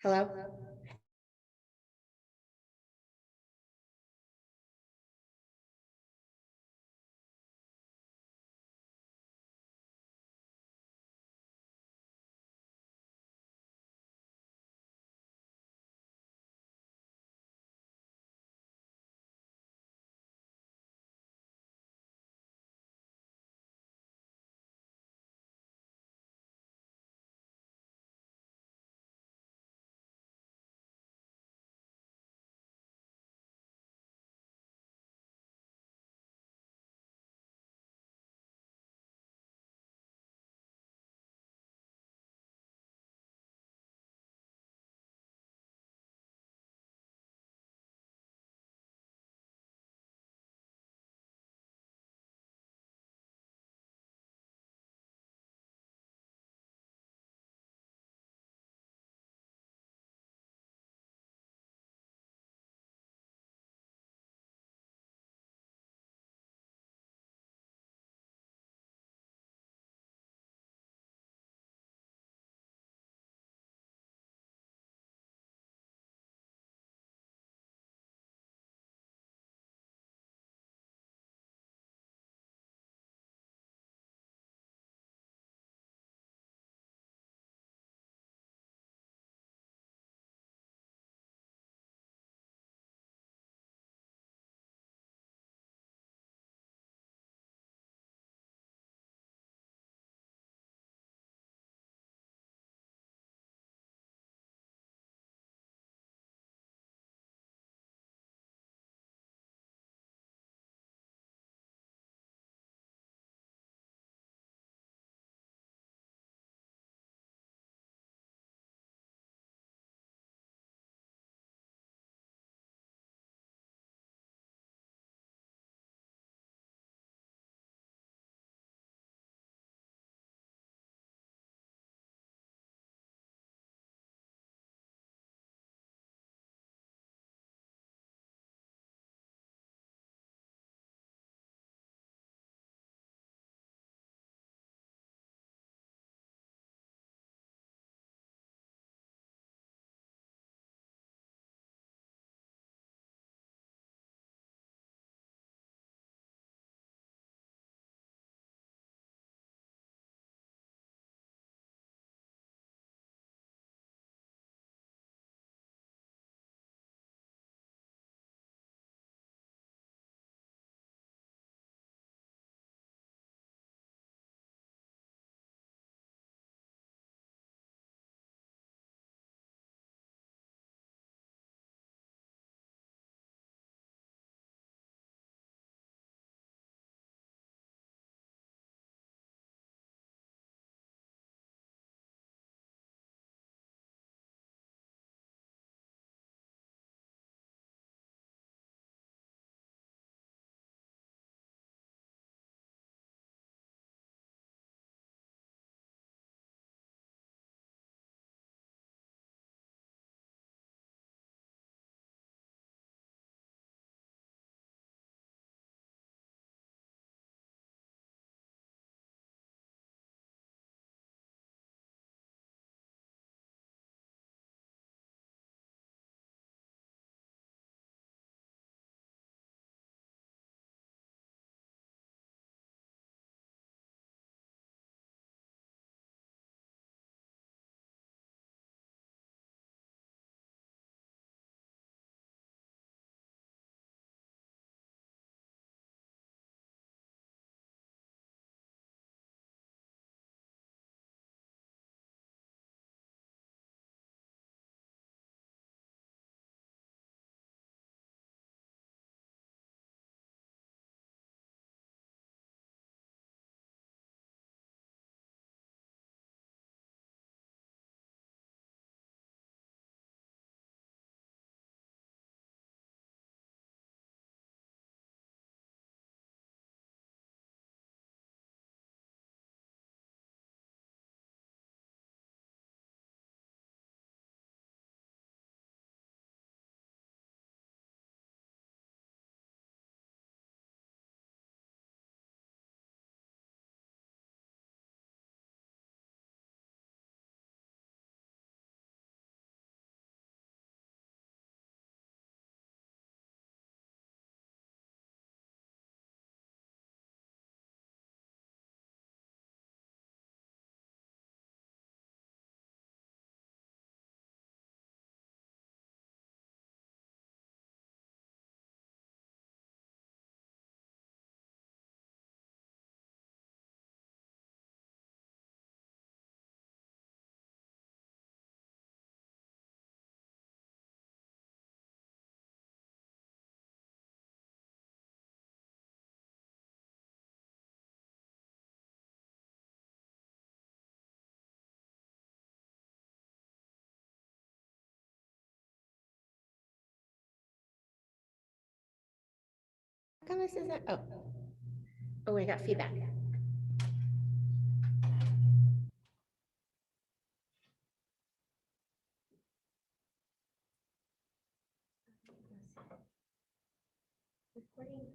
Hello? come this isn't? Oh, I got feedback. Recording.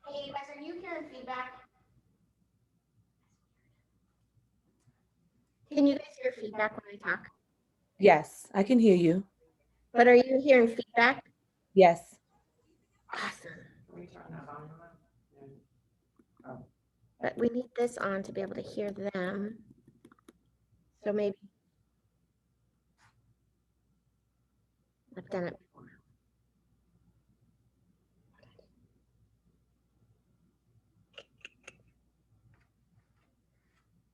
Hey, you guys, are you hearing feedback? Can you guys hear feedback when I talk? Yes, I can hear you. But are you hearing feedback? Yes. Awesome. But we need this on to be able to hear them. So maybe I've done it before.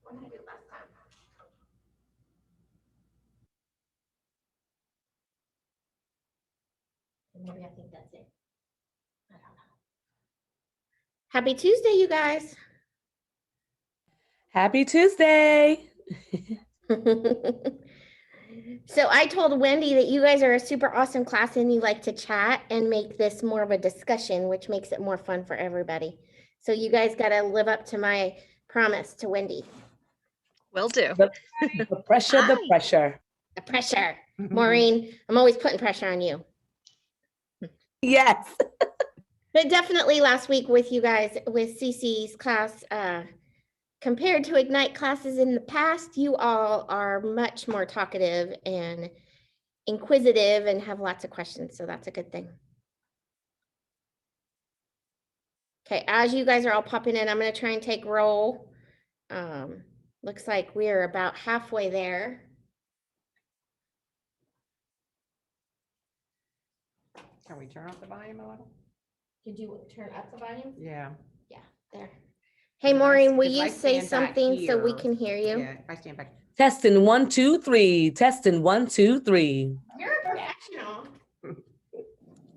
What did I do last time? Maybe I think that's it. I don't know. Happy Tuesday, you guys. Happy Tuesday. So I told Wendy that you guys are a super awesome class and you like to chat and make this more of a discussion, which makes it more fun for everybody. So you guys got to live up to my promise to Wendy. Will do. The pressure, the Hi. pressure. The pressure. Maureen, I'm always putting pressure on you. Yes. But definitely last week with you guys, with Cece's class, compared to Ignite classes in the past, you all are much more talkative and inquisitive and have lots of questions. So that's a good thing. Okay, as you guys are all popping in, I'm going to try and take roll. Looks like we're about halfway there. Can we turn off the volume a little? Did you turn up the volume? Yeah. Yeah, there. Hey, Because Maureen, will because you I say stand back something so we here. can hear you? Yeah, if I stand back. Testing 1, 2, 3. Testing 1, 2, 3. You're a professional.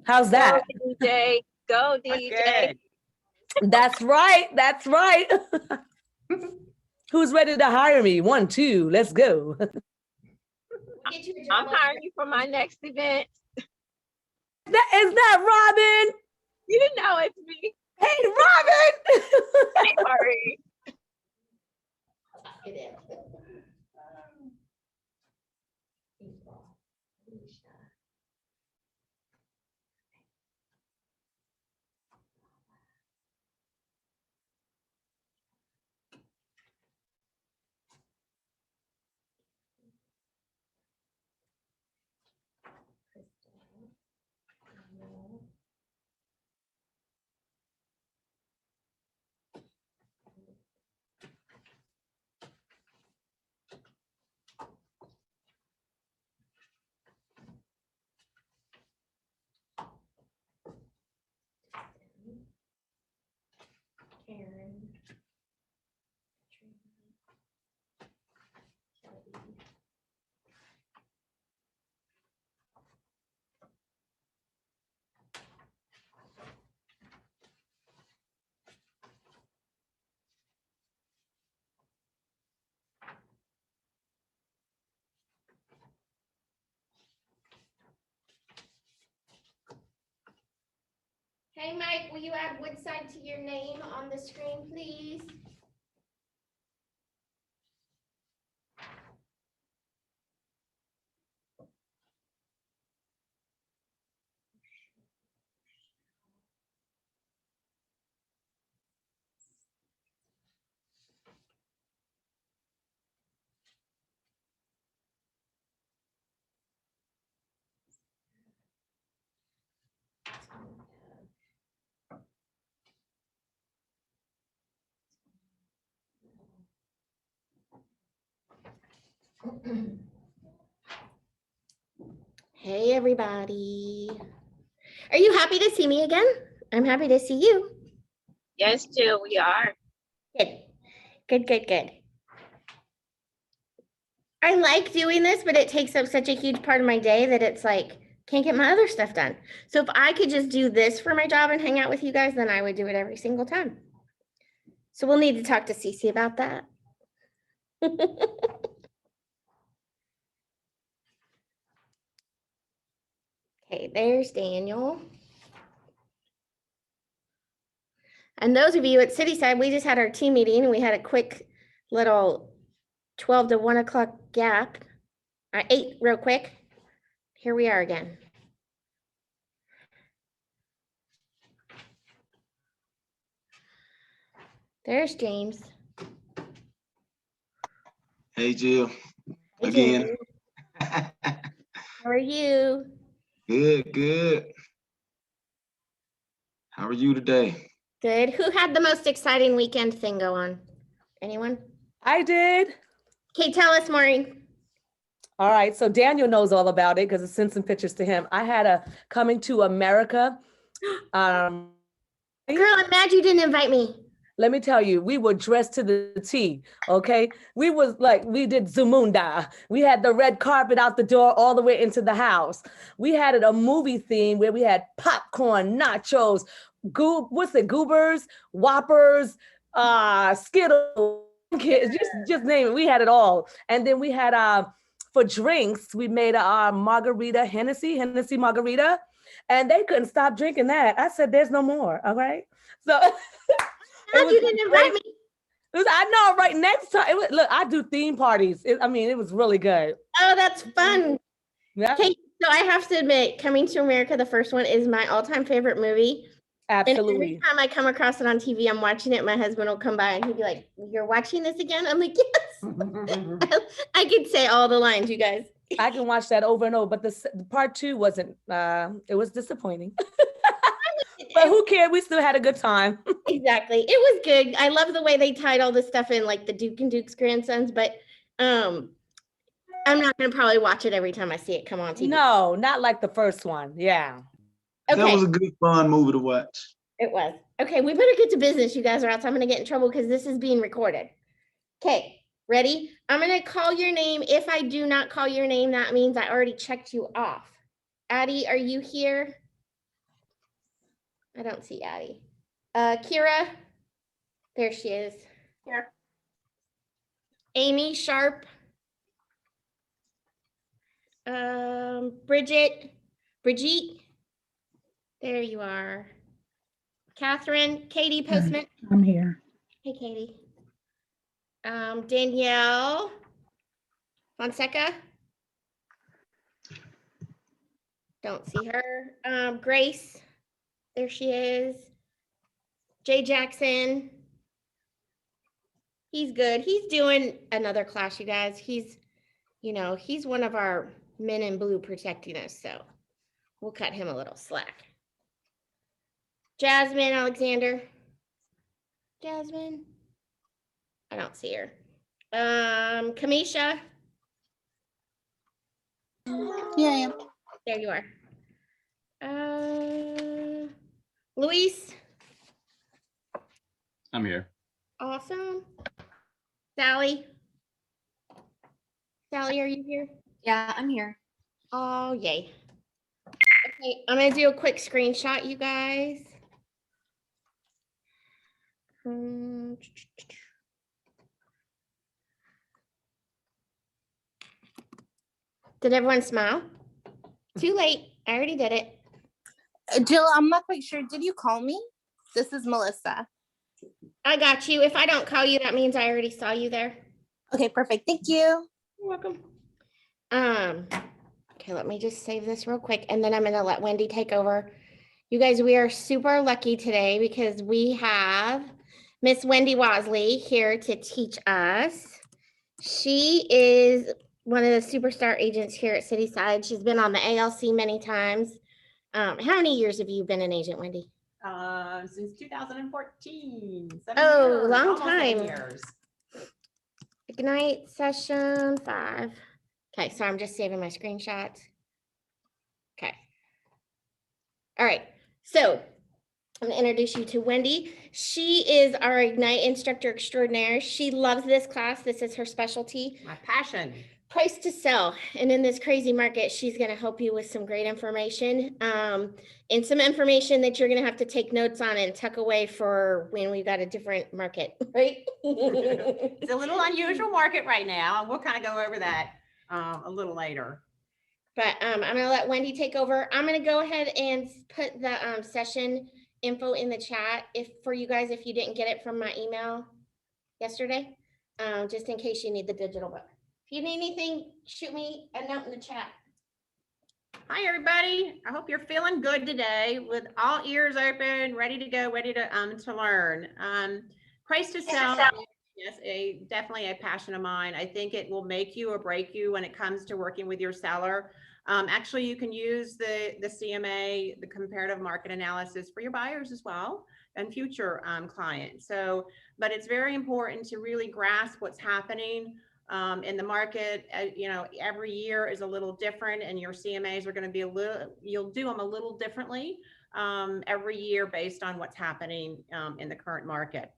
How's that? Go DJ. Go That's DJ. good. That's right. That's right. Who's ready to hire me? 1, 2. Let's go. We'll get you a I'm job hiring you for my next event. Is that Robin? You didn't know it's me. Hey, Robin. Hey, Marie. It is. Karen. Hey, Mike, will you add Woodside to your name on the screen, please? Hey, everybody. Are you happy to see me again? I'm happy to see you. Yes, Jill, we are. Good, good, good, good. I like doing this, but it takes up such a huge part of my day that it's like, can't get my other stuff done. So if I could just do this for my job and hang out with you guys, then I would do it every single time. So we'll need to talk to Cece about that. Okay, there's Daniel. And those of you at Cityside, we just had our team meeting and we had a quick little 12 to 1 o'clock gap. I ate real quick. Here we are again. There's James. Hey, Jill. Hey, Again. James. How are you? Good, good. How are you today? Good. Who had the most exciting weekend thing go on? Anyone? I did. Okay, tell us, Maureen. All right. So Daniel knows all about it because I sent some pictures to him. I had a coming to America. Girl, I'm mad you didn't invite me. Let me tell you, we were dressed to the T, okay? We did Zamunda. We had the red carpet out the door all the way into the house. We had a movie theme where we had popcorn, nachos, goobers, whoppers, Skittles, kids, just name it. We had it all. And then we had, for drinks, we made a margarita, Hennessy margarita, and they couldn't stop drinking that. I said, there's no more, all right? So Mad you didn't invite me. I know, right? Next time, look, I do theme parties. It was really good. Oh, that's fun. Yeah, Okay, so I have to admit, Coming to America, the first one, is my all-time favorite movie. And every absolutely. time I come across it on TV, I'm watching it, my husband will come by and he'd be like, "You're watching this again?" I'm like, "Yes." I could say all the lines, you guys. I can watch that over and over, but the part 2 wasn't, it was disappointing. But who cared? We still had a good time. Exactly. It was good. I love the way they tied all this stuff in, like the Duke and Duke's grandsons, but I'm not gonna probably watch it every time I see it come on TV. No, not like the first one. Yeah. Okay. That was a good, fun movie to watch. It was. Okay, we better get to business, you guys, or else I'm gonna get in trouble because this is being recorded. Okay, ready? I'm gonna call your name. If I do not call your name, that means I already checked you off. Addie, are you here? I don't see Addie. Kira, there she is. Here. Amy Sharp. Brigitte, there you are. Catherine, Katie Postman. I'm here. Hey, Katie. Danielle Fonseca. Don't see her. Grace, there she is. Jay Jackson. He's good. He's doing another class, you guys. He's one of our men in blue protecting us, so we'll cut him a little slack. Jasmine Alexander. Jasmine. I don't see her. Kamisha. Yeah, I am. There you are. Luis. I'm here. Awesome. Sally. Sally, are you here? Yeah, I'm here. Oh, yay. Okay, I'm gonna do a quick screenshot, you guys. Did everyone smile? Too late. I already did it. Jill, I'm not quite sure. Did you call me? This is Melissa. I got you. If I don't call you, that means I already saw you there. Okay, perfect. Thank you. You're welcome. Okay, let me just save this real quick and then I'm gonna let Wendy take over. You guys, we are super lucky today because we have Miss Wendy Wasley here to teach us. She is one of the superstar agents here at Cityside. She's been on the ALC many times. How many years have you been an agent, Wendy? Since 2014. Oh, long almost 7 time. years. Ignite session 5. Okay, so I'm just saving my screenshots. Okay. All right, so I'm gonna introduce you to Wendy. She is our Ignite instructor extraordinaire. She loves this class. This is her specialty. My passion. Price to sell. And in this crazy market, she's gonna help you with some great information. And some information that you're gonna have to take notes on and tuck away for when we've got a different market, right? It's a little unusual market right now, and we'll kind of go over that a little later. But I'm gonna let Wendy take over. I'm gonna go ahead and put the session info in the chat for you guys, if you didn't get it from my email yesterday, just in case you need the digital book. If you need anything, shoot me a note in the chat. Hi, everybody. I hope you're feeling good today with all ears open, ready to go, ready to learn. Price to sell is definitely a passion of mine. I think it will make you or break you when it comes to working with your seller. Actually, you can use the CMA, the comparative market analysis, for your buyers as well and future clients. So, but it's very important to really grasp what's happening in the market. You know, every year is a little different, and your CMAs are going to be you'll do them a little differently every year based on what's happening in the current market.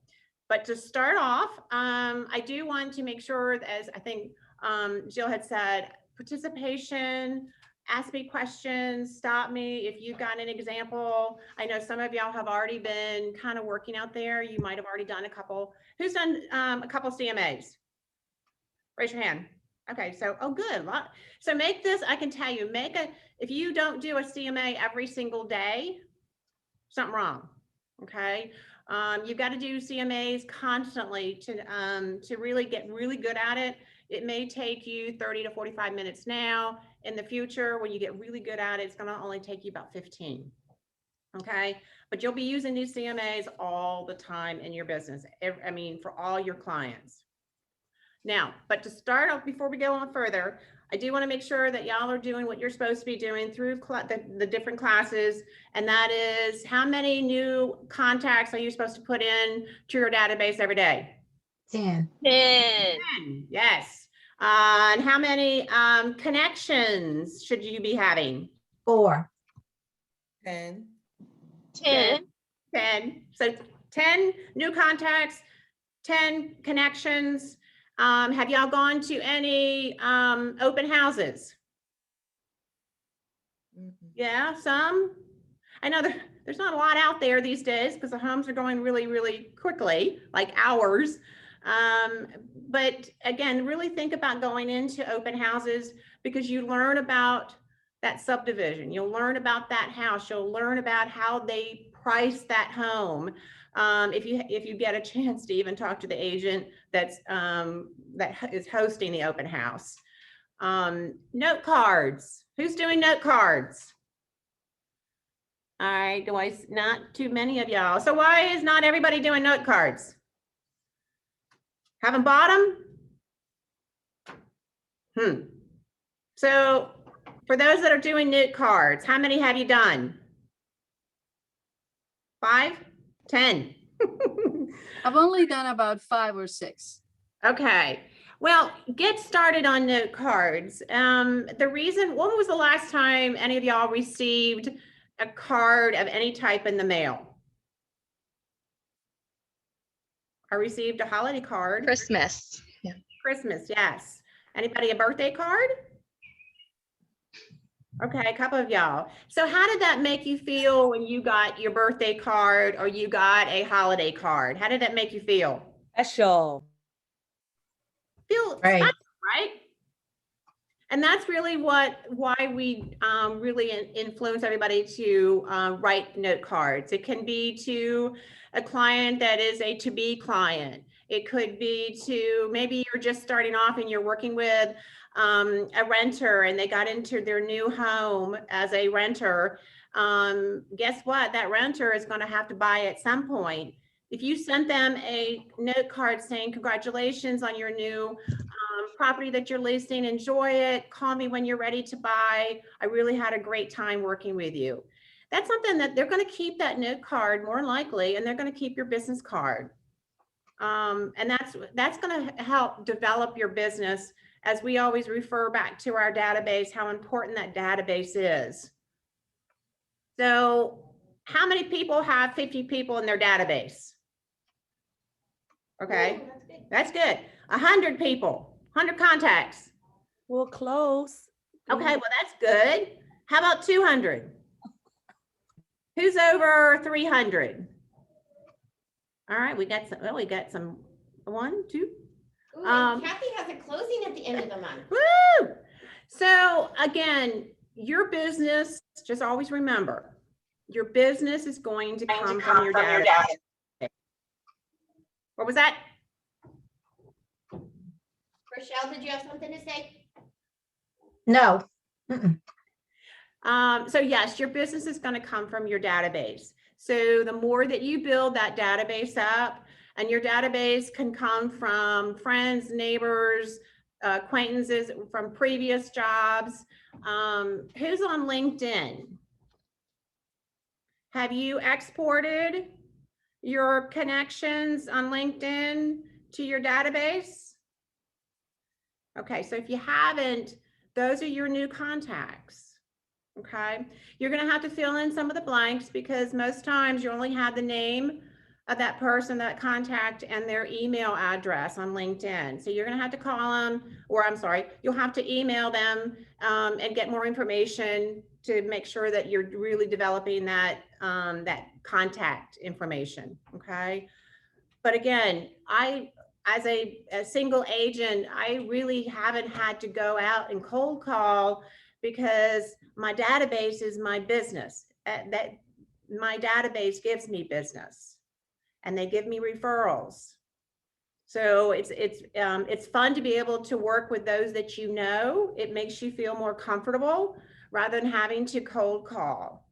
But to start off, I do want to make sure, as I think Jill had said, participation, ask me questions, stop me if you've got an example. I know some of y'all have already been kind of working out there. You might have already done a couple. Who's done a couple CMAs? Raise your hand. Okay, so, oh, good. So make this, I can tell you, if you don't do a CMA every single day, something wrong, okay? You've got to do CMAs constantly to really get really good at it. It may take you 30 to 45 minutes now. In the future, when you get really good at it, it's going to only take you about 15. Okay, but you'll be using these CMAs all the time in your business. I mean, for all your clients. Now, but to start off, before we go on further, I do want to make sure that y'all are doing what you're supposed to be doing through the different classes. And that is, how many new contacts are you supposed to put in to your database every day? 10. 10. 10, yes. And how many connections should you be having? 4. 10. 10. 10. So 10 new contacts, 10 connections. Have y'all gone to any open houses? Yeah, some. I know there's not a lot out there these days because the homes are going really, really quickly, like ours. But again, really think about going into open houses, because you learn about that subdivision. You'll learn about that house. You'll learn about how they price that home. If you get a chance to even talk to the agent that is hosting the open house. Note cards. Who's doing note cards? All right, not too many of y'all. So why is not everybody doing note cards? Haven't bought them? So for those that are doing note cards, how many have you done? 5? 10? I've only done about 5 or 6. Okay. Well, get started on note cards. The reason, when was the last time any of y'all received a card of any type in the mail? I received a holiday card. Christmas. Yeah. Christmas, yes. Anybody a birthday card? Okay, a couple of y'all. So how did that make you feel when you got your birthday card or you got a holiday card? How did that make you feel? Special. Feel Right. special, right? And that's really why we really influence everybody to write note cards. It can be to a client that is a to-be client. It could be to, maybe you're just starting off and you're working with a renter and they got into their new home as a renter. Guess what? That renter is going to have to buy at some point. If you sent them a note card saying, congratulations on your new property that you're listing, enjoy it, call me when you're ready to buy, I really had a great time working with you. That's something that they're going to keep, that note card more likely, and they're going to keep your business card. And that's going to help develop your business, as we always refer back to our database, how important that database is. So how many people have 50 people in their database? Okay, that's good. 100 people, 100 contacts. Well, close. Okay, well, that's good. How about 200? Who's over 300? All right, we got some, 1, 2. Ooh, and Kathy has a closing at the end of the month. Woo! So again, your business, just always remember, your business is going to come from your data. What was that? Rochelle, did you have something to say? No. Mm-mm. So yes, your business is going to come from your database. So the more that you build that database up, and your database can come from friends, neighbors, acquaintances from previous jobs. Who's on LinkedIn? Have you exported your connections on LinkedIn to your database? Okay, so if you haven't, those are your new contacts. Okay, you're going to have to fill in some of the blanks because most times you only have the name of that person, that contact, and their email address on LinkedIn. So you're going to have to call them, or I'm sorry, you'll have to email them and get more information to make sure that you're really developing that that contact information. Okay, but again, as a single agent, I really haven't had to go out and cold call because my database is my business. That my database gives me business, and they give me referrals. So it's fun to be able to work with those that you know. It makes you feel more comfortable rather than having to cold call.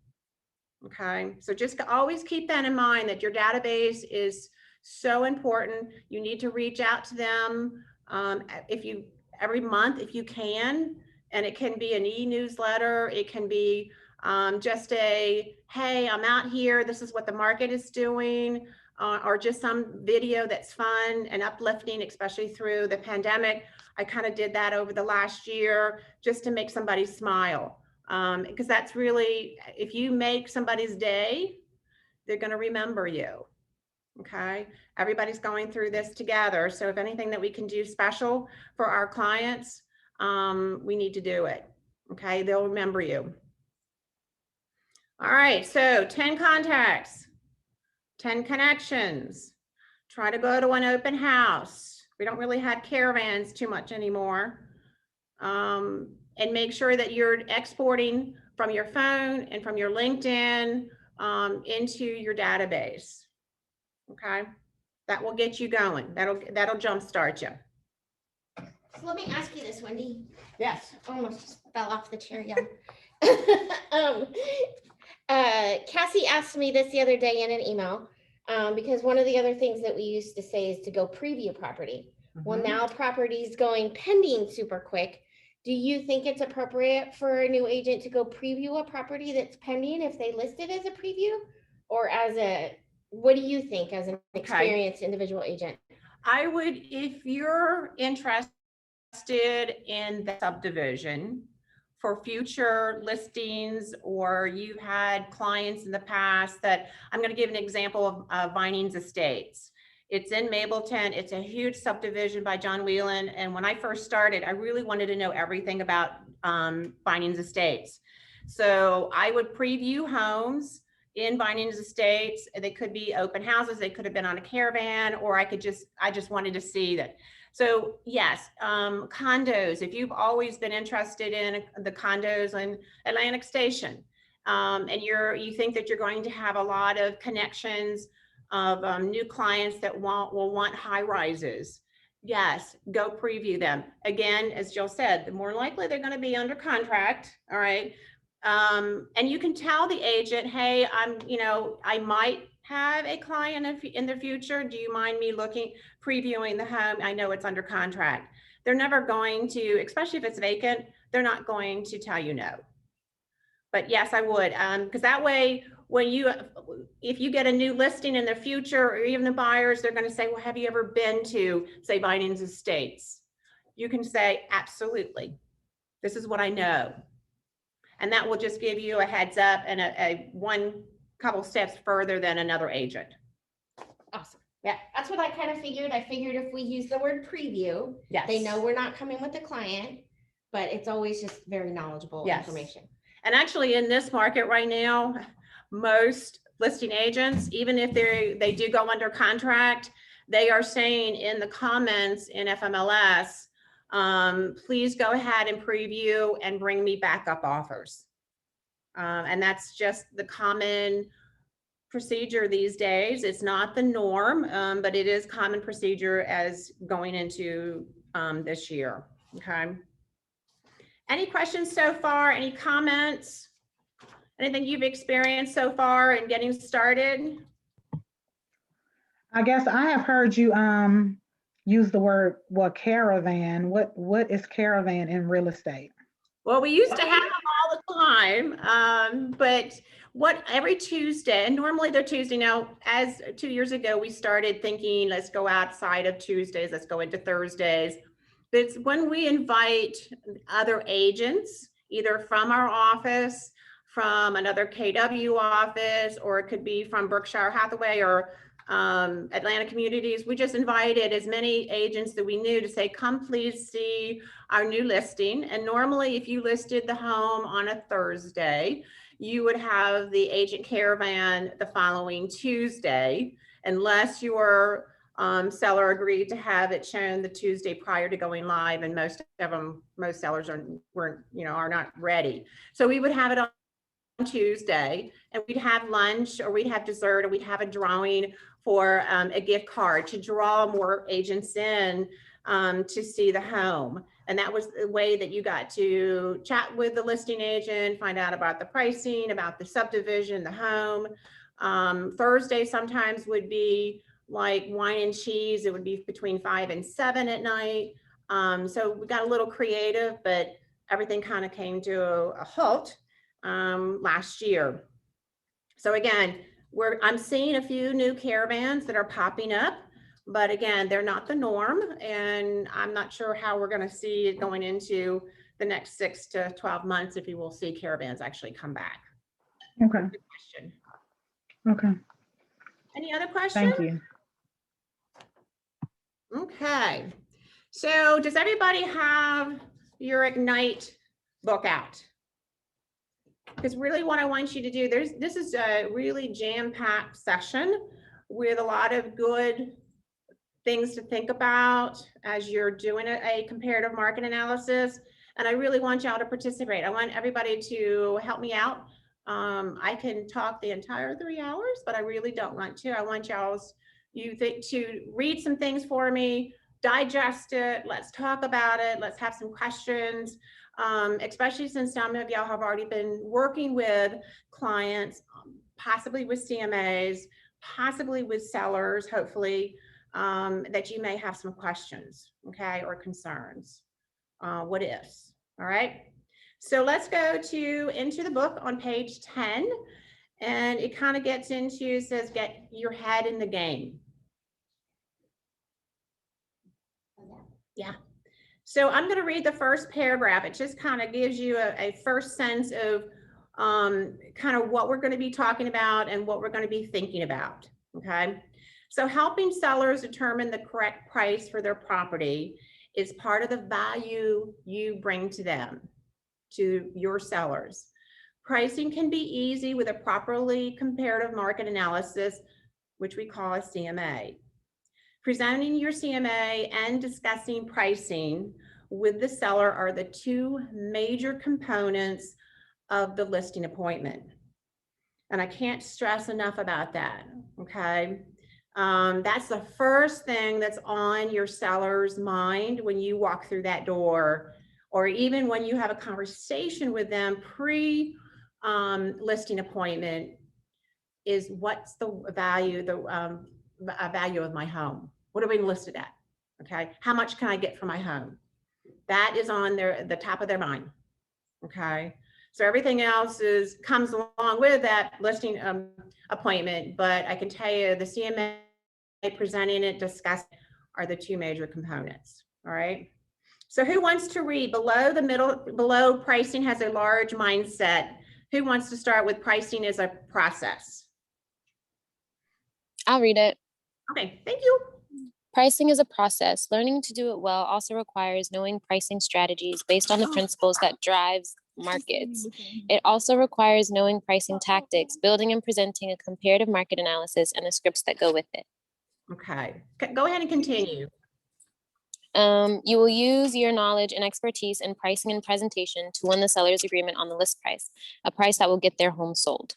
Okay, so just always keep that in mind, that your database is so important. You need to reach out to them every month if you can, and it can be an e-newsletter. It can be just a, hey, I'm out here, this is what the market is doing, or just some video that's fun and uplifting, especially through the pandemic. I kind of did that over the last year just to make somebody smile. Because that's really, if you make somebody's day, they're going to remember you. Okay, everybody's going through this together. So if anything that we can do special for our clients, we need to do it. Okay, they'll remember you. All right, so 10 contacts, 10 connections. Try to go to an open house. We don't really have caravans too much anymore. And make sure that you're exporting from your phone and from your LinkedIn into your database. Okay, that will get you going. That'll jumpstart you. So let me ask you this, Wendy. Yes. Almost just fell off the chair, yeah. Cassie asked me this the other day in an email because one of the other things that we used to say is to go preview property. Well, now property's going pending super quick. Do you think it's appropriate for a new agent to go preview a property that's pending if they list it as a preview, or as a, what do you think as an experienced individual agent? I would, if you're interested in the subdivision for future listings, or you've had clients in the past that, I'm going to give an example of Vinings Estates. It's in Mableton. It's a huge subdivision by John Whelan. And when I first started, I really wanted to know everything about Vinings Estates. So I would preview homes in Vinings Estates. They could be open houses. They could have been on a caravan, or I just wanted to see that. So yes, condos, if you've always been interested in the condos in Atlantic Station, and you think that you're going to have a lot of connections of new clients that will want high rises, yes, go preview them. Again, as Jill said, the more likely they're going to be under contract. All right. And you can tell the agent, hey, I might have a client in the future. Do you mind me previewing the home? I know it's under contract. They're never going to, especially if it's vacant, they're not going to tell you no. But yes, I would, because that way, if you get a new listing in the future, or even the buyers, they're going to say, well, have you ever been to, say, Vinings Estates? You can say, absolutely. This is what I know. And that will just give you a heads up and a couple steps further than another agent. Awesome. Yeah, that's what I kind of figured. I figured if we use the word preview, yes, they know we're not coming with a client, but it's always just very knowledgeable information. And actually in this market right now, most listing agents, even if they do go under contract, they are saying in the comments in FMLS, please go ahead and preview and bring me backup offers. And that's just the common procedure these days. It's not the norm, but it is common procedure as going into this year. Okay. Any questions so far? Any comments? Anything you've experienced so far in getting started? I guess I have heard you use the word, caravan. What is caravan in real estate? Well, we used to have them all the time, but every Tuesday, and normally they're Tuesday now, as 2 years ago, we started thinking, let's go outside of Tuesdays, let's go into Thursdays. It's when we invite other agents, either from our office, from another KW office, or it could be from Berkshire Hathaway or Atlanta Communities. We just invited as many agents that we knew to say, come please see our new listing. And normally if you listed the home on a Thursday, you would have the agent caravan the following Tuesday, unless your seller agreed to have it shown the Tuesday prior to going live. And most sellers are not ready. So we would have it on Tuesday, and we'd have lunch, or we'd have dessert, or we'd have a drawing for a gift card to draw more agents in to see the home. And that was the way that you got to chat with the listing agent, find out about the pricing, about the subdivision, the home. Thursday sometimes would be like wine and cheese. It would be between 5 and 7 at night. So we got a little creative, but everything kind of came to a halt last year. So again, I'm seeing a few new caravans that are popping up, but again, they're not the norm, and I'm not sure how we're going to see it going into the next 6 to 12 months if you will see caravans actually come back. Okay. Good question. Okay. Any other questions? Thank you. Okay. So does everybody have your Ignite book out? Because really what I want you to do, this is a really jam-packed session with a lot of good things to think about as you're doing a comparative market analysis. And I really want y'all to participate. I want everybody to help me out. I can talk the entire 3 hours, but I really don't want to. I want y'all to read some things for me, digest it. Let's talk about it. Let's have some questions. Especially since some of y'all have already been working with clients, possibly with CMAs, possibly with sellers, hopefully, that you may have some questions, okay, or concerns. What ifs, all right? So let's go into the book on page 10, and it kind of gets into, says, get your head in the game. Yeah. So I'm going to read the first paragraph. It just kind of gives you a first sense of kind of what we're going to be talking about and what we're going to be thinking about. Okay. So helping sellers determine the correct price for their property is part of the value you bring to them, to your sellers. Pricing can be easy with a properly comparative market analysis, which we call a CMA. Presenting your CMA and discussing pricing with the seller are the two major components of the listing appointment. And I can't stress enough about that, okay? That's the first thing that's on your seller's mind when you walk through that door, or even when you have a conversation with them pre-listing appointment, is what's the value, value of my home? What are we listed at? Okay, how much can I get for my home? That is on the top of their mind. Okay, so everything else comes along with that listing appointment, but I can tell you the CMA presenting it, discussing are the two major components. All right. So who wants to read below pricing has a large mindset? Who wants to start with pricing as a process? I'll read it. Okay, thank you. Pricing is a process. Learning to do it well also requires knowing pricing strategies based on the principles that drives markets. It also requires knowing pricing tactics, building and presenting a comparative market analysis, and the scripts that go with it. Okay, go ahead and continue. You will use your knowledge and expertise in pricing and presentation to win the seller's agreement on the list price, a price that will get their home sold.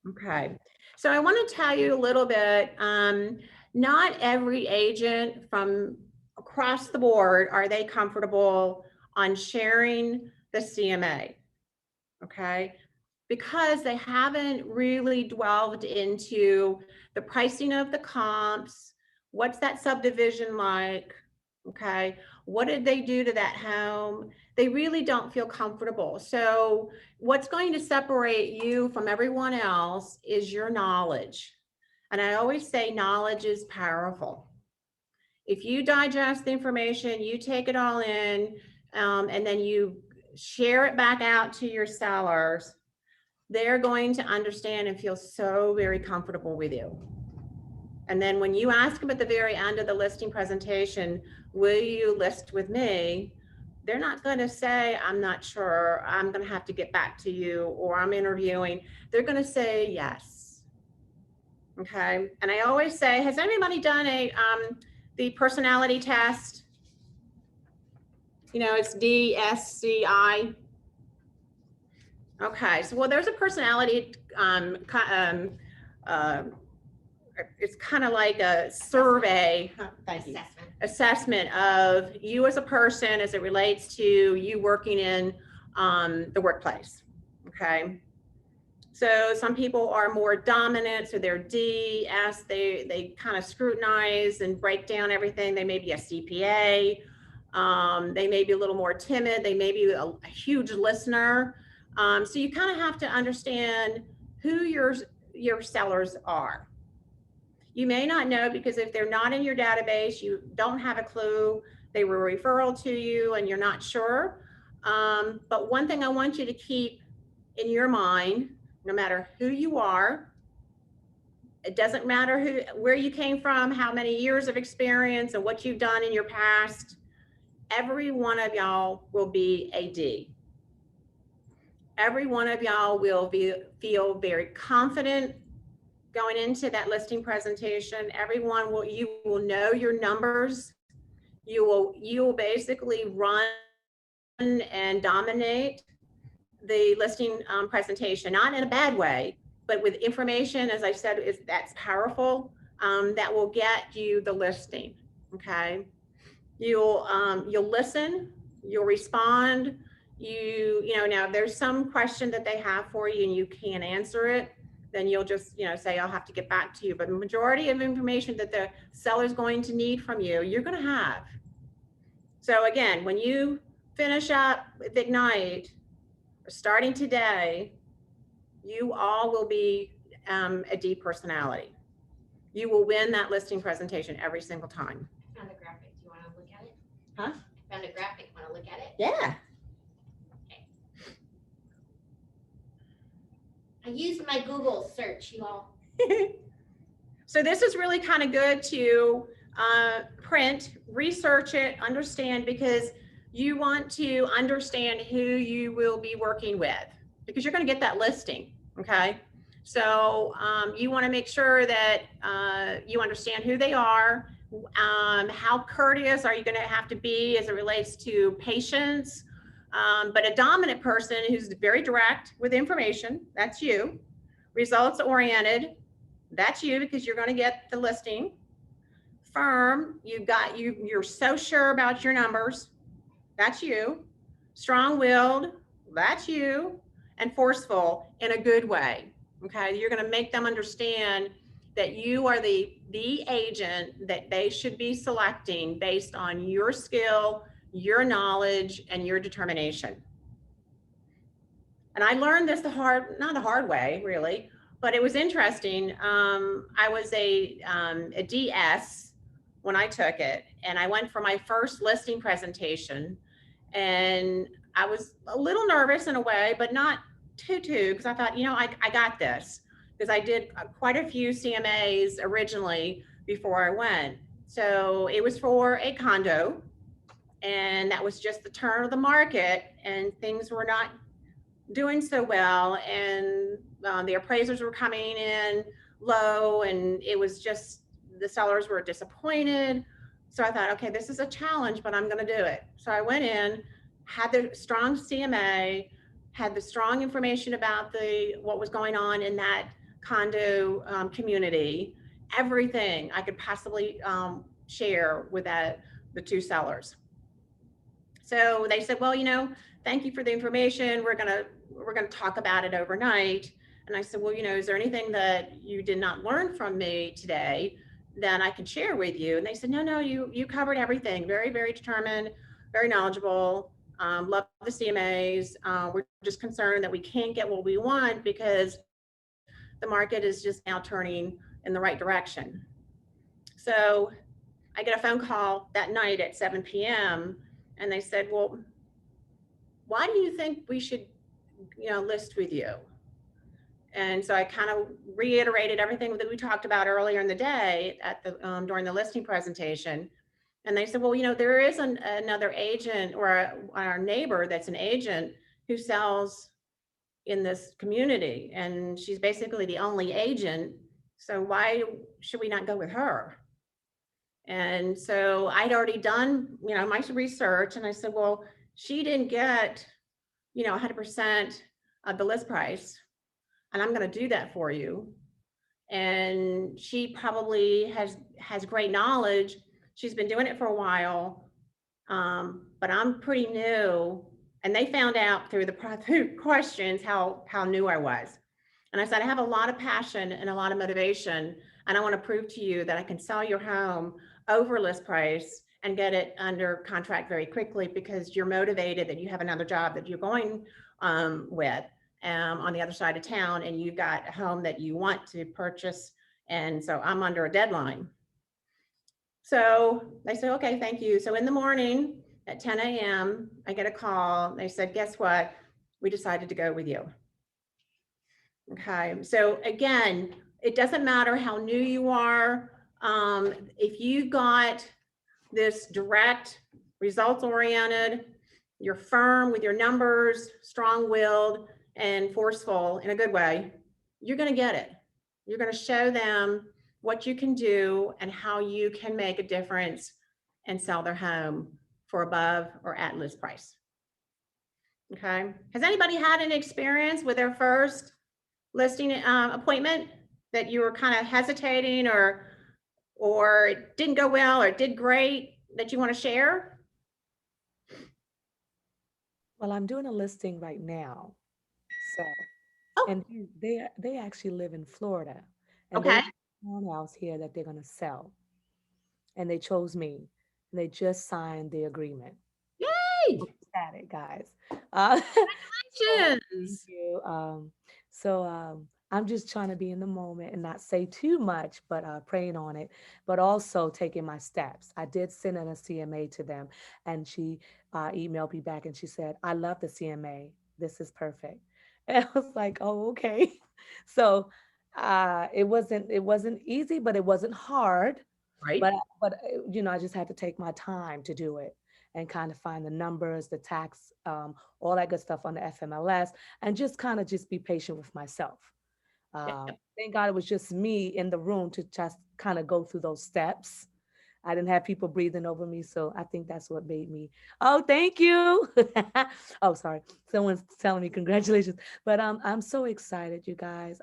Okay, so I want to tell you a little bit, not every agent from across the board are they comfortable on sharing the CMA, okay? Because they haven't really delved into the pricing of the comps, what's that subdivision like, okay? What did they do to that home? They really don't feel comfortable. So what's going to separate you from everyone else is your knowledge. And I always say knowledge is powerful. If you digest the information, you take it all in, and then you share it back out to your sellers, they're going to understand and feel so very comfortable with you. And then when you ask them at the very end of the listing presentation, will you list with me? They're not going to say, I'm not sure, I'm going to have to get back to you, or I'm interviewing. They're going to say yes. Okay. And I always say, has anybody done the personality test? You know, it's DSCI. Okay, so well, there's a personality, it's kind of like a survey assessment of you as a person as it relates to you working in the workplace. Okay, so some people are more dominant, so they're D, S, they kind of scrutinize and break down everything. They may be a CPA, they may be a little more timid, they may be a huge listener. So you kind of have to understand who your sellers are. You may not know, because if they're not in your database, you don't have a clue. They were a referral to you and you're not sure. But one thing I want you to keep in your mind, no matter who you are, it doesn't matter where you came from, how many years of experience and what you've done in your past, every one of y'all will be a D. Every one of y'all will feel very confident going into that listing presentation. Everyone you will know your numbers. You will basically run and dominate the listing presentation, not in a bad way, but with information, as I said, that's powerful, that will get you the listing. Okay, you'll listen, you'll respond. You know, now there's some question that they have for you and you can't answer it, then you'll just, say, I'll have to get back to you. But the majority of information that the seller's going to need from you, you're going to have. So again, when you finish up with Ignite, starting today, you all will be a D personality. You will win that listing presentation every single time. I found a graphic. Do you want to look at it? Huh? I found a graphic. Want to look at it? Yeah. I used my Google search, you all. So this is really kind of good to print, research it, understand, because you want to understand who you will be working with, because you're going to get that listing. Okay. So you want to make sure that you understand who they are. How courteous are you going to have to be as it relates to patience? But a dominant person who's very direct with information, that's you. Results oriented, that's you, because you're going to get the listing. Firm, you're so sure about your numbers, that's you. Strong-willed, that's you. And forceful in a good way. Okay, you're going to make them understand that you are the agent that they should be selecting based on your skill, your knowledge, and your determination. And I learned this not the hard way, really, but it was interesting. I was a DS when I took it, and I went for my first listing presentation, and I was a little nervous in a way, but not too, because I thought, I got this, because I did quite a few CMAs originally before I went. So it was for a condo, and that was just the turn of the market, and things were not doing so well, and the appraisers were coming in low, and it was just, the sellers were disappointed. So I thought, okay, this is a challenge, but I'm going to do it. So I went in, had the strong CMA, had the strong information about what was going on in that condo community, everything I could possibly share with the two sellers. So they said, well, thank you for the information. We're gonna talk about it overnight. And I said, well, is there anything that you did not learn from me today that I can share with you? And they said, no, you covered everything. Very, very determined, very knowledgeable. Love the CMAs. We're just concerned that we can't get what we want because the market is just now turning in the right direction. So I get a phone call that night at 7 p.m. and they said, well, why do you think we should, list with you? And so I kind of reiterated everything that we talked about earlier in the day at the during the listing presentation. And they said, well, there is another agent or our neighbor that's an agent who sells in this community, and she's basically the only agent. So why should we not go with her? And so I'd already done, my research, and I said, well, she didn't get, 100% of the list price, and I'm going to do that for you. And she probably has great knowledge. She's been doing it for a while, but I'm pretty new. And they found out through the questions how new I was. And I said, I have a lot of passion and a lot of motivation, and I want to prove to you that I can sell your home over list price and get it under contract very quickly because you're motivated, that you have another job that you're going with on the other side of town, and you've got a home that you want to purchase. And so I'm under a deadline. So they said, okay, thank you. So in the morning at 10 a.m., I get a call. They said, guess what? We decided to go with you. Okay, so again, it doesn't matter how new you are. If you got this direct, results-oriented, you're firm with your numbers, strong-willed, and forceful in a good way, you're going to get it. You're going to show them what you can do and how you can make a difference and sell their home for above or at list price. Okay. Has anybody had an experience with their first listing appointment that you were kind of hesitating or it didn't go well or it did great that you want to share? Well, I'm doing a listing right now. So, Oh. and they actually live in Florida. And Okay. they have a townhouse here that they're going to sell. And they chose me. And they just signed the agreement. Yay! I'm ecstatic, guys. Congratulations. Thank you. I'm just trying to be in the moment and not say too much, but praying on it, but also taking my steps. I did send in a CMA to them, and she emailed me back and she said, I love the CMA. This is perfect. And I was like, oh, okay. So it wasn't easy, but it wasn't hard. Right. But I just had to take my time to do it and kind of find the numbers, the tax, all that good stuff on the FMLS, and just kind of just be patient with myself. Thank God it was just me in the room to just kind of go through those steps. I didn't have people breathing over me, so I think that's what made me. Oh, thank you. Oh, sorry, someone's telling me congratulations, but I'm so excited, you guys,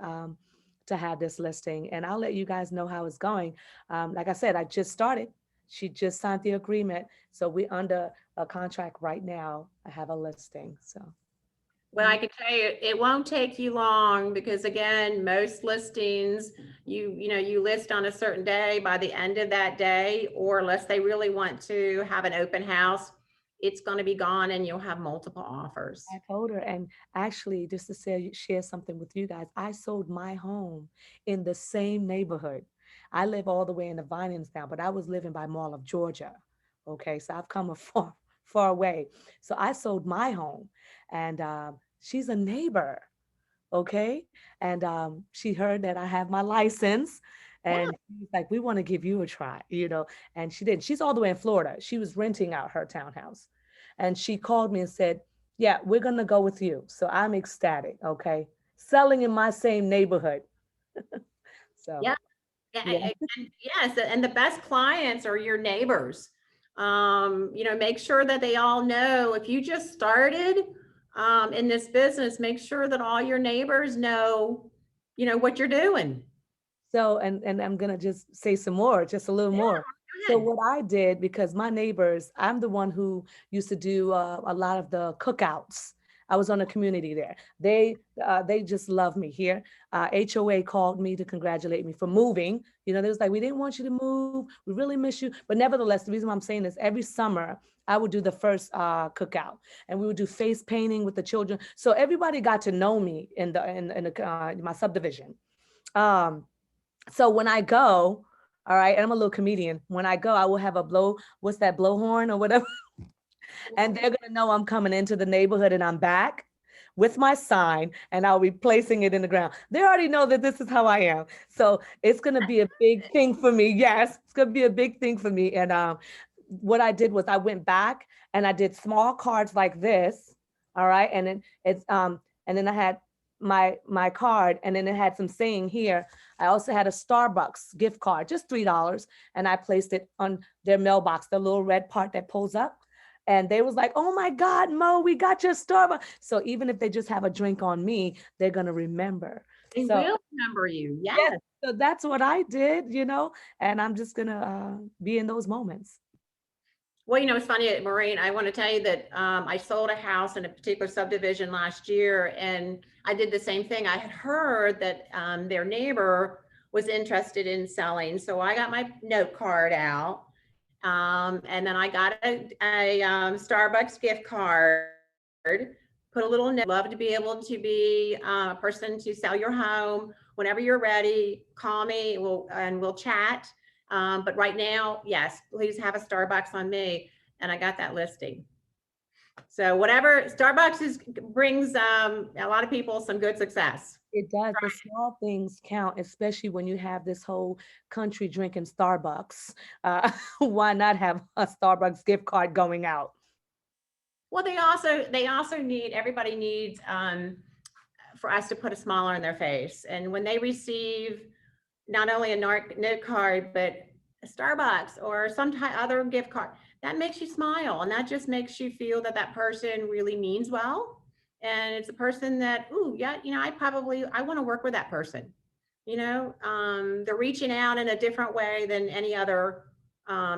to have this listing, and I'll let you guys know how it's going. Like I said, I just started. She just signed the agreement, so we're under a contract right now. I have a listing, so. Well, I can tell you, it won't take you long because again, most listings, you list on a certain day. By the end of that day, or unless they really want to have an open house, it's going to be gone and you'll have multiple offers. I told her, and actually, just to share something with you guys, I sold my home in the same neighborhood. I live all the way in the Vinings now, but I was living by Mall of Georgia. Okay, so I've come a far way. So I sold my home, and she's a neighbor. Okay, and she heard that I have my license, and she's like, "We want to give you a try," And she did. She's all the way in Florida. She was renting out her townhouse, and she called me and said, "Yeah, we're gonna go with you." So I'm ecstatic. Okay, selling in my same neighborhood. So yeah. Yeah. Yes, and the best clients are your neighbors. Make sure that they all know if you just started in this business, make sure that all your neighbors know, what you're doing. So, and I'm gonna just say some more, just a little more. Go So ahead. what I did, because my neighbors, I'm the one who used to do a lot of the cookouts. I was on a community there. They just love me here. HOA called me to congratulate me for moving. They was like, we didn't want you to move. We really miss you. But nevertheless, the reason why I'm saying this, every summer I would do the first cookout, and we would do face painting with the children. So everybody got to know me in my subdivision. Um, so when I go, all right, and I'm a little comedian. When I go, I will have what's that, blowhorn or whatever? And they're gonna know I'm coming into the neighborhood and I'm back with my sign, and I'll be placing it in the ground. They already know that this is how I am. So it's gonna be a big thing for me. Yes, it's gonna be a big thing for me. And what I did was I went back and I did small cards like this. All right. And then and then I had my card, and then it had some saying here. I also had a Starbucks gift card, just $3, and I placed it on their mailbox, the little red part that pulls up. And they was like, oh my God, Mo, we got your Starbucks. So even if they just have a drink on me, they're gonna remember. They So will remember you. Yes. yes, so that's what I did, and I'm just gonna be in those moments. Well, it's funny, Maureen, I want to tell you that I sold a house in a particular subdivision last year, and I did the same thing. I had heard that their neighbor was interested in selling. So I got my note card out, and then I got a Starbucks gift card, put a little note. Love to be able to be a person to sell your home. Whenever you're ready, call me, we'll chat. But right now, yes, please have a Starbucks on me. And I got that listing. So whatever, Starbucks brings a lot of people some good success. It does. The small things count, especially when you have this whole country drinking Starbucks. Why not have a Starbucks gift card going out? Well, they also need, everybody needs for us to put a smile on their face. And when they receive not only a note card, but a Starbucks or some other gift card, that makes you smile. And that just makes you feel that that person really means well. And it's a person that, ooh, yeah, I want to work with that person. They're reaching out in a different way than any other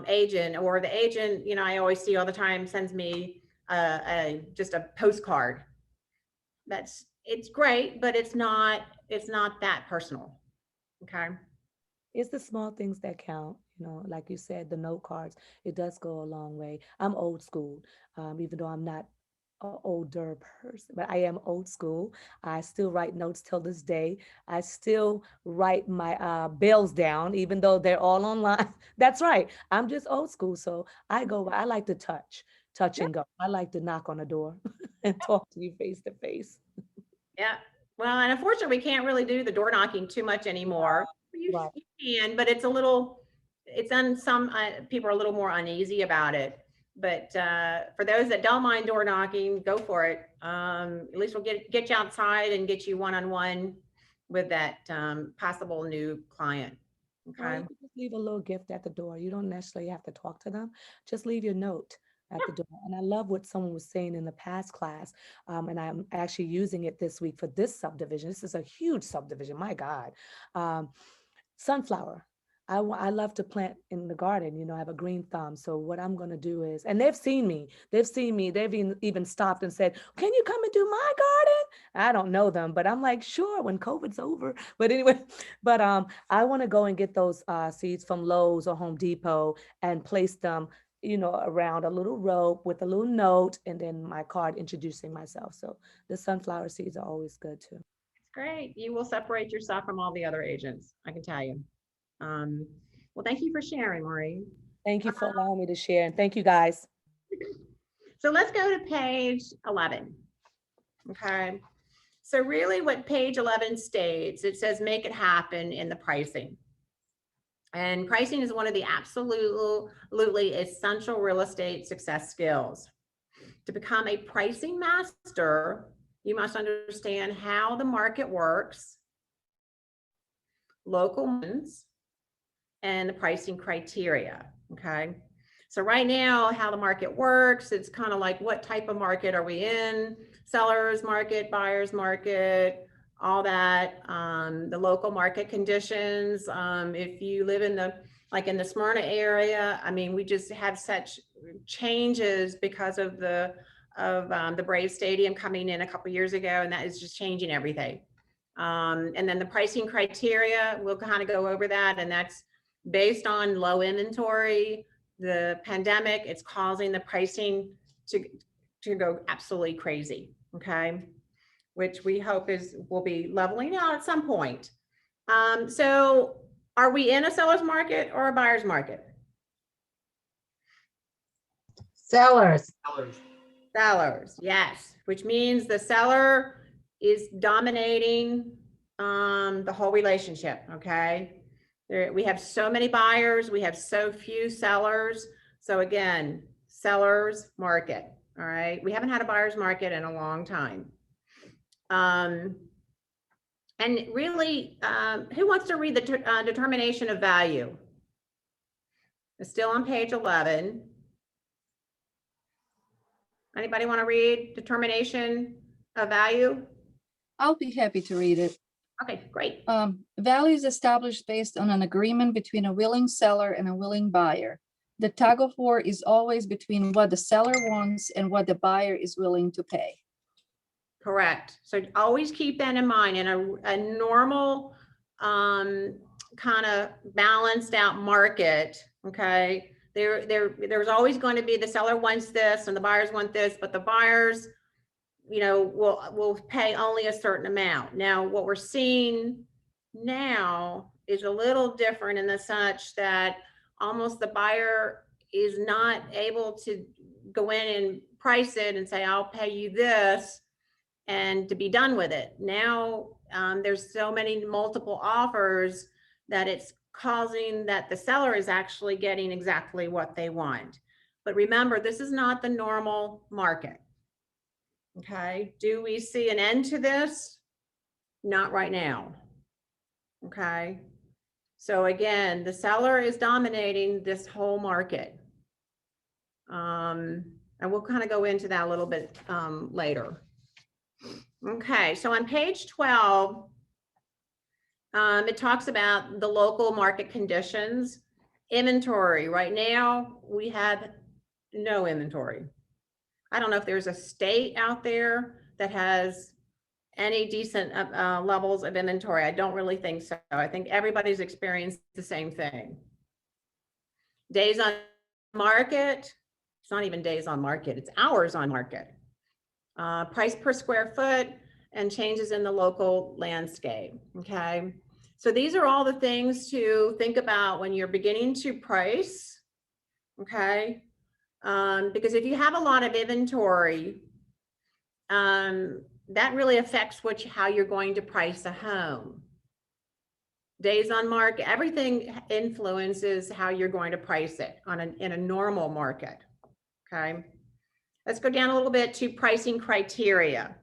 agent, or the agent, I always see all the time sends me just a postcard. It's great, but it's not that personal. Okay. It's the small things that count, like you said, the note cards, it does go a long way. I'm old school, even though I'm not an older person, but I am old school. I still write notes till this day. I still write my bills down, even though they're all online. That's right. I'm just old school. So I like to touch and go. I like to knock on a door and talk to you face to face. Yeah. Well, and unfortunately, we can't really do the door knocking too much anymore. You can, but it's some people are a little more uneasy about it. But for those that don't mind door knocking, go for it. At least we'll get you outside and get you one-on-one with that possible new client. Okay. Or you can just leave a little gift at the door. You don't necessarily have to talk to them. Just leave your note at the door. And I love what someone was saying in the past class. And I'm actually using it this week for this subdivision. This is a huge subdivision, my God. Sunflower. I love to plant in the garden. I have a green thumb. So what I'm going to do is, and they've seen me, they've even stopped and said, can you come and do my garden? I don't know them, but I'm like, sure, when COVID's over. But anyway, I want to go and get those seeds from Lowe's or Home Depot and place them, around a little rope with a little note, and then my card introducing myself. So the sunflower seeds are always good too. It's great. You will separate yourself from all the other agents, I can tell you. Well, thank you for sharing, Maureen. Thank you for allowing me to share, and thank you guys. So let's go to page 11. Okay. So really what page 11 states, it says, make it happen in the pricing. And pricing is one of the absolutely essential real estate success skills. To become a pricing master, you must understand how the market works, local ones, and the pricing criteria, okay? So right now, how the market works, it's kind of like, what type of market are we in? Sellers market, buyers market, all that, the local market conditions. If you live in the, like in the Smyrna area, I mean, we just have such changes because of the Brave Stadium coming in a couple years ago, and that is just changing everything. And then the pricing criteria, we'll kind of go over that, and that's based on low inventory. The pandemic, it's causing the pricing to go absolutely crazy, okay? Which we hope will be leveling out at some point. So are we in a seller's market or a buyer's market? Sellers. Sellers, yes, which means the seller is dominating the whole relationship, okay? We have so many buyers, we have so few sellers. So again, seller's market, all right? We haven't had a buyer's market in a long time. And really, who wants to read the determination of value? It's still on page 11. Anybody want to read determination of value? I'll be happy to read it. Okay, great. Value is established based on an agreement between a willing seller and a willing buyer. The tug of war is always between what the seller wants and what the buyer is willing to pay. Correct. So always keep that in mind. In a normal kind of balanced out market, okay, there's always going to be the seller wants this and the buyers want this, but the buyers, you know, will pay only a certain amount. Now, what we're seeing now is a little different in the such that almost the buyer is not able to go in and price it and say, I'll pay you this, and to be done with it. Now, there's so many multiple offers that it's causing that the seller is actually getting exactly what they want. But remember, this is not the normal market. Okay, do we see an end to this? Not right now. Okay, so again, the seller is dominating this whole market. And we'll kind of go into that a little bit later. Okay, so on page 12, it talks about the local market conditions. Inventory, right now, we have no inventory. I don't know if there's a state out there that has any decent levels of inventory. I don't really think so. I think everybody's experienced the same thing. Days on market, it's not even days on market, it's hours on market. Price per square foot and changes in the local landscape, okay? So these are all the things to think about when you're beginning to price, okay? Because if you have a lot of inventory, that really affects how you're going to price a home. Days on market, everything influences how you're going to price it in a normal market, okay? Let's go down a little bit to pricing criteria.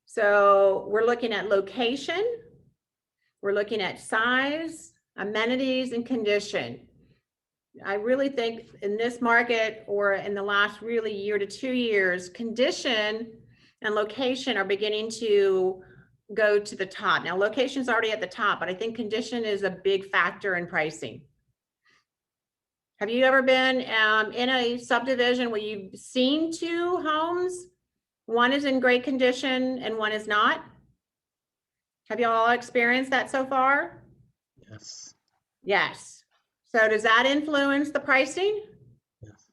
So we're looking at location, we're looking at size, amenities, and condition. I really think in this market, or in the last really year to 2 years, condition and location are beginning to go to the top. Now, location is already at the top, but I think condition is a big factor in pricing. Have you ever been in a subdivision where you've seen 2 homes? One is in great condition and one is not? Have you all experienced that so far? Yes. Yes. So does that influence the pricing? Yes.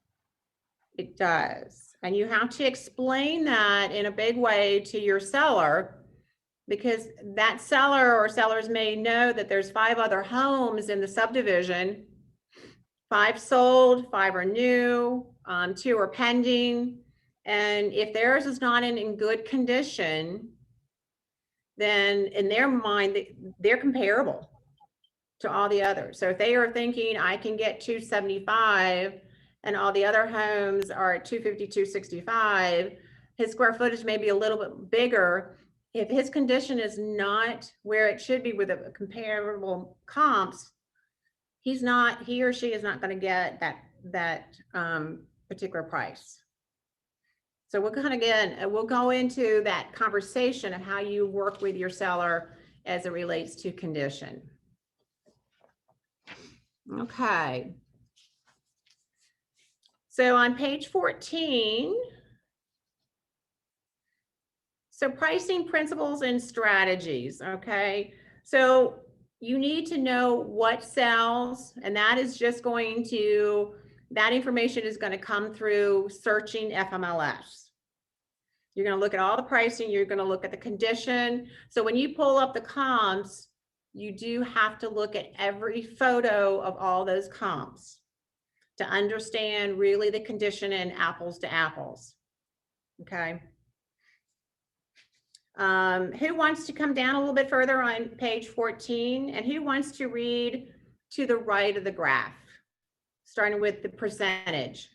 It does. And you have to explain that in a big way to your seller, because that seller or sellers may know that there's 5 other homes in the subdivision. 5 sold, 5 are new, 2 are pending. And if theirs is not in good condition, then in their mind, they're comparable to all the others. So if they are thinking I can get 275 and all the other homes are at 250, 265, his square footage may be a little bit bigger. if his condition is not where it should be with a comparable comps, he or she is not going to get that particular price. So we'll we'll go into that conversation of how you work with your seller as it relates to condition. Okay. So on page 14, so pricing principles and strategies, okay? So you need to know what sells, and that is just that information is going to come through searching FMLS. You're going to look at all the pricing, you're going to look at the condition. So when you pull up the comps, you do have to look at every photo of all those comps to understand really the condition and apples to apples. Okay. Who wants to come down a little bit further on page 14, and who wants to read to the right of the graph, starting with the percentage?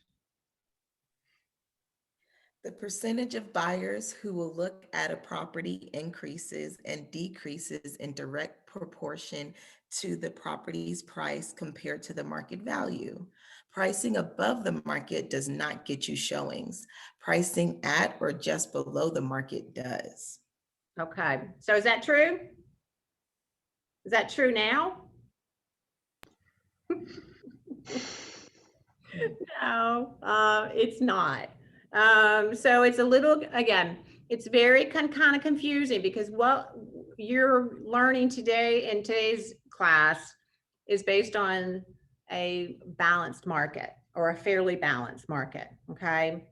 The percentage of buyers who will look at a property increases and decreases in direct proportion to the property's price compared to the market value. Pricing above the market does not get you showings. Pricing at or just below the market does. Okay, so is that true? Is that true now? No, it's not. So it's a little, again, it's very kind of confusing because what you're learning today in today's class is based on a balanced market or a fairly balanced market, okay?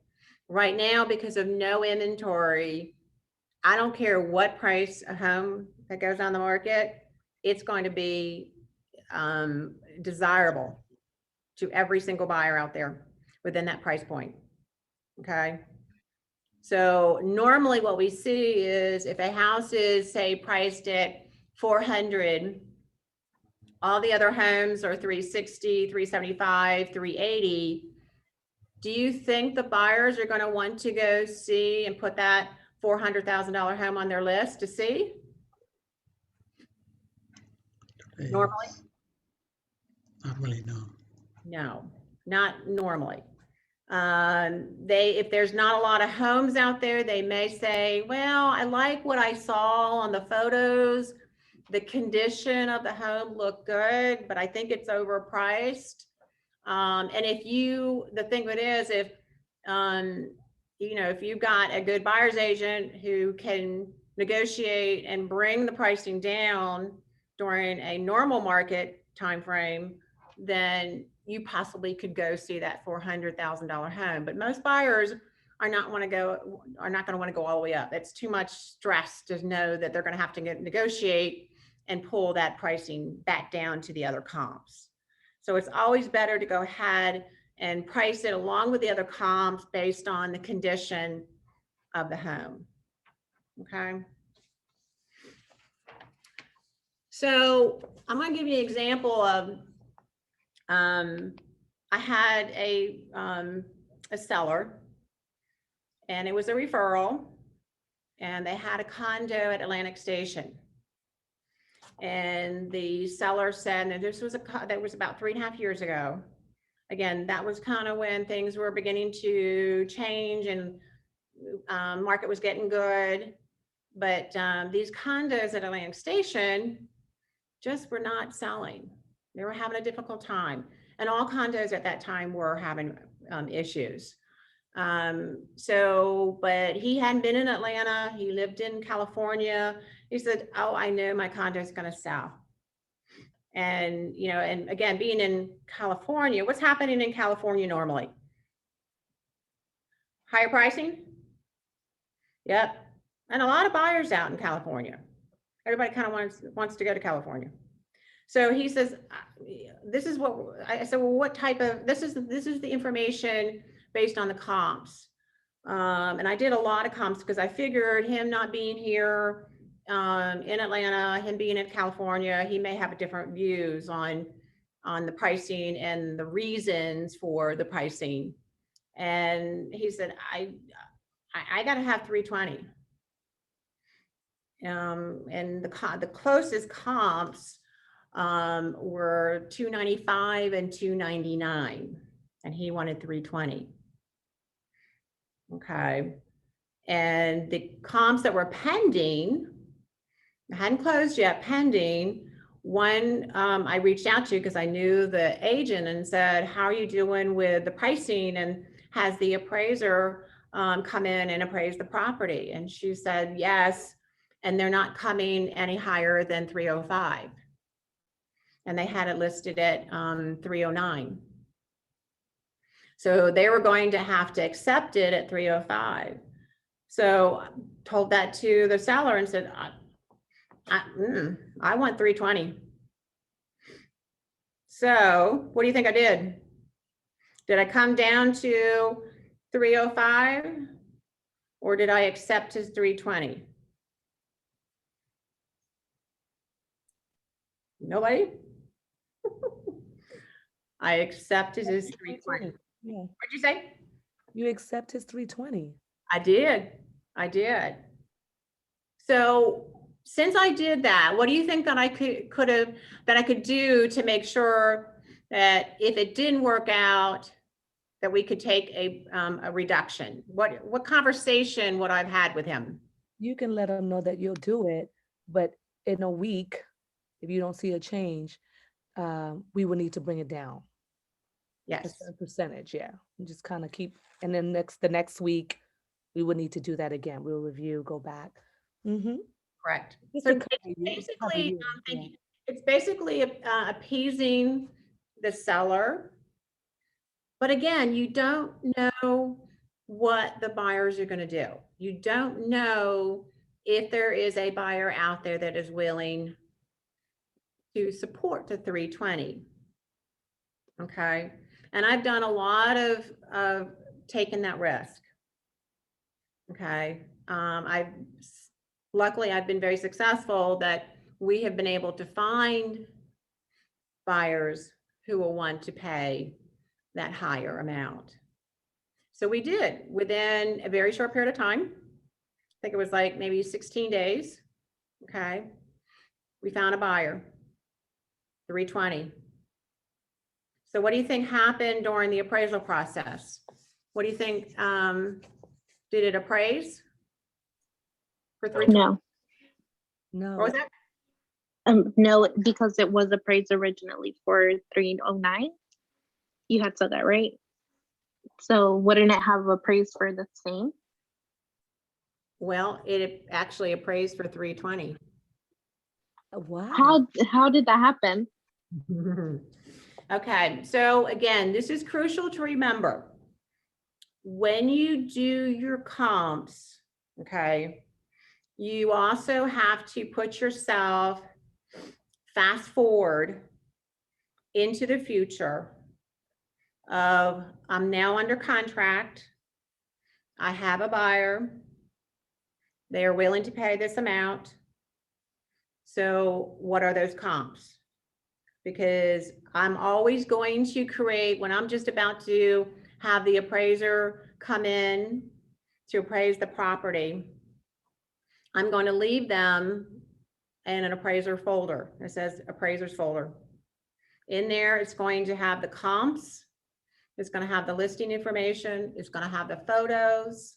Right now, because of no inventory, I don't care what price a home that goes on the market, it's going to be desirable to every single buyer out there within that price point. Okay. So normally what we see is if a house is say priced at 400, all the other homes are 360, 375, 380. Do you think the buyers are going to want to go see and put that $400,000 home on their list to see? Normally? Not really, no. No, not normally. If there's not a lot of homes out there, they may say, well, I like what I saw on the photos. The condition of the home looked good, but I think it's overpriced. And the thing of it is, if you've got a good buyer's agent who can negotiate and bring the pricing down during a normal market timeframe, then you possibly could go see that $400,000 home. But most buyers are not going to want to go all the way up. It's too much stress to know that they're going to have to negotiate and pull that pricing back down to the other comps. So it's always better to go ahead and price it along with the other comps based on the condition of the home. Okay. So I'm going to give you an example of, I had a seller, and it was a referral, and they had a condo at Atlantic Station. And the seller said, and that was about 3.5 years ago. Again, that was kind of when things were beginning to change and market was getting good. But these condos at Atlantic Station just were not selling. They were having a difficult time. And all condos at that time were having issues. But he hadn't been in Atlanta. He lived in California. He said, oh, I know my condo is going to sell. And, and again, being in California, what's happening in California normally? Higher pricing? Yep. And a lot of buyers out in California. Everybody kind of wants to go to California. So he says, this is what I said, well, what type of, this is the information based on the comps. And I did a lot of comps because I figured him not being here in Atlanta, him being in California, he may have different views on the pricing and the reasons for the pricing. And he said, I got to have 320. And the closest comps were 295 and 299, and he wanted 320. Okay. And the comps that were pending, hadn't closed yet, pending, one I reached out to because I knew the agent and said, how are you doing with the pricing? And has the appraiser come in and appraise the property? And she said, yes. And they're not coming any higher than 305. And they had it listed at 309. So they were going to have to accept it at 305. So I told that to the seller and said, I want 320. So what do you think I did? Did I come down to 305 or did I accept his 320? Nobody? I accepted his 320. Yeah. What'd you say? You accept his 320. I did. So since I did that, what do you think that I could do to make sure that if it didn't work out, that we could take a reduction? What conversation would I've had with him? You can let him know that you'll do it, but in a week, if you don't see a change, we will need to bring it down. A Yes. certain percentage, yeah. And just kind of keep, and then the next week, we would need to do that again. We'll review, go back. Mm-hmm. Correct. Just So to cover you, it's cover basically, you, yeah. it's basically appeasing the seller. But again, you don't know what the buyers are going to do. You don't know if there is a buyer out there that is willing to support the 320. Okay. And I've done a lot of taking that risk. Okay. Luckily I've been very successful that we have been able to find buyers who will want to pay that higher amount. So we did within a very short period of time. I think it was like maybe 16 days. Okay. We found a buyer, 320. So what do you think happened during the appraisal process? What do you think? Did it appraise for 320? No, No. What was that? no, because it was appraised originally for 309. You had said that, right? So wouldn't it have appraised for the same? Well, it actually appraised for 320. Wow. How did that happen? Okay, so again, this is crucial to remember. When you do your comps, okay, you also have to put yourself fast forward into the future of I'm now under contract. I have a buyer. They are willing to pay this amount. So what are those comps? Because I'm always going to create, when I'm just about to have the appraiser come in to appraise the property, I'm going to leave them in an appraiser folder. It says appraisers folder. In there, it's going to have the comps. It's going to have the listing information. It's going to have the photos.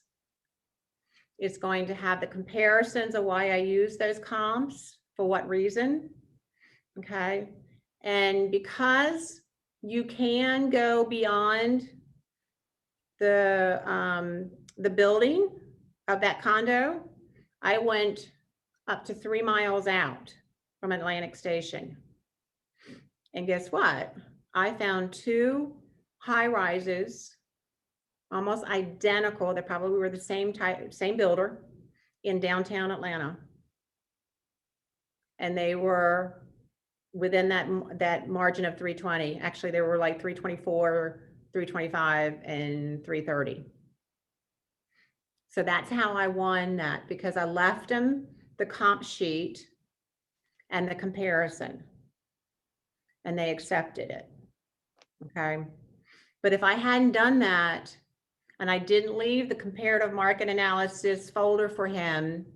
It's going to have the comparisons of why I use those comps, for what reason. Okay. And because you can go beyond the building of that condo, I went up to 3 miles out from Atlantic Station. And guess what? I found 2 high rises, almost identical. They probably were the same type, same builder in downtown Atlanta. And they were within that margin of 320. Actually, they were like 324, 325, and 330. So that's how I won that, because I left them the comp sheet and the comparison, and they accepted it. Okay. But if I hadn't done that, and I didn't leave the comparative market analysis folder for him,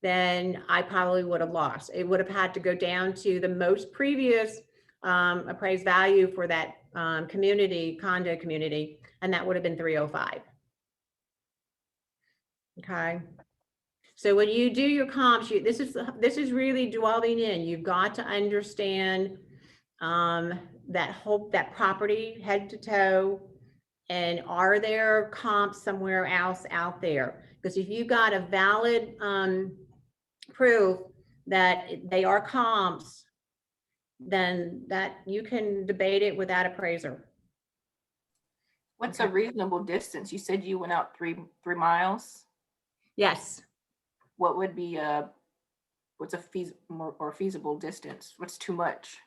then I probably would have lost. It would have had to go down to the most previous appraised value for that condo community, and that would have been 305. Okay. So when you do your comps, this is really dwelling in. You've got to understand that property head to toe, and are there comps somewhere else out there? Because if you got a valid proof that they are comps, then that you can debate it with that appraiser. What's a reasonable distance? You said you went out three miles. Yes. What would be what's a feasible distance? What's too much?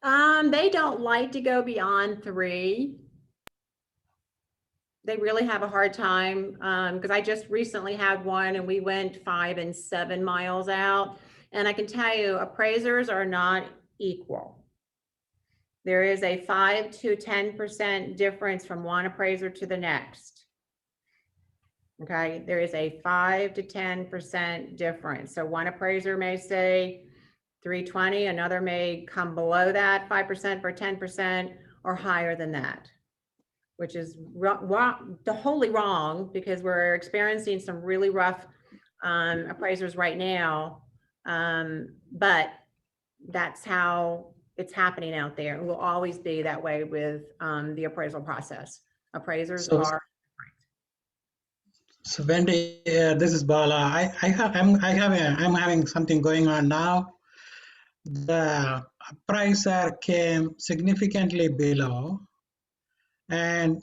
They don't like to go beyond 3. They really have a hard time because I just recently had one and we went 5 and 7 miles out. And I can tell you, appraisers are not equal. There is a 5 to 10% difference from one appraiser to the next. Okay, there is a 5 to 10% difference. So one appraiser may say 320, another may come below that 5% or 10% or higher than that, which is wholly wrong because we're experiencing some really rough appraisers right now. But that's how it's happening out there. It will always be that way with the appraisal process. Appraisers are. So Wendy, this is Bala. I'm having something going on now. The appraiser came significantly below, and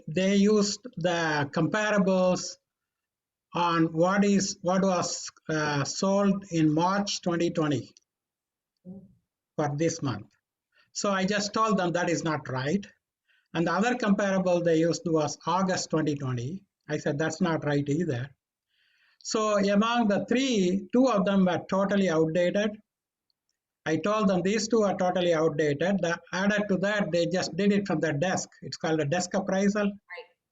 they used the comparables on what was sold in March 2020 for this month. So I just told them that is not right. And the other comparable they used was August 2020. I said that's not right either. So among the 3, 2 of them were totally outdated. I told them these 2 are totally outdated. Added to that, they just did it from the desk. It's called a desk appraisal.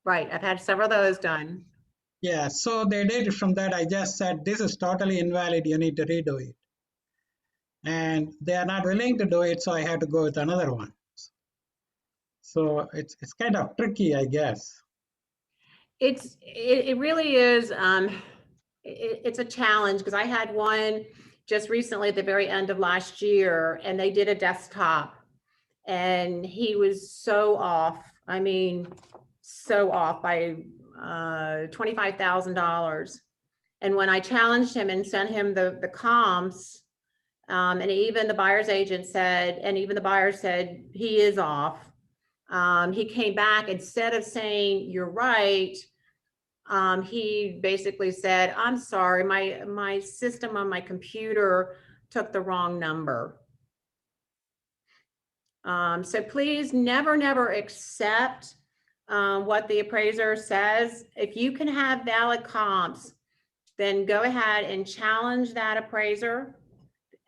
Right. I've had several of those done. Yeah, so they did it from that. I just said, this is totally invalid. You need to redo it. And they are not willing to do it, so I had to go with another one. So it's kind of tricky, I guess. It really is. It's a challenge because I had one just recently at the very end of last year, and they did a desktop, and he was so off. I mean, so off by $25,000. And when I challenged him and sent him the comps, and even the buyer's agent said, and even the buyer said he is off. He came back, instead of saying you're right, he basically said, I'm sorry, my system on my computer took the wrong number. So please never accept what the appraiser says. If you can have valid comps, then go ahead and challenge that appraiser.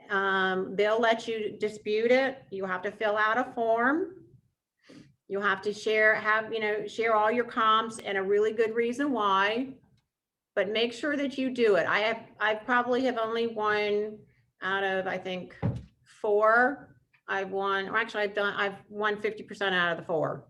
They'll let you dispute it. You have to fill out a form. You have to share all your comps and a really good reason why, but make sure that you do it. I probably have only won out of, I think, 4. I've won 50% out of the 4.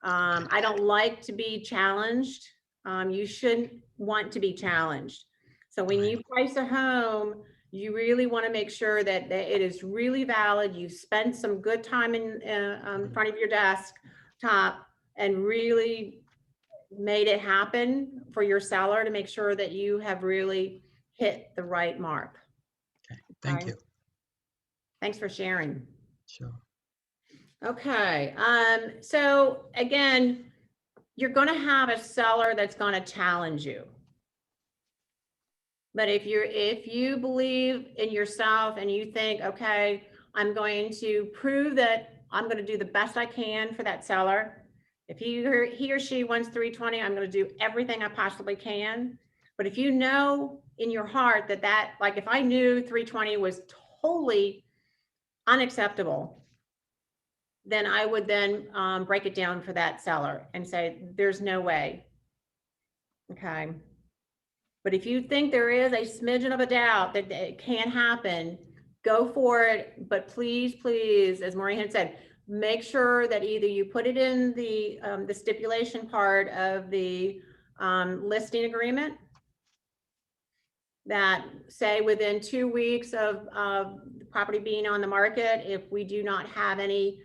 I don't like to be challenged. You shouldn't want to be challenged. So when you price a home, you really want to make sure that it is really valid. You've spent some good time in front of your desktop and really made it happen for your seller to make sure that you have really hit the right mark. Okay, thank you. Thanks for sharing. Sure. Okay, so again, you're going to have a seller that's going to challenge you. But if you believe in yourself and you think, okay, I'm going to prove that I'm going to do the best I can for that seller. If he or she wants 320, I'm going to do everything I possibly can. But if you know in your heart that like if I knew 320 was totally unacceptable, then I would then break it down for that seller and say, there's no way. Okay. But if you think there is a smidgen of a doubt that it can happen, go for it. But please, please, as Maureen had said, make sure that either you put it in the stipulation part of the listing agreement, that say within 2 weeks of the property being on the market, if we do not have any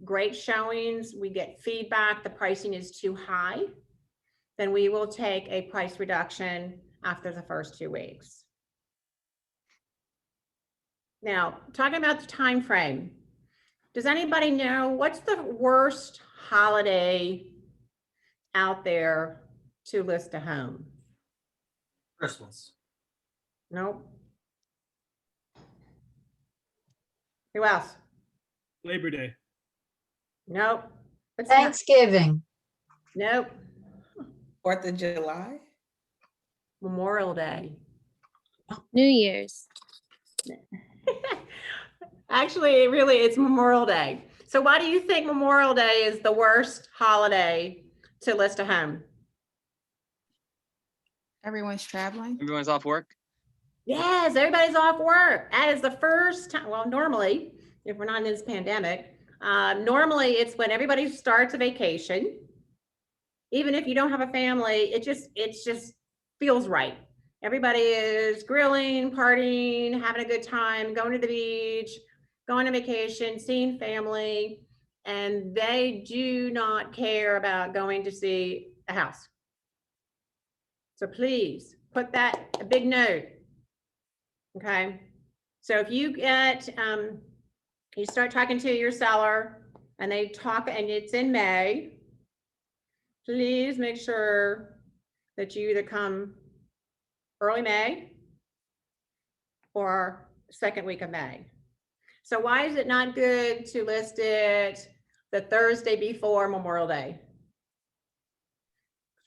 great showings, we get feedback, the pricing is too high, then we will take a price reduction after the first 2 weeks. Now, talking about the time frame, does anybody know what's the worst holiday out there to list a home? Christmas. Nope. Who else? Labor Day. Nope. What's that? Thanksgiving. Nope. 4th of July. Memorial Day. New Year's. Actually, really, it's Memorial Day. So why do you think Memorial Day is the worst holiday to list a home? Everyone's traveling. Everyone's off work. Yes, everybody's off work. That is the first time. Well, normally, if we're not in this pandemic, normally it's when everybody starts a vacation. Even if you don't have a family, it just feels right. Everybody is grilling, partying, having a good time, going to the beach, going on vacation, seeing family, and they do not care about going to see a house. So please put that a big note. Okay. So if you get, you start talking to your seller and they talk and it's in May, please make sure that you either come early May or second week of May. So why is it not good to list it the Thursday before Memorial Day?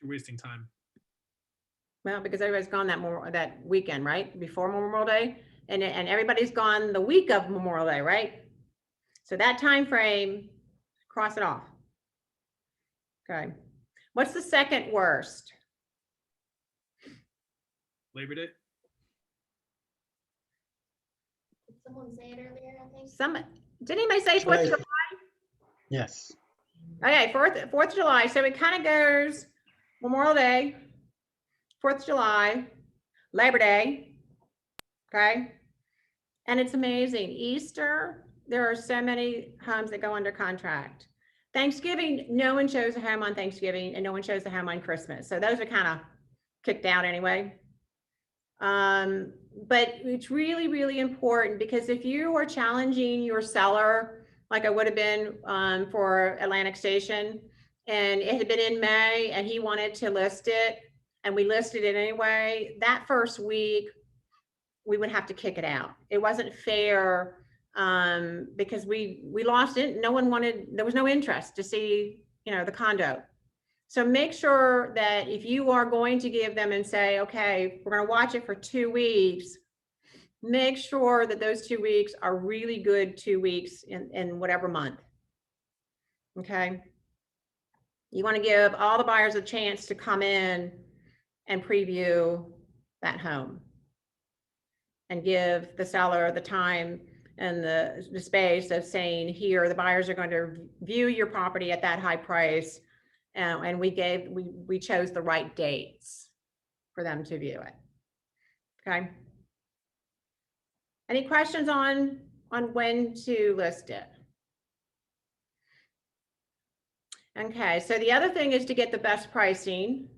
You're wasting time. Well, because everybody's gone that weekend, right? Before Memorial Day, and everybody's gone the week of Memorial Day, right? So that time frame, cross it off. Okay. What's the second worst? Labor Day. Did someone say it earlier, I think? Did anybody say 4th of July? Yes. Okay, 4th of July. So it kind of goes Memorial Day, 4th of July, Labor Day, okay? And it's amazing. Easter, there are so many homes that go under contract. Thanksgiving, no one shows a home on Thanksgiving and no one shows a home on Christmas. So those are kind of kicked out anyway. But it's really, really important because if you are challenging your seller, like I would have been for Atlantic Station, and it had been in May and he wanted to list it and we listed it anyway, that first week, we would have to kick it out. It wasn't fair because we lost it. No one wanted, there was no interest to see, the condo. So make sure that if you are going to give them and say, okay, we're going to watch it for 2 weeks, make sure that those 2 weeks are really good 2 weeks in whatever month. Okay. You want to give all the buyers a chance to come in and preview that home and give the seller the time and the space of saying, here, the buyers are going to view your property at that high price. And we chose the right dates for them to view it. Okay. Any questions on when to list it? Okay, so the other thing is to get the best pricing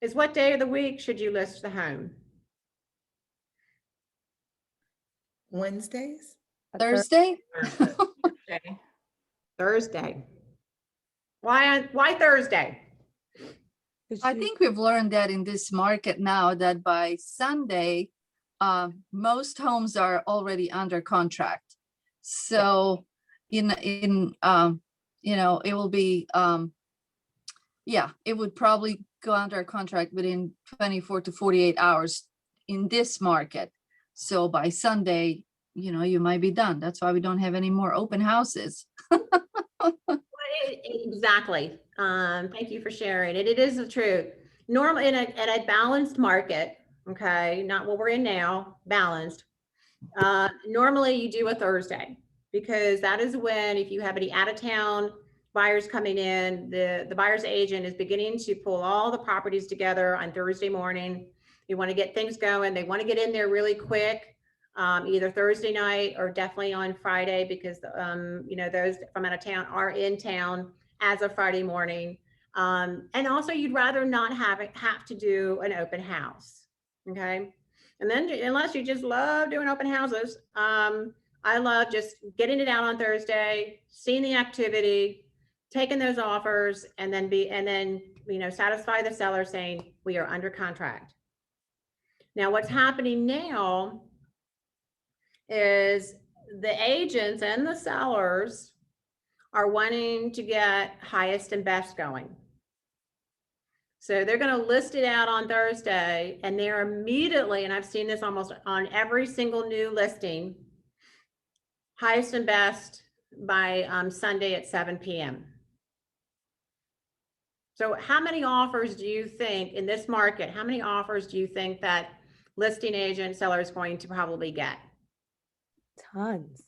is what day of the week should you list the home? Wednesdays. Thursday? Thursday. Why Thursday? I think we've learned that in this market now that by Sunday, most homes are already under contract. So it will be, it would probably go under contract within 24 to 48 hours in this market. So by Sunday, you might be done. That's why we don't have any more open houses. Exactly. Thank you for sharing it. It is the truth. Normal in a balanced market, okay, not what we're in now, balanced. Normally you do a Thursday because that is when, if you have any out of town buyers coming in, the buyer's agent is beginning to pull all the properties together on Thursday morning. You want to get things going. They want to get in there really quick, either Thursday night or definitely on Friday because, you know, those from out of town are in town as of Friday morning. And also you'd rather not have to do an open house. Okay. And then unless you just love doing open houses, I love just getting it out on Thursday, seeing the activity, taking those offers, and then you know, satisfy the seller saying we are under contract. Now, what's happening now is the agents and the sellers are wanting to get highest and best going. So they're going to list it out on Thursday and they're immediately, and I've seen this almost on every single new listing, highest and best by Sunday at 7 p.m. So how many offers do you think in this market, how many offers do you think that listing agent seller is going to probably get? Tons.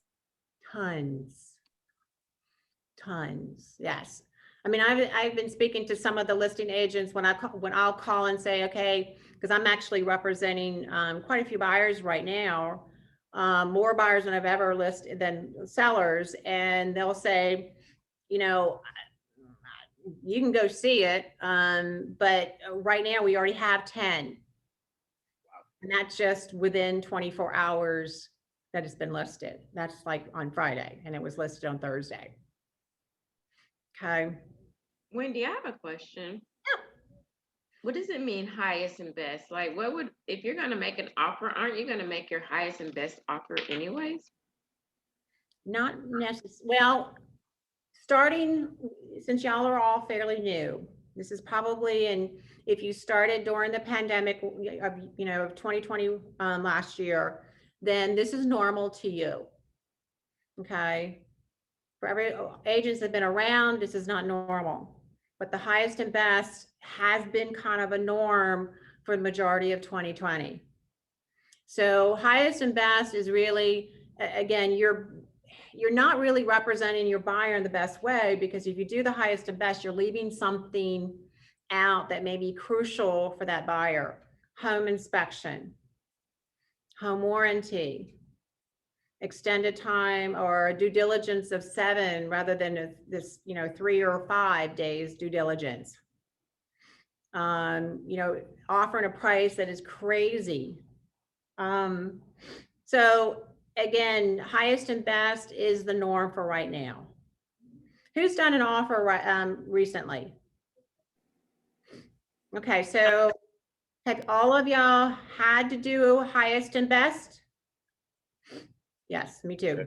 Tons. Yes. I mean, I've been speaking to some of the listing agents when I'll call and say, okay, because I'm actually representing quite a few buyers right now, more buyers than I've ever listed than sellers. And they'll say, you know, you can go see it. But right now we already have 10. And that's just within 24 hours that it's been listed. That's like on Friday and it was listed on Thursday. Okay. Wendy, I have a question. Yeah. What does it mean highest and best? Like what would, if you're going to make an offer, aren't you going to make your highest and best offer anyways? Not necessarily. Well, starting, since y'all are all fairly new, this is probably, and if you started during the pandemic of, you know, of 2020 last year, then this is normal to you. Okay. For every agents that have been around, this is not normal. But the highest and best has been kind of a norm for the majority of 2020. So highest and best is really, again, you're not really representing your buyer in the best way, because if you do the highest and best, you're leaving something out that may be crucial for that buyer. Home inspection, home warranty, extended time or due diligence of 7 rather than this, you know, 3 or 5 days due diligence. You know, offering a price that is crazy. So again, highest and best is the norm for right now. Who's done an offer recently? Okay, so have all of y'all had to do highest and best? Yes, me too.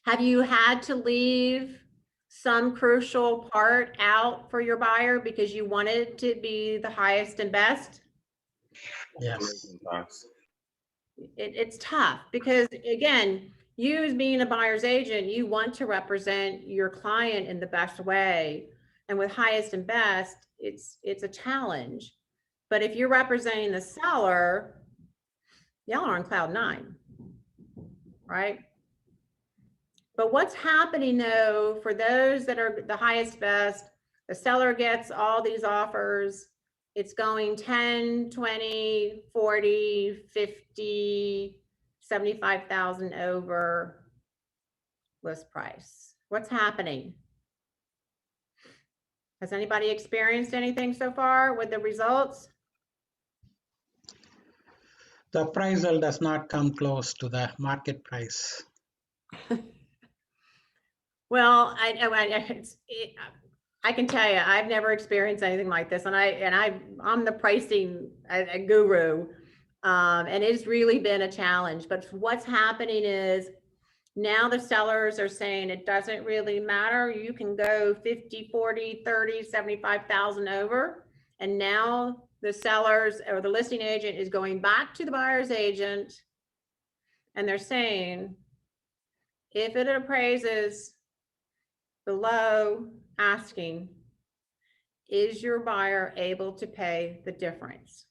Have you had to leave some crucial part out for your buyer because you wanted it to be the highest and best? Yes. It's tough because, again, you as being a buyer's agent, you want to represent your client in the best way. And with highest and best, it's a challenge. But if you're representing the seller, y'all are on cloud 9, right? But what's happening though, for those that are the highest best, the seller gets all these offers, it's going 10, 20, 40, 50, 75,000 over list price. What's happening? Has anybody experienced anything so far with the results? The appraisal does not come close to the market price. Well, I can tell you, I've never experienced anything like this, and I'm the pricing guru, and it's really been a challenge. But what's happening is now the sellers are saying it doesn't really matter. You can go 50, 40, 30, 75,000 over, and now the sellers or the listing agent is going back to the buyer's agent, and they're saying, if it appraises below asking, is your buyer able to pay the difference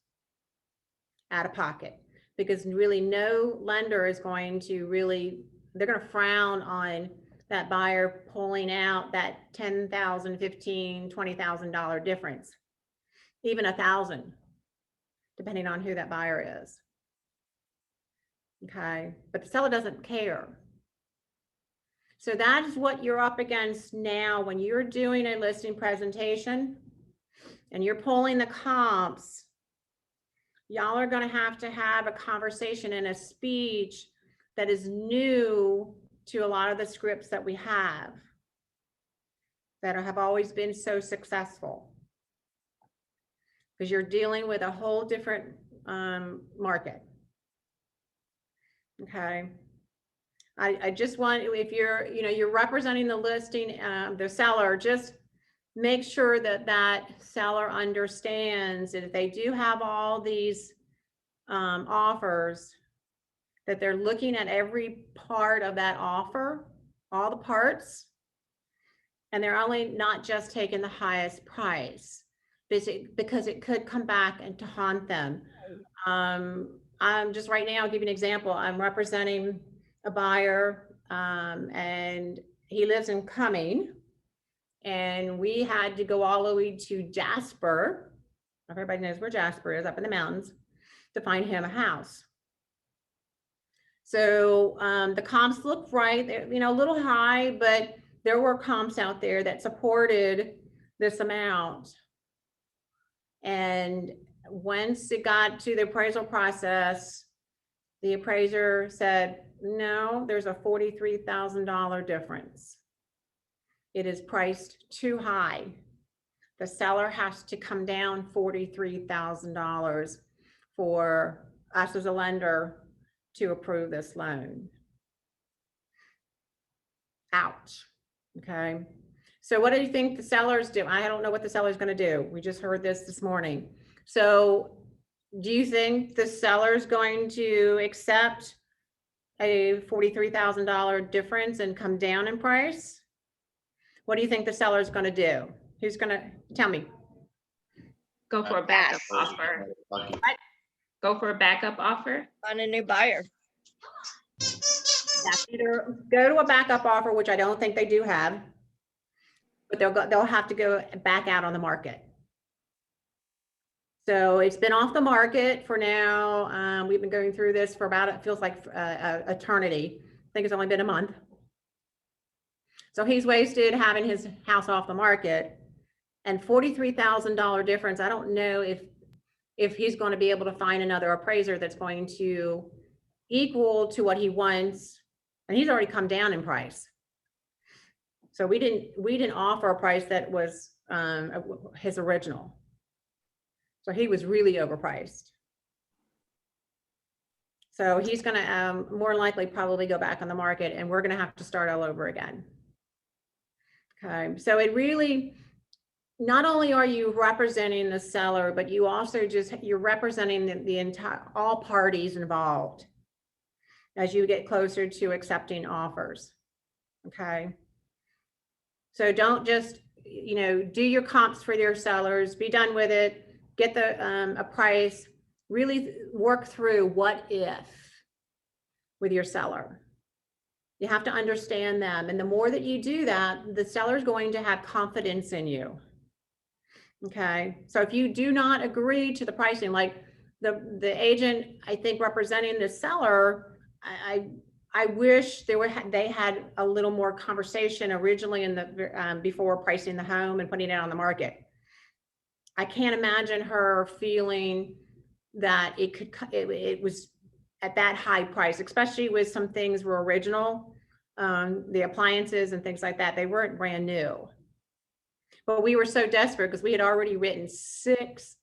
out of pocket? Because really no lender is going to really, they're going to frown on that buyer pulling out that $10,000, $15,000, $20,000 difference, even $1,000, depending on who that buyer is. Okay, but the seller doesn't care. So that is what you're up against now when you're doing a listing presentation and you're pulling the comps. Y'all are going to have a conversation and a speech that is new to a lot of the scripts that we have that have always been so successful, because you're dealing with a whole different market. Okay. I just want, if you're, you're representing the listing, the seller, just make sure that that seller understands that if they do have all these offers, that they're looking at every part of that offer, all the parts, and they're only not just taking the highest price, because it could come back and to haunt them. I'm just right now, I'll give you an example. I'm representing a buyer and he lives in Cumming, and we had to go all the way to Jasper. Everybody knows where Jasper is, up in the mountains, to find him a house. So the comps look right, they're, a little high, but there were comps out there that supported this amount. And once it got to the appraisal process, the appraiser said, no, there's a $43,000 difference. It is priced too high. The seller has to come down $43,000 for us as a lender to approve this loan. Ouch. Okay. So what do you think the sellers do? I don't know what the seller's going to do. We just heard this morning. So do you think the seller's going to accept a $43,000 difference and come down in price? What do you think the seller's going to do? Who's going to tell me? Go for a backup offer. Lucky. Go for a backup offer. On a new buyer. That's either go to a backup offer, which I don't think they do have, but they'll have to go back out on the market. So it's been off the market for now. We've been going through this for about, it feels like eternity. I think it's only been a month. So he's wasted having his house off the market, and $43,000 difference. I don't know if he's going to be able to find another appraiser that's going to equal to what he wants. And he's already come down in price. So we didn't offer a price that was his original. So he was really overpriced. So he's going to more likely probably go back on the market, and we're going to have to start all over again. Okay, so it really, not only are you representing the seller, but you also you're representing the entire, all parties involved as you get closer to accepting offers. Okay. So don't just, do your comps for your sellers, be done with it, get a price, really work through what if with your seller. You have to understand them. And the more that you do that, the seller's going to have confidence in you. Okay. So if you do not agree to the pricing, like the agent, I think representing the seller, I wish they had a little more conversation originally in the before pricing the home and putting it on the market. I can't imagine her feeling that it was at that high price, especially with some things were original, the appliances and things like that. They weren't brand new, but we were so desperate because we had already written 6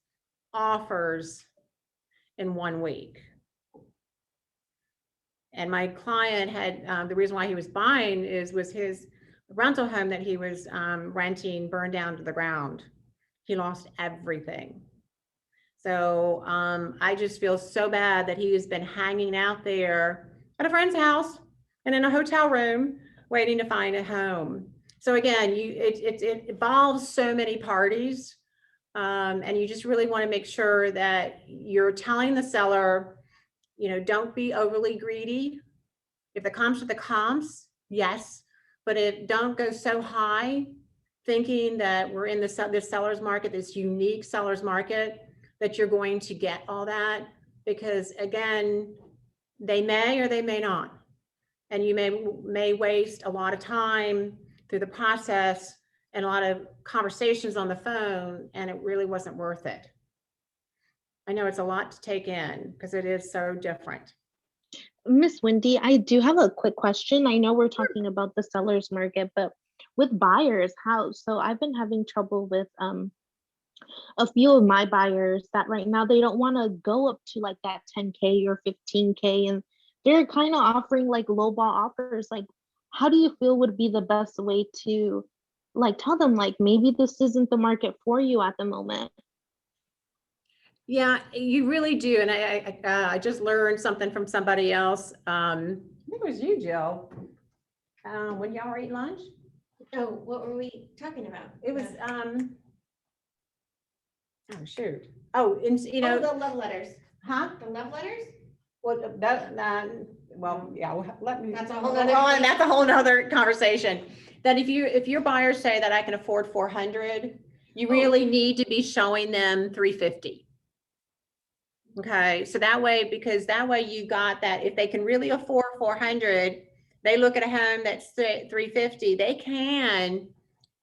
offers in 1 week. And my client had, the reason why he was buying was his rental home that he was renting burned down to the ground. He lost everything. So I just feel so bad that he has been hanging out there at a friend's house and in a hotel room waiting to find a home. So again, it involves so many parties And you just really want to make sure that you're telling the seller, you know, don't be overly greedy. If the comps are the comps, yes, but don't go so high thinking that we're in this seller's market, this unique seller's market, that you're going to get all that, because again, they may or they may not. And you may waste a lot of time through the process and a lot of conversations on the phone, and it really wasn't worth it. I know it's a lot to take in because it is so different. Miss Wendy, I do have a quick question. I know we're talking about the seller's market, but with buyers, how? So I've been having trouble with a few of my buyers that right now they don't want to go up to like that 10K or 15K, and they're kind of offering like lowball offers. Like, how do you feel would be the best way to like tell them like maybe this isn't the market for you at the moment? Yeah, you really do. And I just learned something from somebody else. I think it was you, Jill. When y'all were eating lunch? Oh, what were we talking about? It was, oh, shoot. Oh, and you know. Oh, the love letters. Huh? The love letters? Well, well, yeah, let me. That's a whole nother thing. That's a whole nother conversation. That if your buyers say that I can afford 400, you really need to be showing them 350. Okay, so that way, because that way you got that, if they can really afford 400, they look at a home that's 350, they can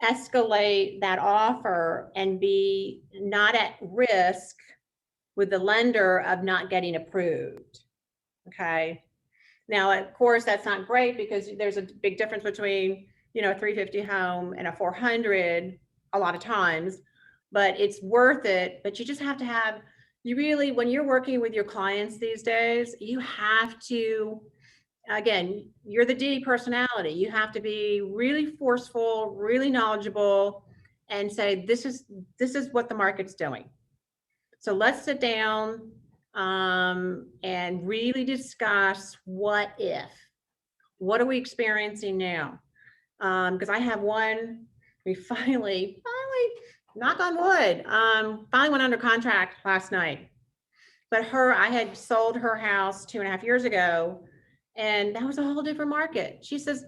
escalate that offer and be not at risk with the lender of not getting approved. Okay. Now, of course, that's not great because there's a big difference between, you know, a 350 home and a 400 a lot of times, but it's worth it. But you just have to have, you really, when you're working with your clients these days, you have to, again, you're the D personality. You have to be really forceful, really knowledgeable, and say, this is what the market's doing. So let's sit down and really discuss what if. What are we experiencing now? Because I have one, we finally, knock on wood, finally went under contract last night. But I had sold her house 2.5 years ago, and that was a whole different market. She says,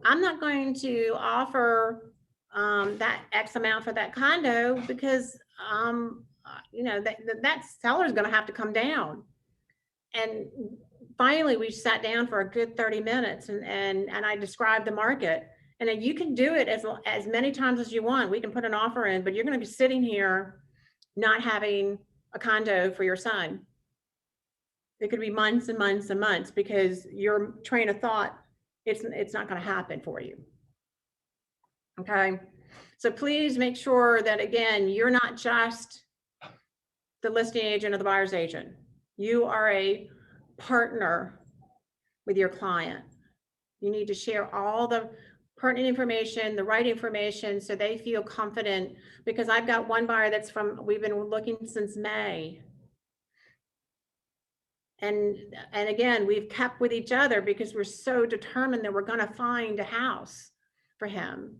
I'm not going to offer that X amount for that condo because you know, that seller's going to have to come down. And finally, we sat down for a good 30 minutes and I described the market. And then you can do it as many times as you want. We can put an offer in, but you're going to be sitting here not having a condo for your son. It could be months and months and months because your train of thought, it's not going to happen for you. Okay. So please make sure that, again, you're not just the listing agent or the buyer's agent. You are a partner with your client. You need to share all the pertinent information, the right information, so they feel confident. Because I've got one buyer we've been looking since May. And again, we've kept with each other because we're so determined that we're going to find a house for him.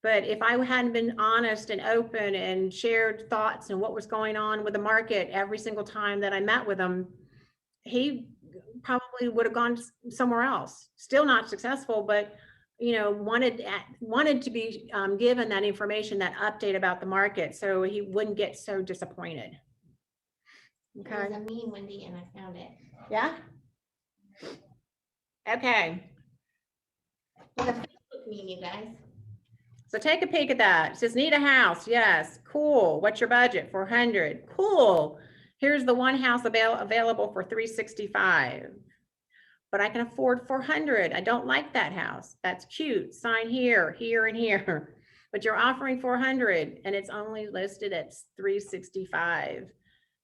But if I hadn't been honest and open and shared thoughts and what was going on with the market every single time that I met with him, he probably would have gone somewhere else. Still not successful, but you know, wanted to be given that information, that update about the market, so he wouldn't get so disappointed. Okay. It was a meme, Wendy, and I found it. Yeah. Okay. It's a Facebook meme, you guys. So take a peek at that. It says, need a house. Yes. Cool. What's your budget? 400. Cool. Here's the one house available for 365. But I can afford 400. I don't like that house. That's cute. Sign here, here, and here. But you're offering 400 and it's only listed at 365.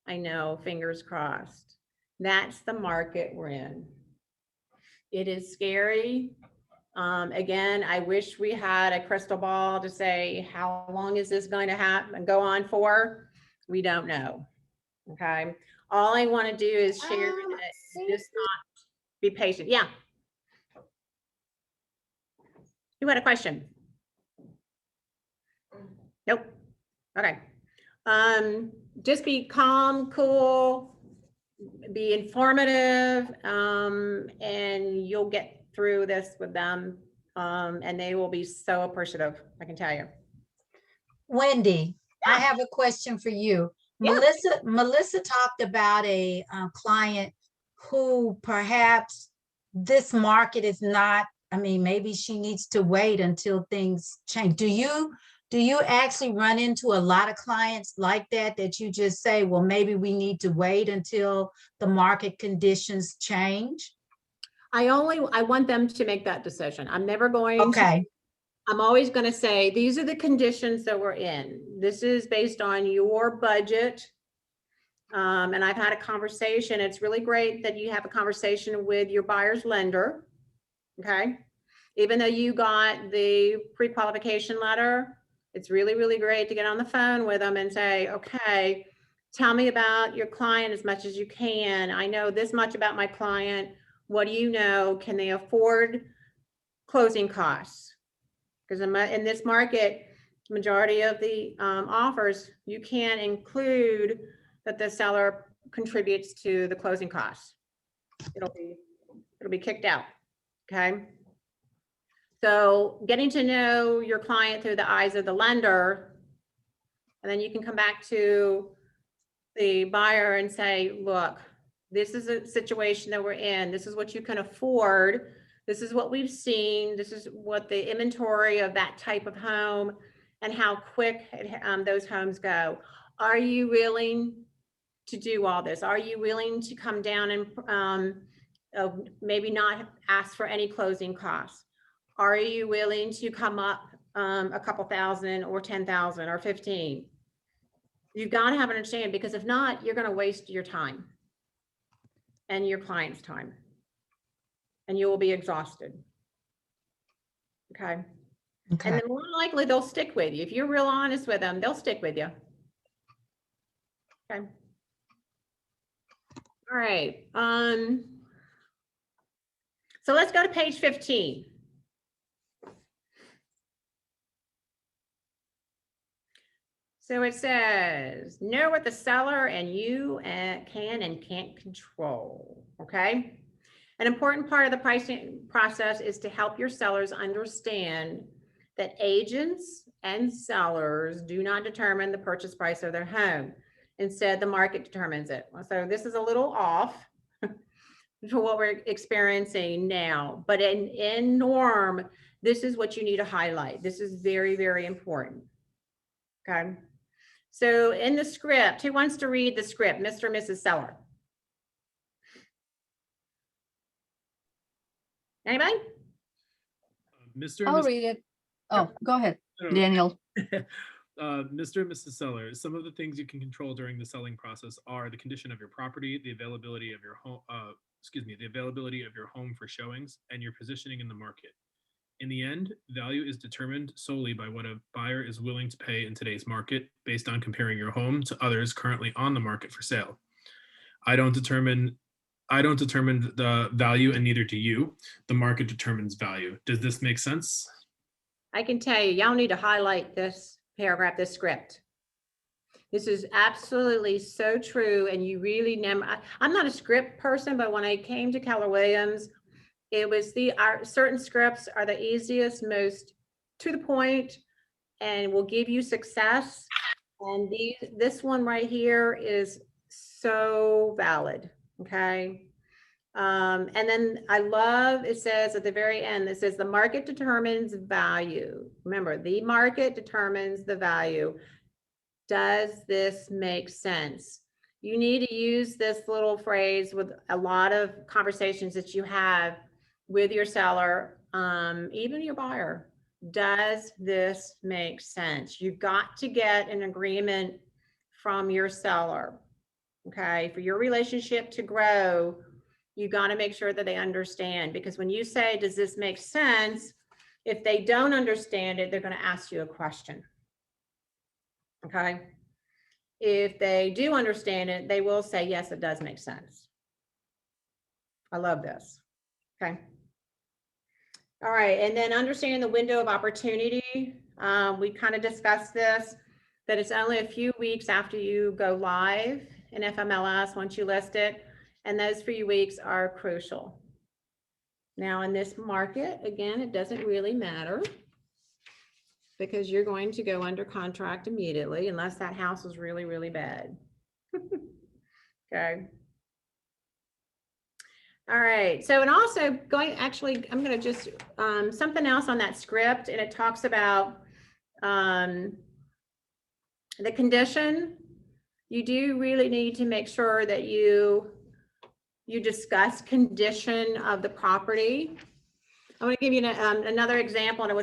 I know, fingers crossed. That's the market we're in. It is scary. Again, I wish we had a crystal ball to say, how long is this going to happen and go on for? We don't know. Okay. All I want to do is share that, just not be patient. Yeah. You had a question? Nope. Okay. Just be calm, cool, be informative, and you'll get through this with them. And they will be so appreciative, I can tell you. Wendy, I Yeah. have a question for you. Yeah. Melissa talked about a client who perhaps this market is not, I mean, maybe she needs to wait until things change. Do you actually run into a lot of clients like that you just say, well, maybe we need to wait until the market conditions change? I want them to make that decision. I'm never going to. Okay. I'm always going to say, these are the conditions that we're in. This is based on your budget. And I've had a conversation. It's really great that you have a conversation with your buyer's lender. Okay. Even though you got the pre-qualification letter, it's really, really great to get on the phone with them and say, okay, tell me about your client as much as you can. I know this much about my client. What do you know? Can they afford closing costs? Because in this market, majority of the offers, you can include that the seller contributes to the closing costs. It'll be kicked out, okay? So getting to know your client through the eyes of the lender, and then you can come back to the buyer and say, look, this is a situation that we're in. This is what you can afford. This is what we've seen. This is what the inventory of that type of home and how quick those homes go. Are you willing to do all this? Are you willing to come down and maybe not ask for any closing costs? Are you willing to come up a couple thousand or 10,000 or 15? You've got to have an understanding, because if not, you're going to waste your time and your client's time, and you will be exhausted. Okay. Okay. And then more likely they'll stick with you. If you're real honest with them, they'll stick with you. Okay. All right. So let's go to page 15. So it says, know what the seller and you can and can't control, okay? An important part of the pricing process is to help your sellers understand that agents and sellers do not determine the purchase price of their home. Instead, the market determines it. So this is a little off to what we're experiencing now, but in norm, this is what you need to highlight. This is very, very important, okay? So in the script, who wants to read the script, Mr. or Mrs. Seller? Anybody? Mr. and I'll Mrs. read it. Oh, go ahead, No. Daniel. Mr. and Mrs. Seller, some of the things you can control during the selling process are the condition of your property, the availability of your home, the availability of your home for showings, and your positioning in the market. In the end, value is determined solely by what a buyer is willing to pay in today's market based on comparing your home to others currently on the market for sale. I don't determine the value, and neither do you. The market determines value. Does this make sense? I can tell you, y'all need to highlight this paragraph, this script. This is absolutely so true. And you really never, I'm not a script person, but when I came to Keller Williams, it was certain scripts are the easiest, most to the point, and will give you success. And this one right here is so valid. Okay. And then I love, it says at the very end, it says the market determines value. Remember, the market determines the value. Does this make sense? You need to use this little phrase with a lot of conversations that you have with your seller, even your buyer. Does this make sense? You've got to get an agreement from your seller. Okay, for your relationship to grow, you got to make sure that they understand, because when you say, does this make sense? If they don't understand it, they're going to ask you a question. Okay. If they do understand it, they will say, yes, it does make sense. I love this. Okay. All right. And then understanding the window of opportunity. We kind of discussed this. that it's only a few weeks after you go live in FMLS once you list it, and those few weeks are crucial. Now in this market, again, it doesn't really matter because you're going to go under contract immediately unless that house is really, really bad. Okay. All right, so and also I'm gonna just, something else on that script, and it talks about the condition. You do really need to make sure that you discuss condition of the property. I'm gonna give you another example, and it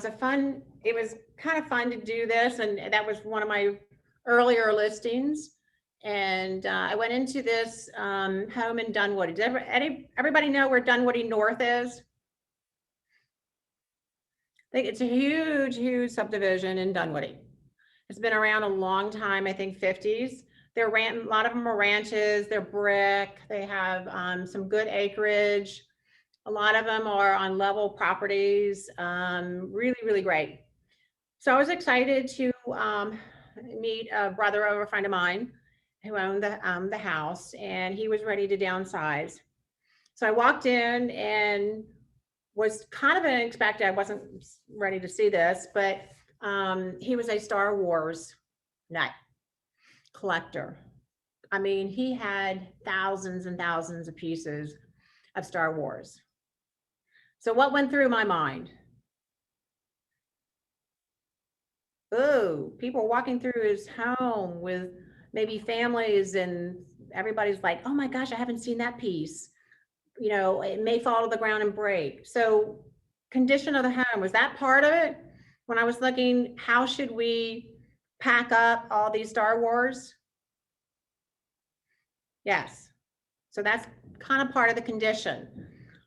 was kind of fun to do this, and that was one of my earlier listings. And I went into this home in Dunwoody. Does everybody know where Dunwoody North is? I think it's a huge, huge subdivision in Dunwoody. It's been around a long time, I think 50s. A lot of them are ranches, they're brick, they have some good acreage. A lot of them are on level properties, really, really great. So I was excited to meet a brother of a friend of mine who owned the house, and he was ready to downsize. So I walked in and was kind of unexpected. I wasn't ready to see this, but he was a Star Wars nut collector. I mean, he had thousands and thousands of pieces of Star Wars. So what went through my mind? Oh, people walking through his home with maybe families, and everybody's like, oh my gosh, I haven't seen that piece. You know, it may fall to the ground and break. So condition of the home, was that part of it? When I was looking, how should we pack up all these Star Wars? Yes. So that's kind of part of the condition.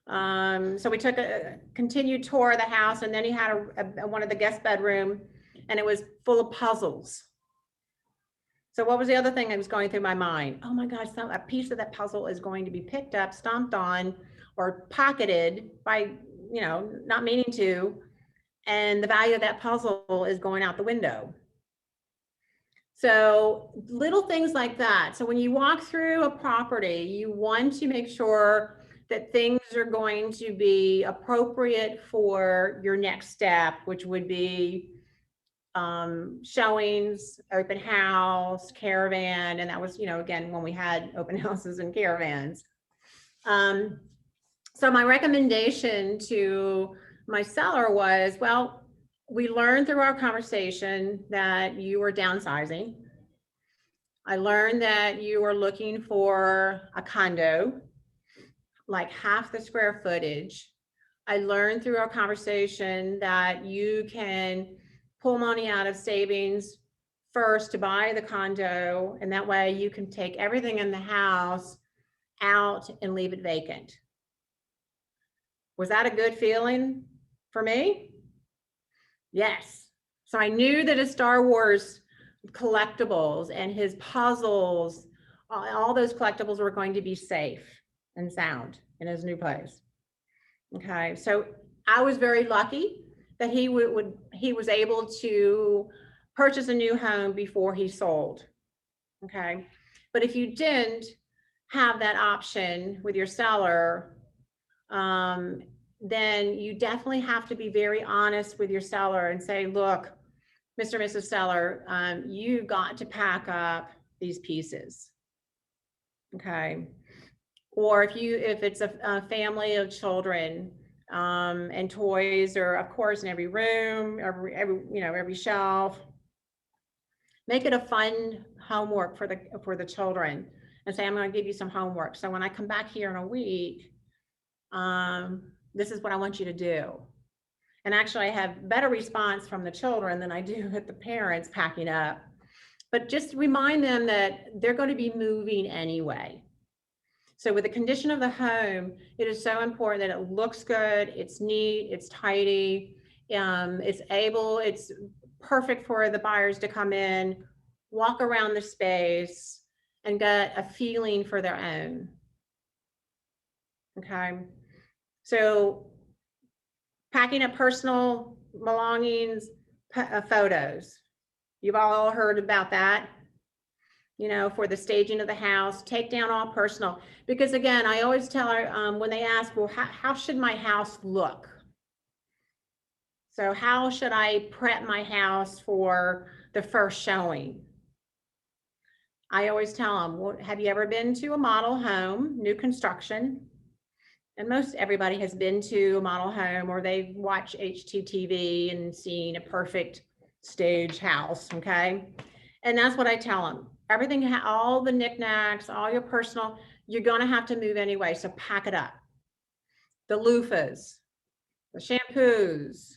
So we took a continued tour of the house, and then he had one of the guest bedroom, and it was full of puzzles. So what was the other thing that was going through my mind? Oh my gosh, a piece of that puzzle is going to be picked up, stomped on, or pocketed by, you know, not meaning to, and the value of that puzzle is going out the window. So little things like that. So when you walk through a property, you want to make sure that things are going to be appropriate for your next step, which would be showings, open house, caravan. And that was, you know, again, when we had open houses and caravans. So my recommendation to my seller was, well, we learned through our conversation that you were downsizing. I learned that you were looking for a condo, like half the square footage. I learned through our conversation that you can pull money out of savings first to buy the condo, and that way you can take everything in the house out and leave it vacant. Was that a good feeling for me? Yes. So I knew that his Star Wars collectibles and his puzzles, all those collectibles were going to be safe and sound in his new place. Okay, so I was very lucky that he was able to purchase a new home before he sold. Okay, but if you didn't have that option with your seller, then you definitely have to be very honest with your seller and say, look, Mr. and Mrs. Seller, you got to pack up these pieces. Okay. Or if it's a family of children, and toys are of course in every room, every shelf. Make it a fun homework for the children, and say, I'm going to give you some homework. So when I come back here in a week, this is what I want you to do. And actually I have better response from the children than I do with the parents packing up. But just remind them that they're going to be moving anyway. So with the condition of the home, it is so important that it looks good, it's neat, it's tidy, it's perfect for the buyers to come in, walk around the space, and get a feeling for their own. Okay, so packing up personal belongings, photos. You've all heard about that, you know, for the staging of the house, take down all personal. Because again, I always tell her, when they ask, well, how should my house look? So how should I prep my house for the first showing? I always tell them, well, have you ever been to a model home, new construction? And most everybody has been to a model home, or they've watched HGTV and seen a perfect stage house, okay? And that's what I tell them. Everything, all the knickknacks, all your personal, you're gonna have to move anyway, so pack it up. The loofahs, the shampoos,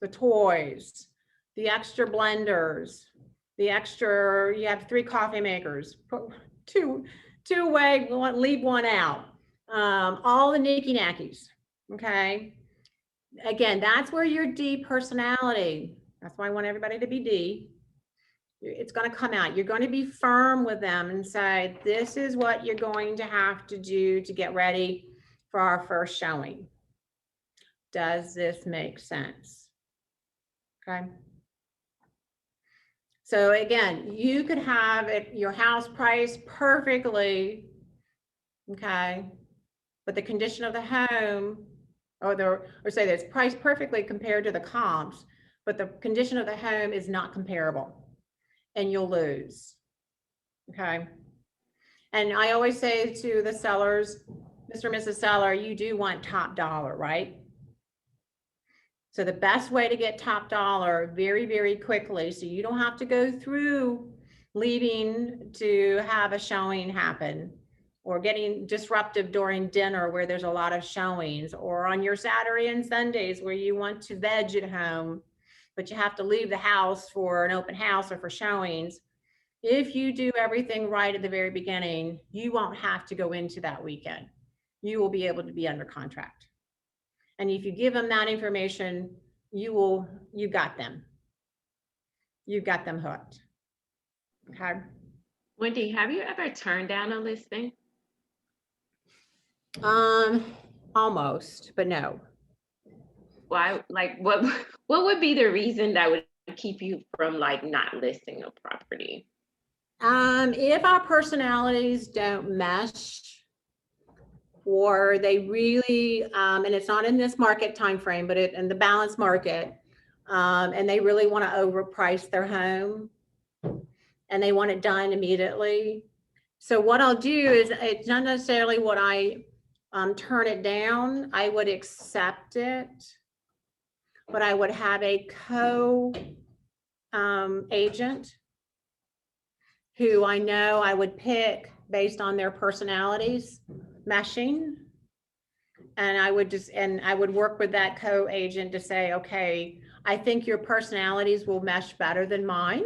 the toys, the extra blenders, the extra, you have 3 coffee makers, two away, leave one out. All the nicky knackies, okay? Again, that's where your D personality, that's why I want everybody to be D. It's going to come out. You're going to be firm with them and say, this is what you're going to have to do to get ready for our first showing. Does this make sense? Okay. So again, you could have your house priced perfectly, okay, but the condition of the home, or say that it's priced perfectly compared to the comps, but the condition of the home is not comparable, and you'll lose, okay? And I always say to the sellers, Mr. and Mrs. Seller, you do want top dollar, right? So the best way to get top dollar very, very quickly, so you don't have to go through leaving to have a showing happen, or getting disruptive during dinner where there's a lot of showings, or on your Saturday and Sundays where you want to veg at home, but you have to leave the house for an open house or for showings. If you do everything right at the very beginning, you won't have to go into that weekend. You will be able to be under contract. And if you give them that information, you got them. You got them hooked. Okay. Wendy, have you ever turned down a listing? Almost, but no. Why? Like, what would be the reason that would keep you from like not listing a property? If our personalities don't mesh, or they really, and it's not in this market time frame, but in the balanced market, and they really want to overprice their home, and they want it done immediately. So what I'll do is, it's not necessarily what I turn it down. I would accept it, but I would have a agent who I know I would pick based on their personalities meshing. And I would work with that co-agent to say, okay, I think your personalities will mesh better than mine.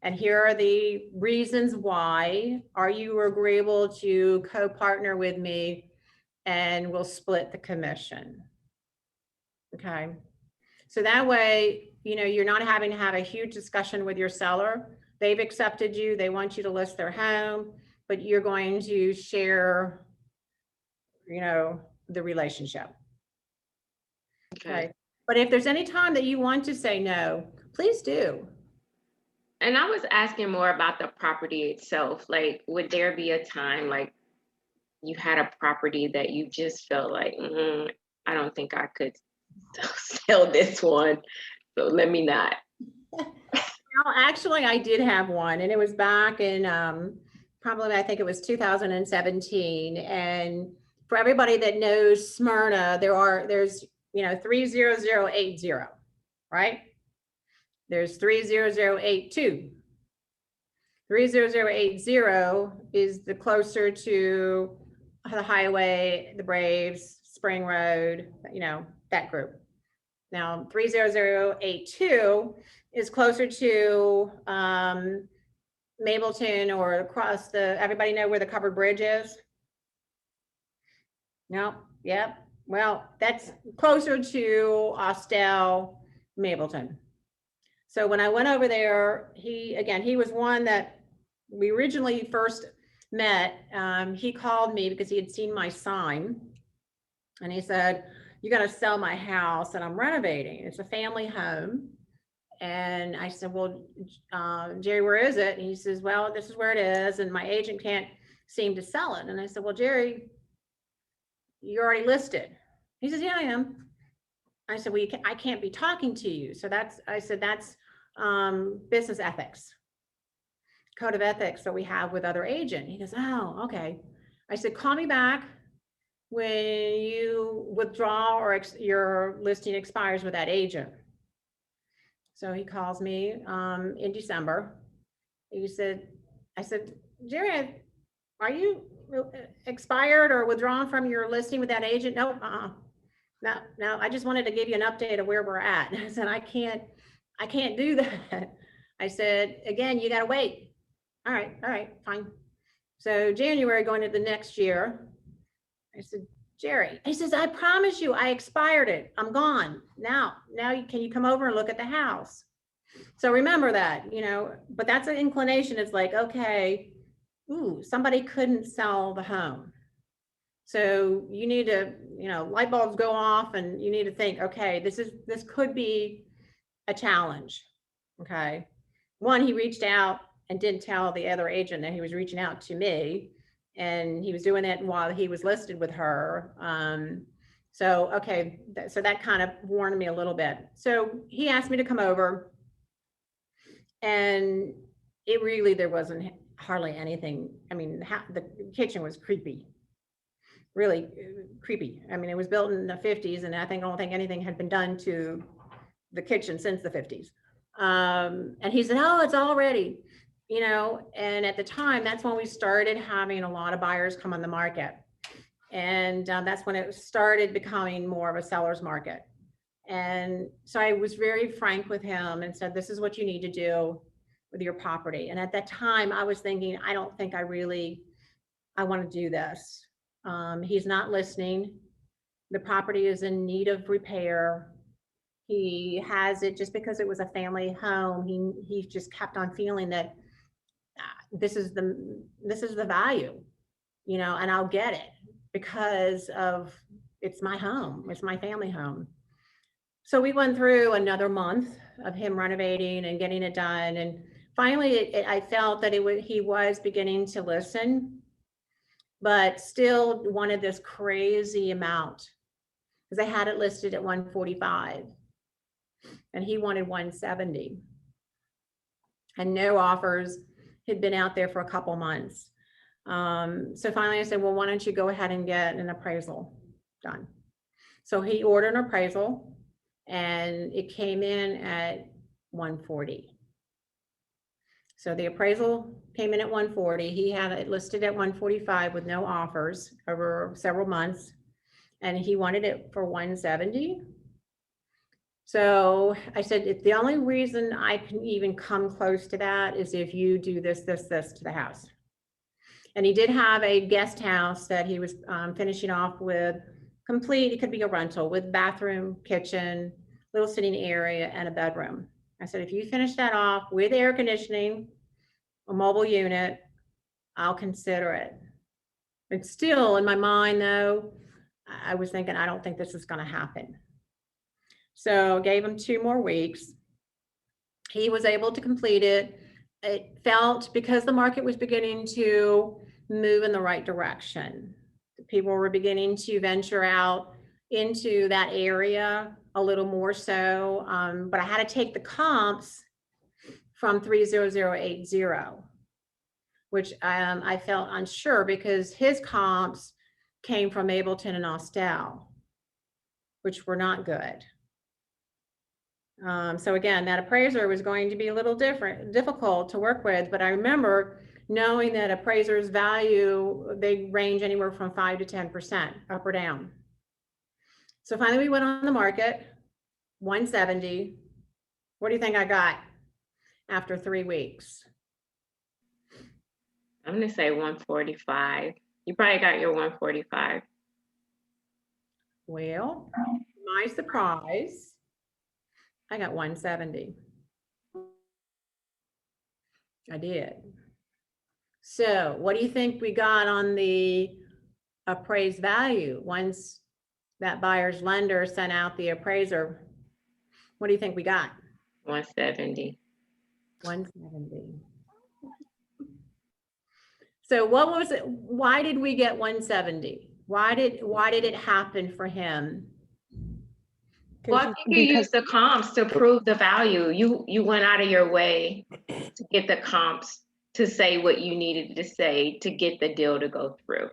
And here are the reasons why. Are you agreeable to co-partner with me, and we'll split the commission? Okay. So that way, you know, you're not having to have a huge discussion with your seller. They've accepted you. They want you to list their home, but you're going to share, you know, the relationship. Okay. But if there's any time that you want to say no, please do. And I was asking more about the property itself. Like, would there be a time like you had a property that you just felt like, I don't think I could sell this one, so let me not? Well, actually, I did have one, and it was back in probably, I think it was 2017. And for everybody that knows Smyrna, there's 30080, right? There's 30082. 30080 is the closer to the highway, the Braves, Spring Road, you know, that group. Now 30082 is closer to Mableton, or across everybody know where the covered bridge is? No, yep. Well, that's closer to Austell, Mableton. So when I went over there, he was one that we originally first met. He called me because he had seen my sign, and he said, you got to sell my house, and I'm renovating. It's a family home, And I said, well, Jerry, where is it? And he says, well, this is where it is. And my agent can't seem to sell it. And I said, well, Jerry, you're already listed. He says, yeah, I am. I said, well, I can't be talking to you. So I said, that's business ethics, code of ethics that we have with other agent. He goes, oh, okay. I said, call me back when you withdraw or your listing expires with that agent. So he calls me in December. I said, Jerry, are you expired or withdrawn from your listing with that agent? Nope. No, I just wanted to give you an update of where we're at. I said, I can't do that. I said, again, you got to wait. All right, fine. So January going into the next year, I said, Jerry, he says, I promise you, I expired it. I'm gone. Now can you come over and look at the house? So remember that, but that's an inclination. It's like, okay, somebody couldn't sell the home. So you need to, light bulbs go off and you need to think, okay, this could be a challenge. Okay. One, he reached out and didn't tell the other agent that he was reaching out to me, and he was doing it while he was listed with her. So that kind of warned me a little bit. So he asked me to come over, and there wasn't hardly anything. I mean, the kitchen was creepy, really creepy. I mean, it was built in the 50s, and I don't think anything had been done to the kitchen since the 50s. And he said, oh, it's all ready, and at the time, that's when we started having a lot of buyers come on the market. And that's when it started becoming more of a seller's market. And so I was very frank with him and said, this is what you need to do with your property. And at that time, I was thinking, I don't think I want to do this. He's not listening. The property is in need of repair. He has it just because it was a family home. He just kept on feeling that this is the value, and I'll get it because of it's my home. It's my family home. So we went through another month of him renovating and getting it done. And finally, I felt that he was beginning to listen, but still wanted this crazy amount because they had it listed at 145 and he wanted 170. And no offers had been out there for a couple months. So finally I said, well, why don't you go ahead and get an appraisal done? So he ordered an appraisal and it came in at 140. So the appraisal came in at 140. He had it listed at 145 with no offers over several months, and he wanted it for 170. So I said, the only reason I can even come close to that is if you do this to the house. And he did have a guest house that he was finishing off with complete, it could be a rental with bathroom, kitchen, little sitting area, and a bedroom. I said, if you finish that off with air conditioning, a mobile unit, I'll consider it. But still in my mind though, I was thinking, I don't think this is gonna happen. So gave him 2 more weeks. He was able to complete it. It felt, because the market was beginning to move in the right direction. People were beginning to venture out into that area a little more so, but I had to take the comps from 30080, which I felt unsure because his comps came from Ableton and Austell, which were not good. So again, that appraiser was going to be a little difficult to work with, but I remember knowing that appraisers value, they range anywhere from 5 to 10% up or down. So finally we went on the market, 170. What do you think I got after 3 weeks? I'm gonna say 145. You probably got your 145. Well, my surprise, I got 170. I did. So what do you think we got on the appraised value once that buyer's lender sent out the appraiser? What do you think we got? 170. 170. So what was it? Why did we get 170? Why did it happen for him? Well, I think you used the comps to prove the value. You went out of your way to get the comps to say what you needed to say to get the deal to go through.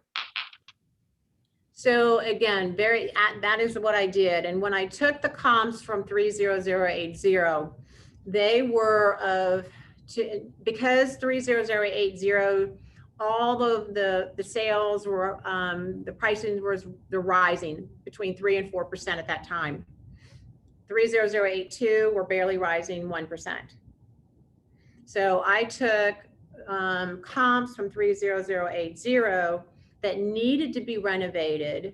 So again, that is what I did. And when I took the comps from 30080, they were because 30080, all of the sales were, the pricing was rising between 3 and 4% at that time. 30082 were barely rising 1%. So I took comps from 30080 that needed to be renovated,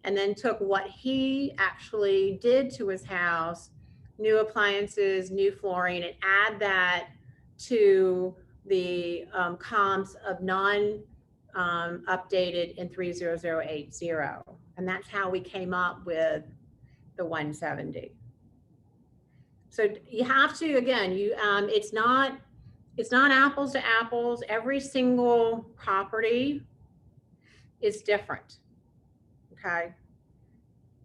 and then took what he actually did to his house, new appliances, new flooring, and add that to the comps of updated in 30080. And that's how we came up with the 170. So you have to, again, it's not apples to apples. Every single property is different, okay?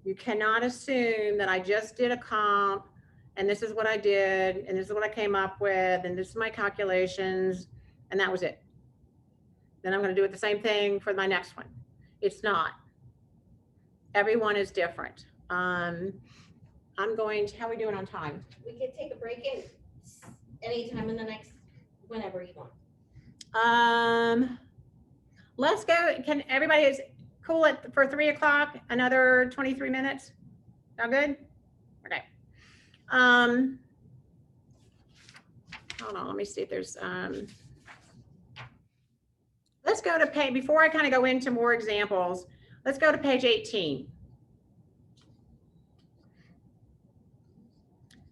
You cannot assume that I just did a comp and this is what I did and this is what I came up with and this is my calculations and that was it. Then I'm gonna do it the same thing for my next one. It's not. Everyone is different. How are we doing on time? We could take a break in anytime in the next, whenever you want. Let's go. Can everybody is cool for 3 o'clock? Another 23 minutes. All good? Okay. Hold on. Let me see if there's. Let's go to page. Before I kind of go into more examples, let's go to page 18.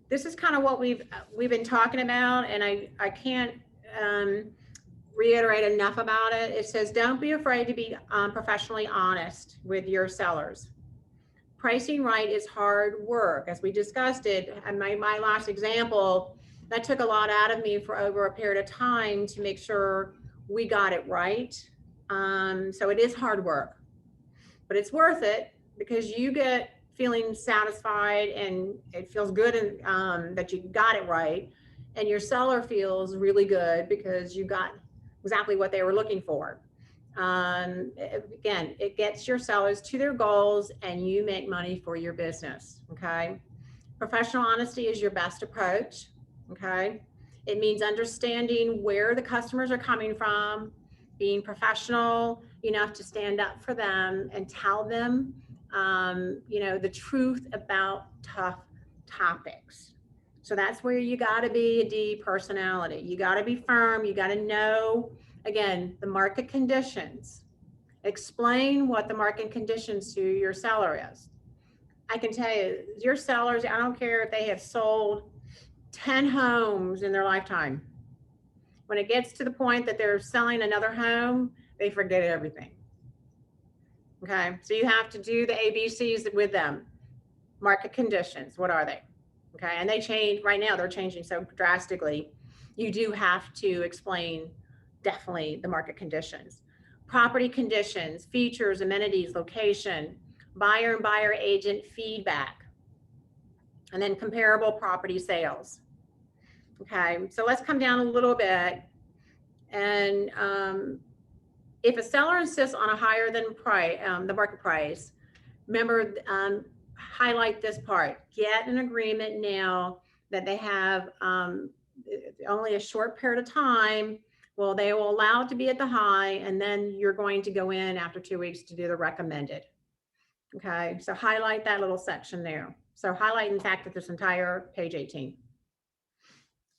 This is kind of what we've been talking about, and I can't reiterate enough about it. It says, don't be afraid to be professionally honest with your sellers. Pricing right is hard work. As we discussed it, and my last example, that took a lot out of me for over a period of time to make sure we got it right. So it is hard work, but it's worth it because you get feeling satisfied and it feels good and that you got it right. And your seller feels really good because you got exactly what they were looking for. Again, it gets your sellers to their goals and you make money for your business, okay? Professional honesty is your best approach, okay? It means understanding where the customers are coming from, being professional enough to stand up for them and tell them, the truth about tough topics. So that's where you got to be a D personality. You got to be firm. You got to know, again, the market conditions. Explain what the market conditions to your seller is. I can tell you, your sellers, I don't care if they have sold 10 homes in their lifetime. When it gets to the point that they're selling another home, they forget everything. Okay, so you have to do the ABCs with them. Market conditions, what are they? Okay, and they change, right now they're changing so drastically. You do have to explain definitely the market conditions. Property conditions, features, amenities, location, buyer and buyer agent feedback, and then comparable property sales. Okay, so let's come down a little bit. And if a seller insists on a higher than the market price, remember, highlight this part. Get an agreement now that they have only a short period of time. Well, they will allow it to be at the high, and then you're going to go in after 2 weeks to do the recommended. Okay, so highlight that little section there. So highlight, in fact, that this entire page 18.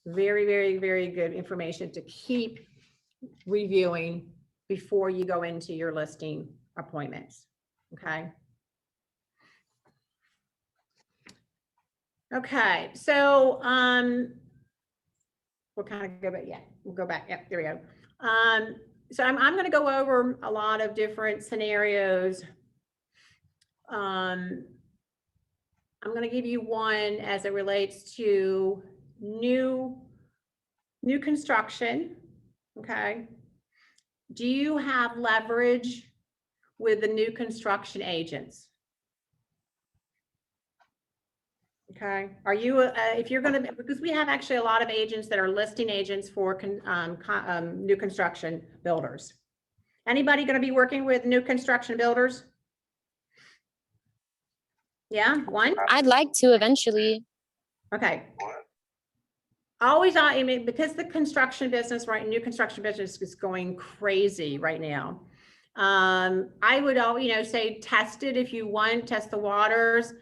Very, very, very good information to keep reviewing before you go into your listing appointments. Okay. Okay, so we'll kind of go back. Yeah, we'll go back. Yep, there we go. So I'm going to go over a lot of different scenarios. I'm going to give you one as it relates to new construction, okay? Do you have leverage with the new construction agents? Okay, are you, if you're gonna, because we have actually a lot of agents that are listing agents for new construction builders. Anybody gonna be working with new construction builders? Yeah, one? I'd like to eventually. Okay. Always, I mean, because the construction business, right, new construction business is going crazy right now. I would always, say test it if you want, test the waters.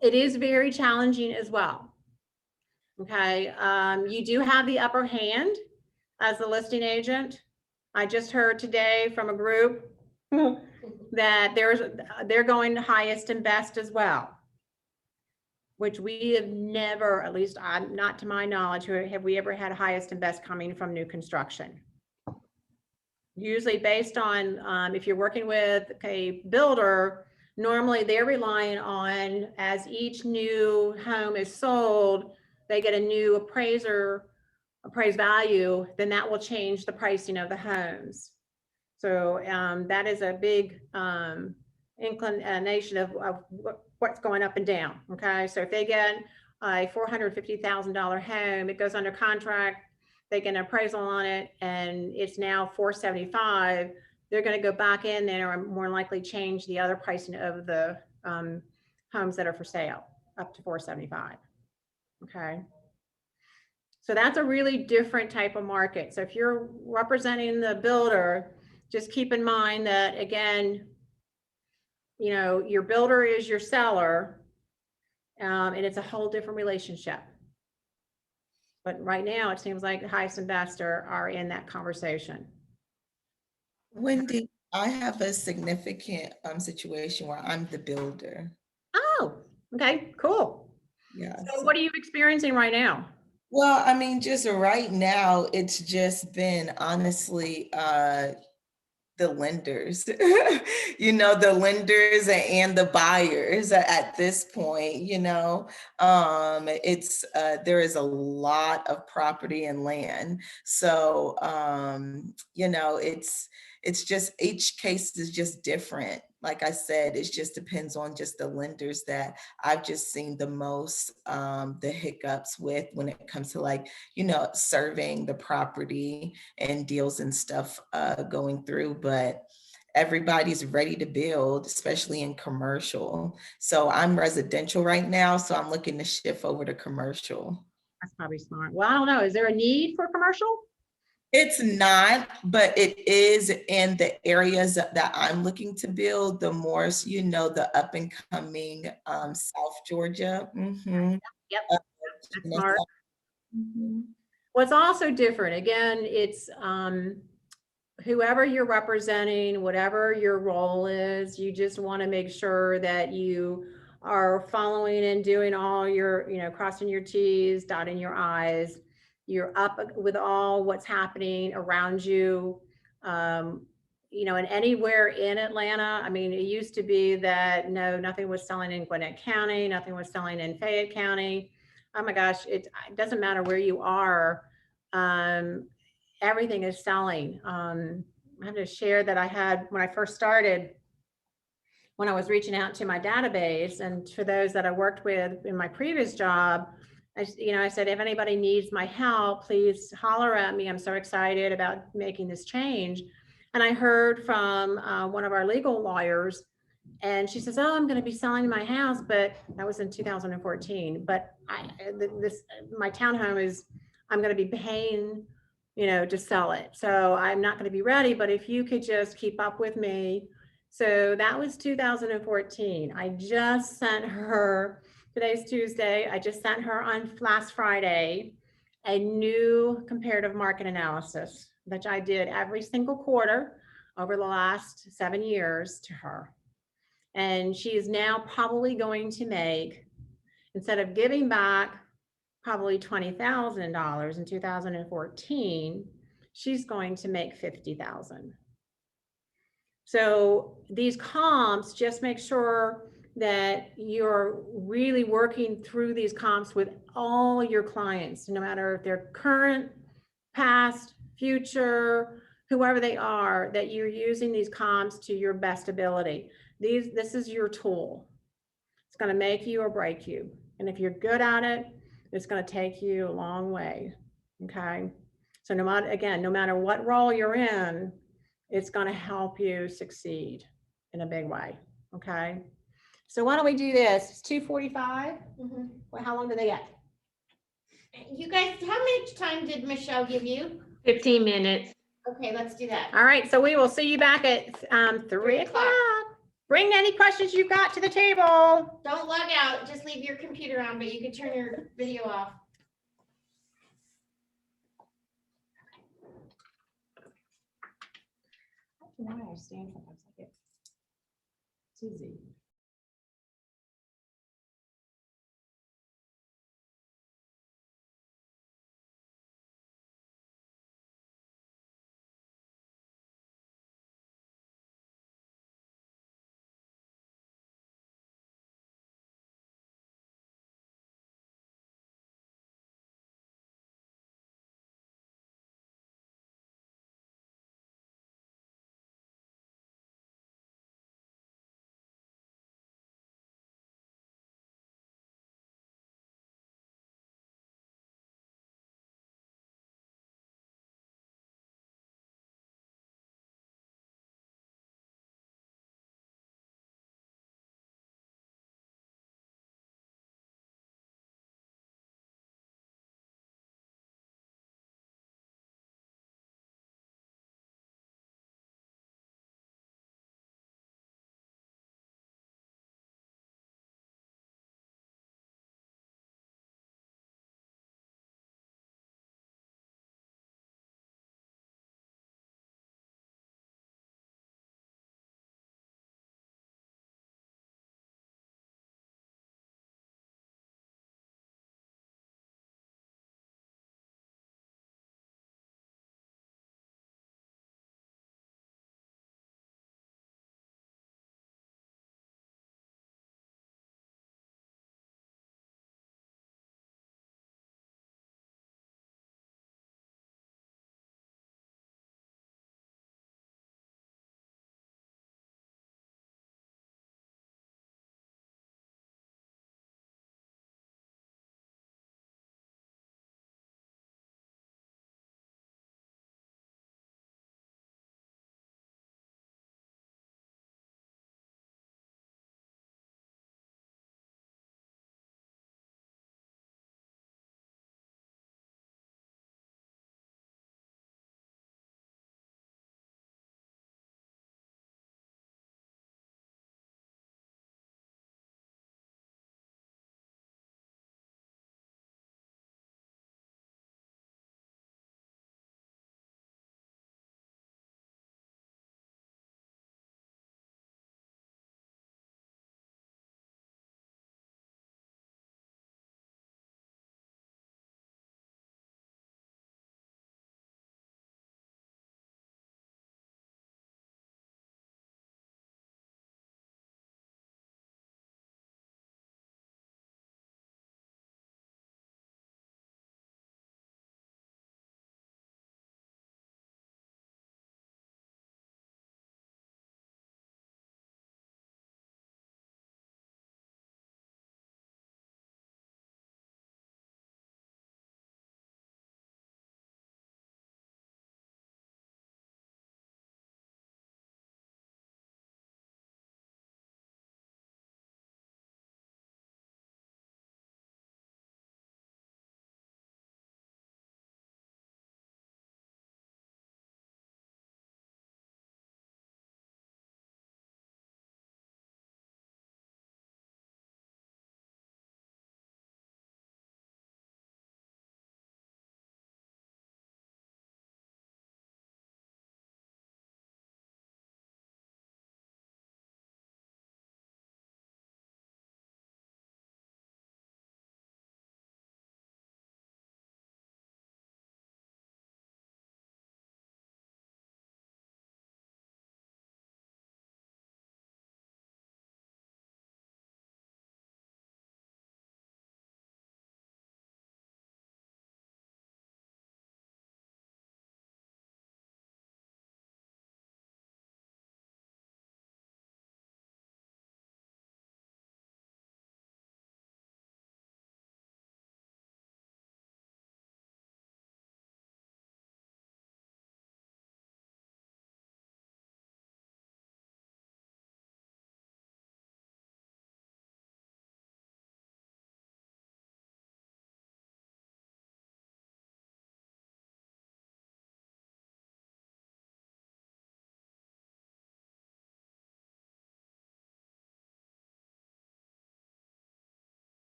It is very challenging as well. Okay, you do have the upper hand as the listing agent. I just heard today from a group that they're going to highest and best as well, which we have never, at least not to my knowledge, have we ever had highest and best coming from new construction. Usually based on, if you're working with a builder, normally they're relying on, as each new home is sold, they get a new appraised value, then that will change the pricing of the homes. So that is a big inclination of what's going up and down, okay? So if they get a $450,000 home, it goes under contract, they get an appraisal on it, and it's now $475,000, they're gonna go back in there and more likely change the other pricing of the homes that are for sale up to $475,000, okay? So that's a really different type of market. So if you're representing the builder, just keep in mind that, again, your builder is your seller, and it's a whole different relationship. But right now, it seems like the highest and best are in that conversation. Wendy, I have a significant situation where I'm the builder. Oh, okay, cool. Yeah. So what are you experiencing right now? Well, I mean, just right now, it's just been honestly the lenders, the lenders and the buyers at this point, it's there is a lot of property and land. So, it's just, each case is just different. Like I said, it just depends on just the lenders that I've just seen the most, the hiccups with when it comes to serving the property and deals and stuff going through. But everybody's ready to build, especially in commercial. So I'm residential right now, so I'm looking to shift over to commercial. That's probably smart. Well, I don't know. Is there a need for commercial? It's not, but it is in the areas that I'm looking to build, the more, the up and coming South Georgia. Mm-hmm. Yep, that's smart. Mm-hmm. What's also different, again, it's whoever you're representing, whatever your role is, you just want to make sure that you are following and doing all your, crossing your T's, dotting your I's. You're up with all what's happening around you, and anywhere in Atlanta. I mean, it used to be that nothing was selling in Gwinnett County, nothing was selling in Fayette County. Oh my gosh, it doesn't matter where you are. Everything is selling. I have to share that I had, when I first started, when I was reaching out to my database, and for those that I worked with in my previous job, I said, if anybody needs my help, please holler at me. I'm so excited about making this change. And I heard from one of our legal lawyers, and she says, oh, I'm going to be selling my house, but that was in 2014. But my townhome is, I'm going to be paying, to sell it. So I'm not going to be ready, but if you could just keep up with me. So that was 2014. I just sent her, today's Tuesday, I just sent her on last Friday a new comparative market analysis that I did every single quarter over the last 7 years to her. And she is now probably going to make, instead of giving back probably $20,000 in 2014, she's going to make $50,000. So these comps, just make sure, that you're really working through these comps with all your clients, no matter if they're current, past, future, whoever they are, that you're using these comps to your best ability. This is your tool. It's going to make you or break you. And if you're good at it, it's going to take you a long way. Okay. So no matter what role you're in, it's going to help you succeed in a big way. Okay. So why don't we do this? It's 2:45. Well, how long do they get? You guys, how much time did Michelle give you? 15 minutes. Okay, let's do that. All right. So we will see you back at 3 o'clock. Bring any questions you've got to the table. Don't log out, just leave your computer on, but you can turn your video off. Why I stand sometimes like it. It's easy.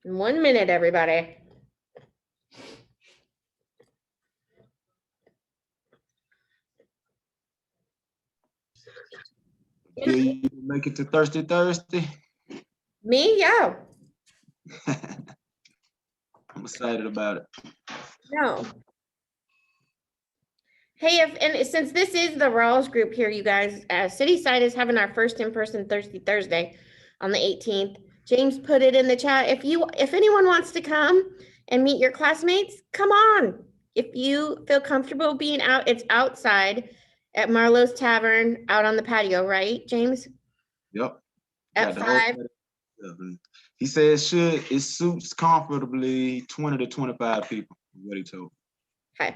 In 1 minute, everybody. Yeah, you make it to Thursday. Me? Yeah. I'm excited about it. No. Hey, and since this is the Rawls group here, you guys, City Side is having our first in-person Thursday on the 18th. James put it in the chat. If anyone wants to come and meet your classmates, come on. If you feel comfortable being out, it's outside at Marlowe's Tavern out on the patio, right, James? Yep. At Got the whole 5. setup. He said it suits comfortably 20 to 25 people, is what he told. Okay.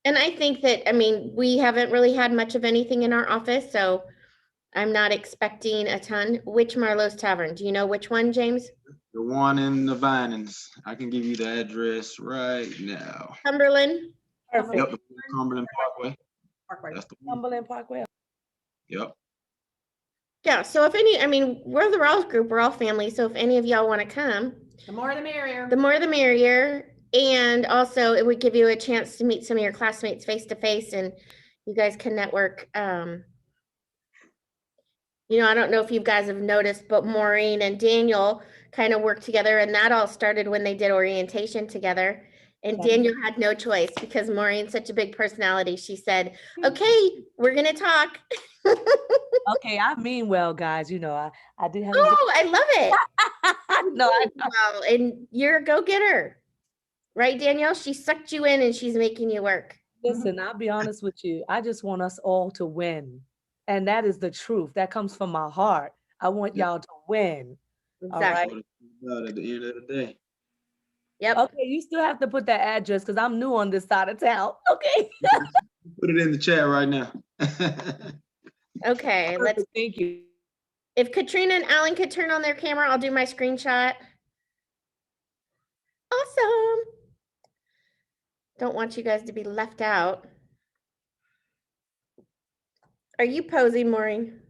And I think that, I mean, we haven't really had much of anything in our office, so I'm not expecting a ton. Which Marlowe's Tavern? Do you know which one, James? The one in the Vinings. I can give you the address right now. Cumberland? Perfect. Yep, the Cumberland Parkway. That's the one. Cumberland Parkway. Yep. Yeah, so we're the Rawls group, we're all family, so if any of y'all want to come, The more the merrier. the more the merrier. And also it would give you a chance to meet some of your classmates face to face and you guys can network. You know, I don't know if you guys have noticed, but Maureen and Daniel kind of worked together and that all started when they did orientation together. And Daniel had no choice because Maureen's such a big personality. She said, okay, we're going to talk. Okay, I mean well, guys. You know, I do have. Oh, I love it. No, well, and you're a go-getter. Right, Danielle? She sucked you in and she's making you work. Listen, I'll be honest with you. I just want us all to win. And that is the truth. That comes from my heart. I want y'all to win. Exactly. All right? At the end of the day. Yep. Okay, you still have to put that address because I'm new on this side of town. Okay. Put it in the chat right now. Okay, let's. Thank you. If Katrina and Alan could turn on their camera, I'll do my screenshot. Awesome. Don't want you guys to be left out. Are you posing, Maureen?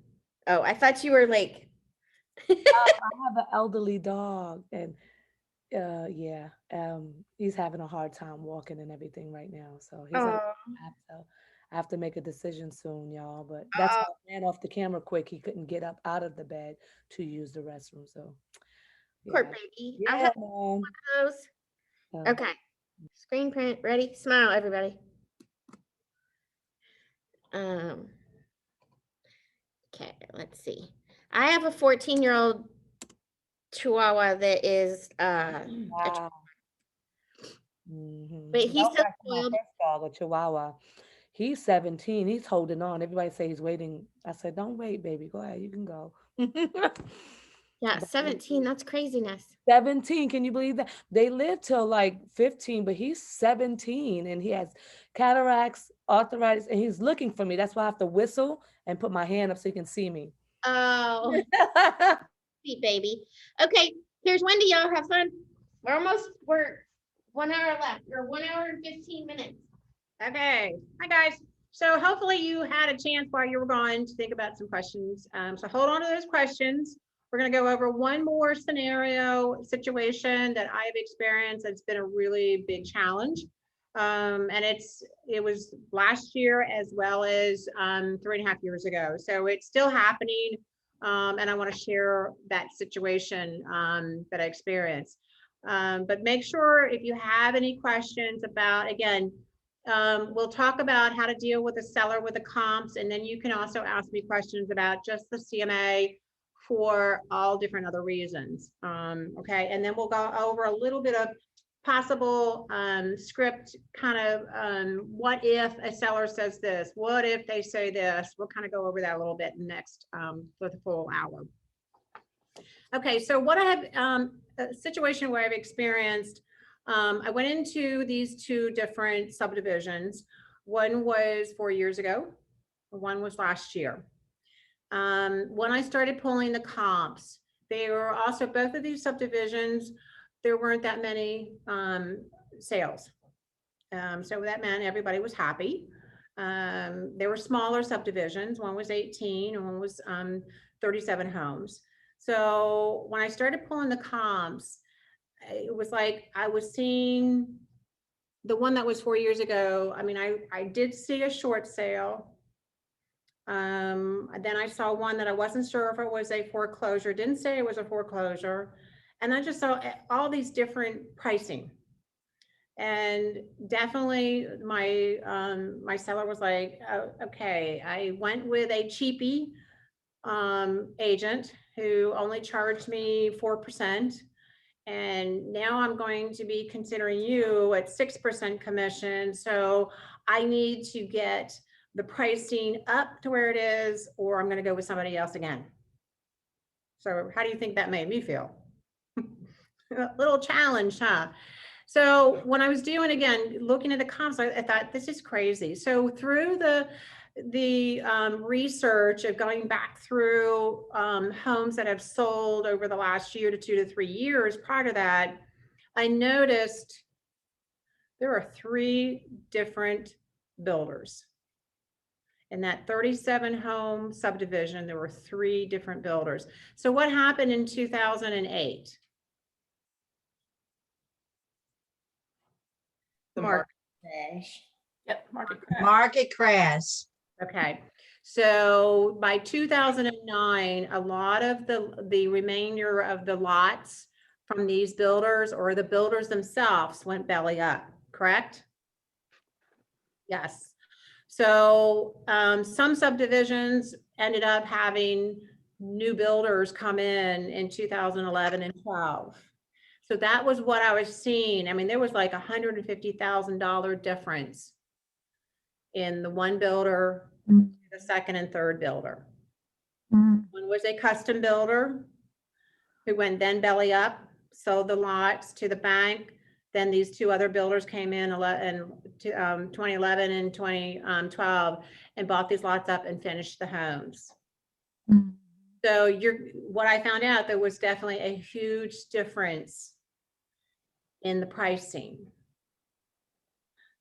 Oh, I thought you were like. I have an elderly dog and yeah, he's having a hard time walking and everything right now. So he's I have to make a decision soon, y'all. But that's why I ran off the camera quick. He couldn't get up out of the bed to use the restroom. So Poor baby. Yeah, I have one of those. Okay. Screen print. Ready? Smile, everybody. Okay, let's see. I have a 14-year-old Chihuahua that is wow. But he's so spoiled. My first dog, a Chihuahua. He's 17. He's holding on. Everybody say he's waiting. I said, don't wait, baby. Go ahead. You can go. Yeah, 17. That's craziness. 17. Can you believe that? They live till like 15, but he's 17 and he has cataracts, arthritis, and he's looking for me. That's why I have to whistle and put my hand up so he can see me. Oh, sweet baby. Okay, here's Wendy. Y'all have fun. We're 1 hour left, or 1 hour and 15 minutes. Okay. Hi, guys. So hopefully you had a chance while you were gone to think about some questions. So hold on to those questions. We're going to go over one more scenario situation that I've experienced. It's been a really big challenge. And it was last year as well as 3.5 years ago. So it's still happening. And I want to share that situation that I experienced. But make sure if you have any questions about, again, we'll talk about how to deal with a seller with the comps, and then you can also ask me questions about just the CMA for all different other reasons. Okay, and then we'll go over a little bit of possible script kind of what if a seller says this, what if they say this. We'll kind of go over that a little bit next for the full hour. Okay, so what I have a situation where I've experienced, I went into these two different subdivisions. One was 4 years ago, one was last year. When I started pulling the comps, they were also, both of these subdivisions, there weren't that many sales. So that meant everybody was happy. They were smaller subdivisions. One was 18 and one was 37 homes. So when I started pulling the comps, it was like I was seeing the one that was 4 years ago. I mean, I did see a short sale. Then I saw one that I wasn't sure if it was a foreclosure, didn't say it was a foreclosure. And I just saw all these different pricing. And definitely my my seller was like, oh, okay, I went with a cheapie agent who only charged me 4%. And now I'm going to be considering you at 6% commission. So I need to get the pricing up to where it is, or I'm going to go with somebody else again. So how do you think that made me feel? A little challenge, huh? So when I was doing, again, looking at the comps, I thought, this is crazy. So through the research of going back through homes that have sold over the last year to 2 to 3 years prior to that, I noticed there are 3 different builders. In that 37 home subdivision, there were 3 different builders. So what happened in 2008? The market crash. Yep, market crash. Market crash. Okay, so by 2009, a lot of the remainder of the lots from these builders or the builders themselves went belly up, correct? Yes. So some subdivisions ended up having new builders come in 2011 and 12. So that was what I was seeing. I mean, there was like $150,000 difference in the one builder, the second and third builder. One was a custom builder who went then belly up, sold the lots to the bank. Then these 2 other builders came in 2011 and 2012 and bought these lots up and finished the homes. So what I found out, there was definitely a huge difference in the pricing.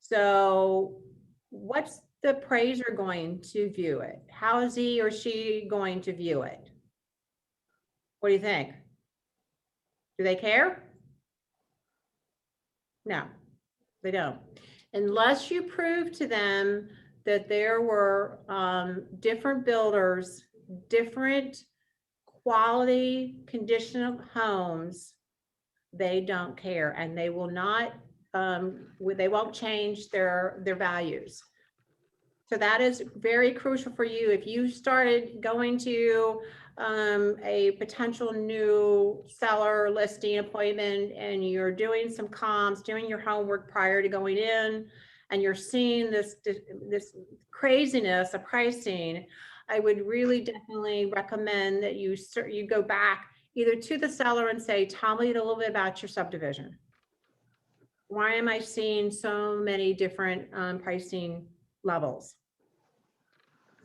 So what's the appraiser going to view it? How is he or she going to view it? What do you think? Do they care? No, they don't. Unless you prove to them that there were different builders, different quality condition of homes, they don't care, and they will not, they won't change their values. So that is very crucial for you. If you started going to a potential new seller listing appointment and you're doing some comps, doing your homework prior to going in, and you're seeing this craziness of pricing, I would really definitely recommend that you go back either to the seller and say, tell me a little bit about your subdivision. Why am I seeing so many different pricing levels?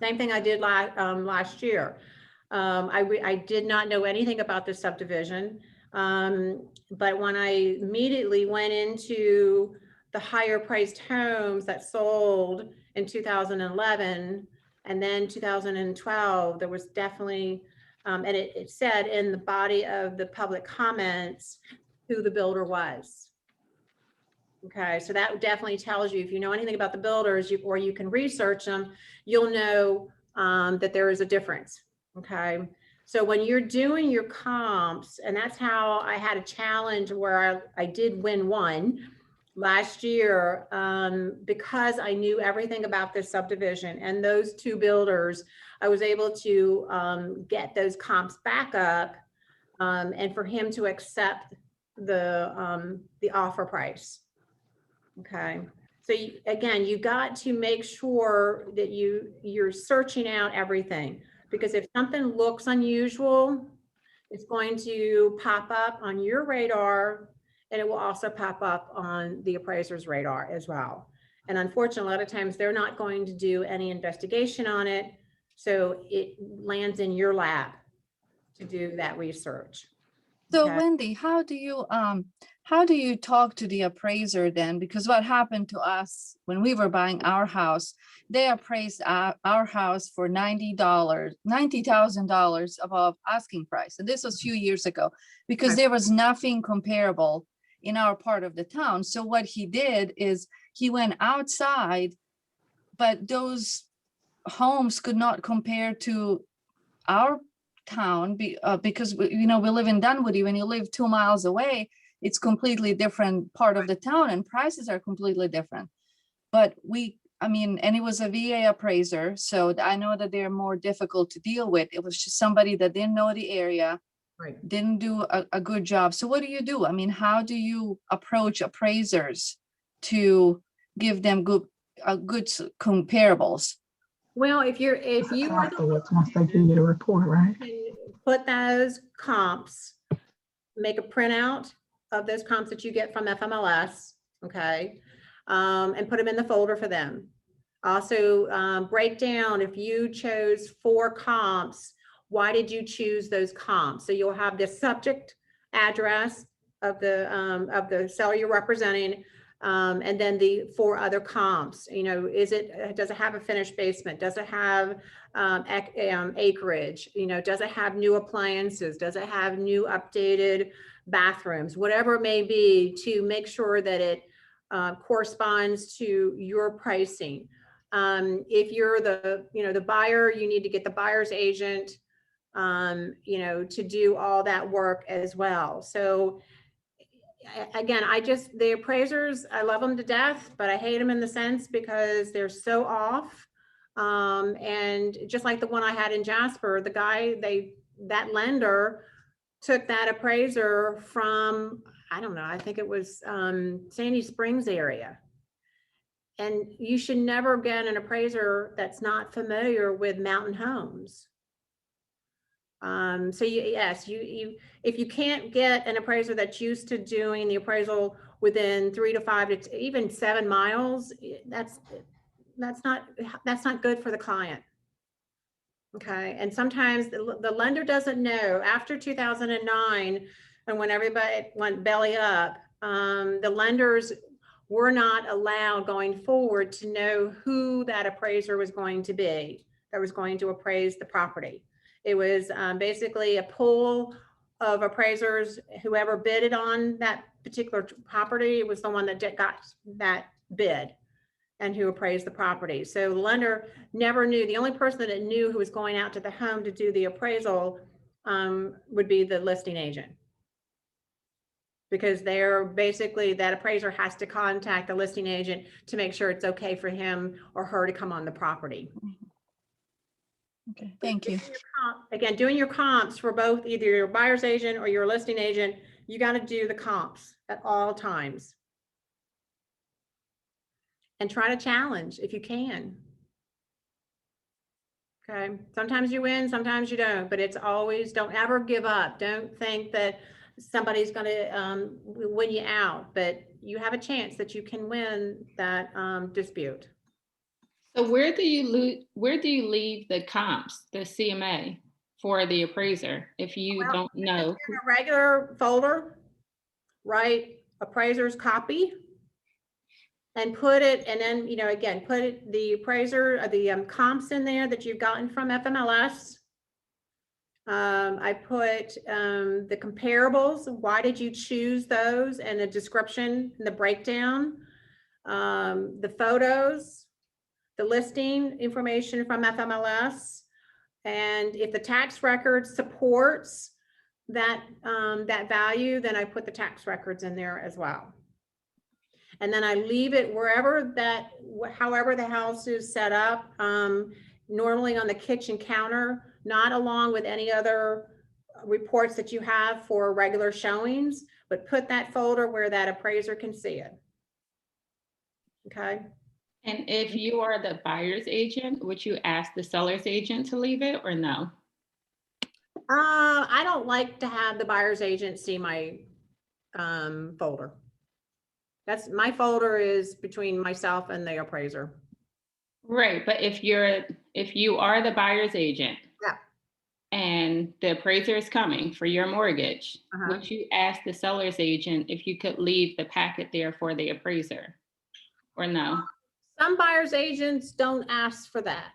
Same thing I did last year. I did not know anything about this subdivision, but when I immediately went into the higher priced homes that sold in 2011 and then 2012, there was definitely, and it said in the body of the public comments who the builder was. Okay, so that definitely tells you, if you know anything about the builders, or you can research them, you'll know that there is a difference. Okay, so when you're doing your comps, and that's how I had a challenge where I did win one last year, because I knew everything about this subdivision and those 2 builders, I was able to get those comps back up, and for him to accept the offer price. Okay, so again, you got to make sure that you're searching out everything, because if something looks unusual, it's going to pop up on your radar, and it will also pop up on the appraiser's radar as well. And unfortunately, a lot of times they're not going to do any investigation on it, so it lands in your lap to do that research. So Okay. Wendy, how do you talk to the appraiser then? Because what happened to us when we were buying our house, they appraised our house for $90,000 above asking price. And this was a few years ago, because there was nothing comparable in our part of the town. So what he did is he went outside, but those homes could not compare to our town because we live in Dunwoody. When you live 2 miles away, it's completely different part of the town and prices are completely different. But and it was a VA appraiser, so I know that they're more difficult to deal with. It was just somebody that didn't know the area, didn't do a good job. So what do you do? I mean, how do you approach appraisers to give them good comparables? Well, if you are Afterwards, once they give you the report, right? put those comps, make a printout of those comps that you get from FMLS, okay? And put them in the folder for them. Also, break down if you chose 4 comps, why did you choose those comps? So you'll have the subject address of the seller you're representing, and then the 4 other comps. Does it have a finished basement? Does it have acreage? Does it have new appliances? Does it have new updated bathrooms? Whatever it may be, to make sure that it corresponds to your pricing. If you're the buyer, you need to get the buyer's agent, to do all that work as well. So again, the appraisers, I love them to death, but I hate them in the sense because they're so off. And just like the one I had in Jasper, that lender took that appraiser from, I don't know, I think it was Sandy Springs area. And you should never get an appraiser that's not familiar with mountain homes. So if you can't get an appraiser that's used to doing the appraisal within 3 to 5 to even 7 miles, that's not good for the client. Okay, and sometimes the lender doesn't know. After 2009, and when everybody went belly up, the lenders were not allowed going forward to know who that appraiser was going to be that was going to appraise the property. It was basically a pool of appraisers. Whoever bidded on that particular property was the one that got that bid and who appraised the property. So the lender never knew. The only person that knew who was going out to the home to do the appraisal would be the listing agent. Because that appraiser has to contact the listing agent to make sure it's okay for him or her to come on the property. Okay, thank you. Again, doing your comps for both either your buyer's agent or your listing agent, you got to do the comps at all times. And try to challenge if you can. Okay, sometimes you win, sometimes you don't, but it's always, don't ever give up. Don't think that somebody's going to win you out, but you have a chance that you can win that dispute. So where do you leave the comps, the CMA for the appraiser if you don't know? In a regular folder, write appraiser's copy and put it, and then, again, put the appraiser, the comps in there that you've gotten from FMLS. I put the comparables. Why did you choose those, and the description and the breakdown, the photos, the listing information from FMLS, and if the tax record supports that that value, then I put the tax records in there as well. And then I leave it wherever however the house is set up, normally on the kitchen counter, not along with any other reports that you have for regular showings, but put that folder where that appraiser can see it. Okay. And if you are the buyer's agent, would you ask the seller's agent to leave it or no? I don't like to have the buyer's agent see my folder. My folder is between myself and the appraiser. Right, but if you are the buyer's agent, yeah, and the appraiser is coming for your mortgage, would you ask the seller's agent if you could leave the packet there for the appraiser or no? Some buyer's agents don't ask for that.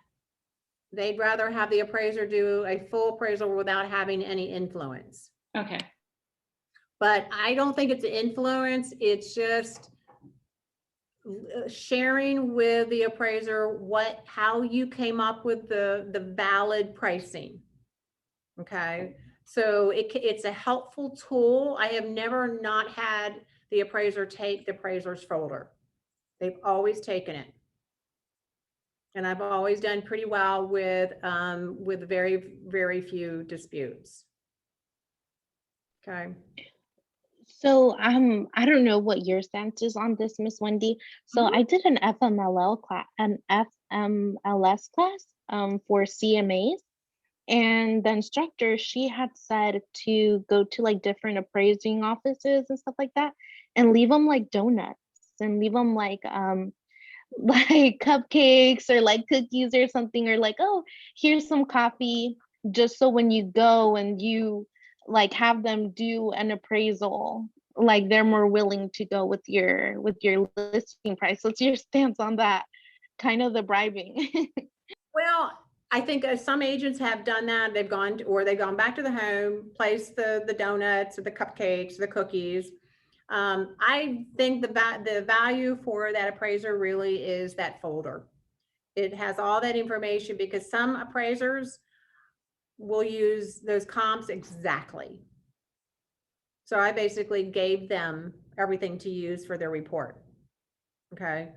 They'd rather have the appraiser do a full appraisal without having any influence. Okay. But I don't think it's an influence. It's just sharing with the appraiser how you came up with the valid pricing. Okay, so it's a helpful tool. I have never not had the appraiser take the appraiser's folder. They've always taken it. And I've always done pretty well with very, very few disputes. Okay. So I don't know what your stance is on this, Miss Wendy. So I did an FMLS class for CMAs, and the instructor, she had said to go to like different appraising offices and stuff like that, and leave them like donuts and leave them like cupcakes or like cookies or something, or like, oh, here's some coffee, just so when you go and you like have them do an appraisal, like they're more willing to go with your listing price. What's your stance on that? Kind of the bribing. Well, I think some agents have done that. They've gone back to the home, placed the donuts or the cupcakes, the cookies. I think the value for that appraiser really is that folder. It has all that information, because some appraisers will use those comps exactly. So I basically gave them everything to use for their report. Okay.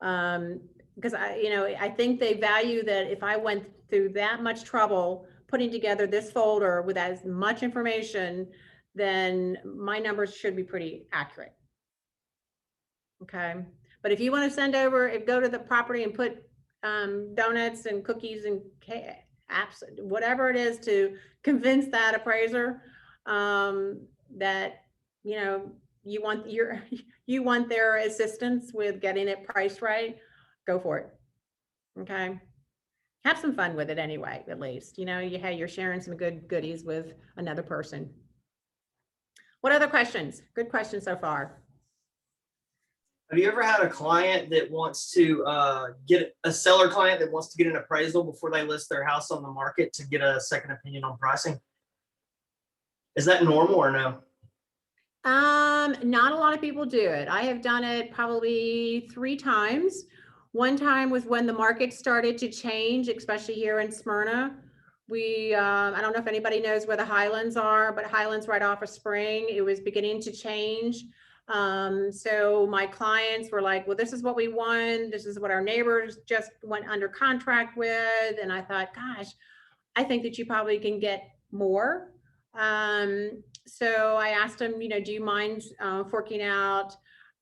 Because I think they value that if I went through that much trouble putting together this folder with as much information, then my numbers should be pretty accurate. Okay. But if you want to go to the property and put donuts and cookies and apps, whatever it is, to convince that appraiser that you want their assistance with getting it priced right, go for it. Okay. Have some fun with it anyway, at least. You're sharing some good goodies with another person. What other questions? Good questions so far. Have you ever had a client that wants to get a seller client that wants to get an appraisal before they list their house on the market to get a second opinion on pricing? Is that normal or no? Not a lot of people do it. I have done it probably 3 times. One time was when the market started to change, especially here in Smyrna. I don't know if anybody knows where the Highlands are, but Highlands right off of Spring, it was beginning to change. So my clients were like, well, this is what we want. This is what our neighbors just went under contract with. And I thought, gosh, I think that you probably can get more. So I asked them, do you mind forking out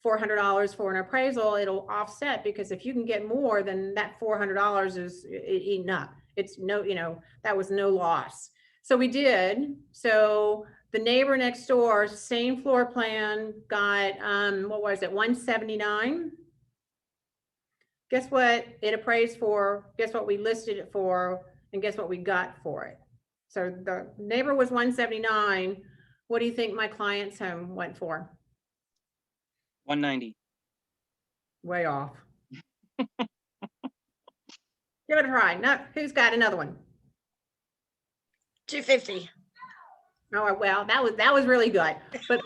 $400 for an appraisal? It'll offset, because if you can get more, then that $400 is eaten up. It's that was no loss. So we did. So the neighbor next door, same floor plan, got, what was it, 179. Guess what it appraised for? Guess what we listed it for? And guess what we got for it? So the neighbor was 179. What do you think my client's home went for? 190. Way off. Give it a try. No, who's got another one? 250. Oh, well, that was really good. But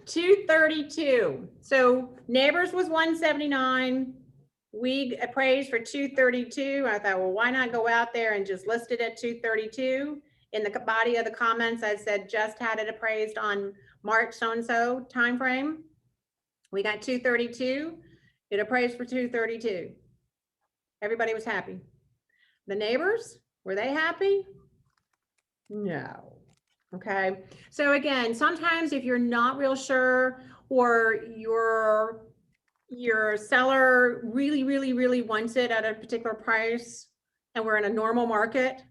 232. So neighbors was 179. We appraised for 232. I thought, well, why not go out there and just list it at 232? In the body of the comments, I said, just had it appraised on March so-and-so timeframe. We got 232. It appraised for 232. Everybody was happy. The neighbors, were they happy? No. Okay. So again, sometimes if you're not real sure, or your seller really, really, really wants it at a particular price, and we're in a normal market,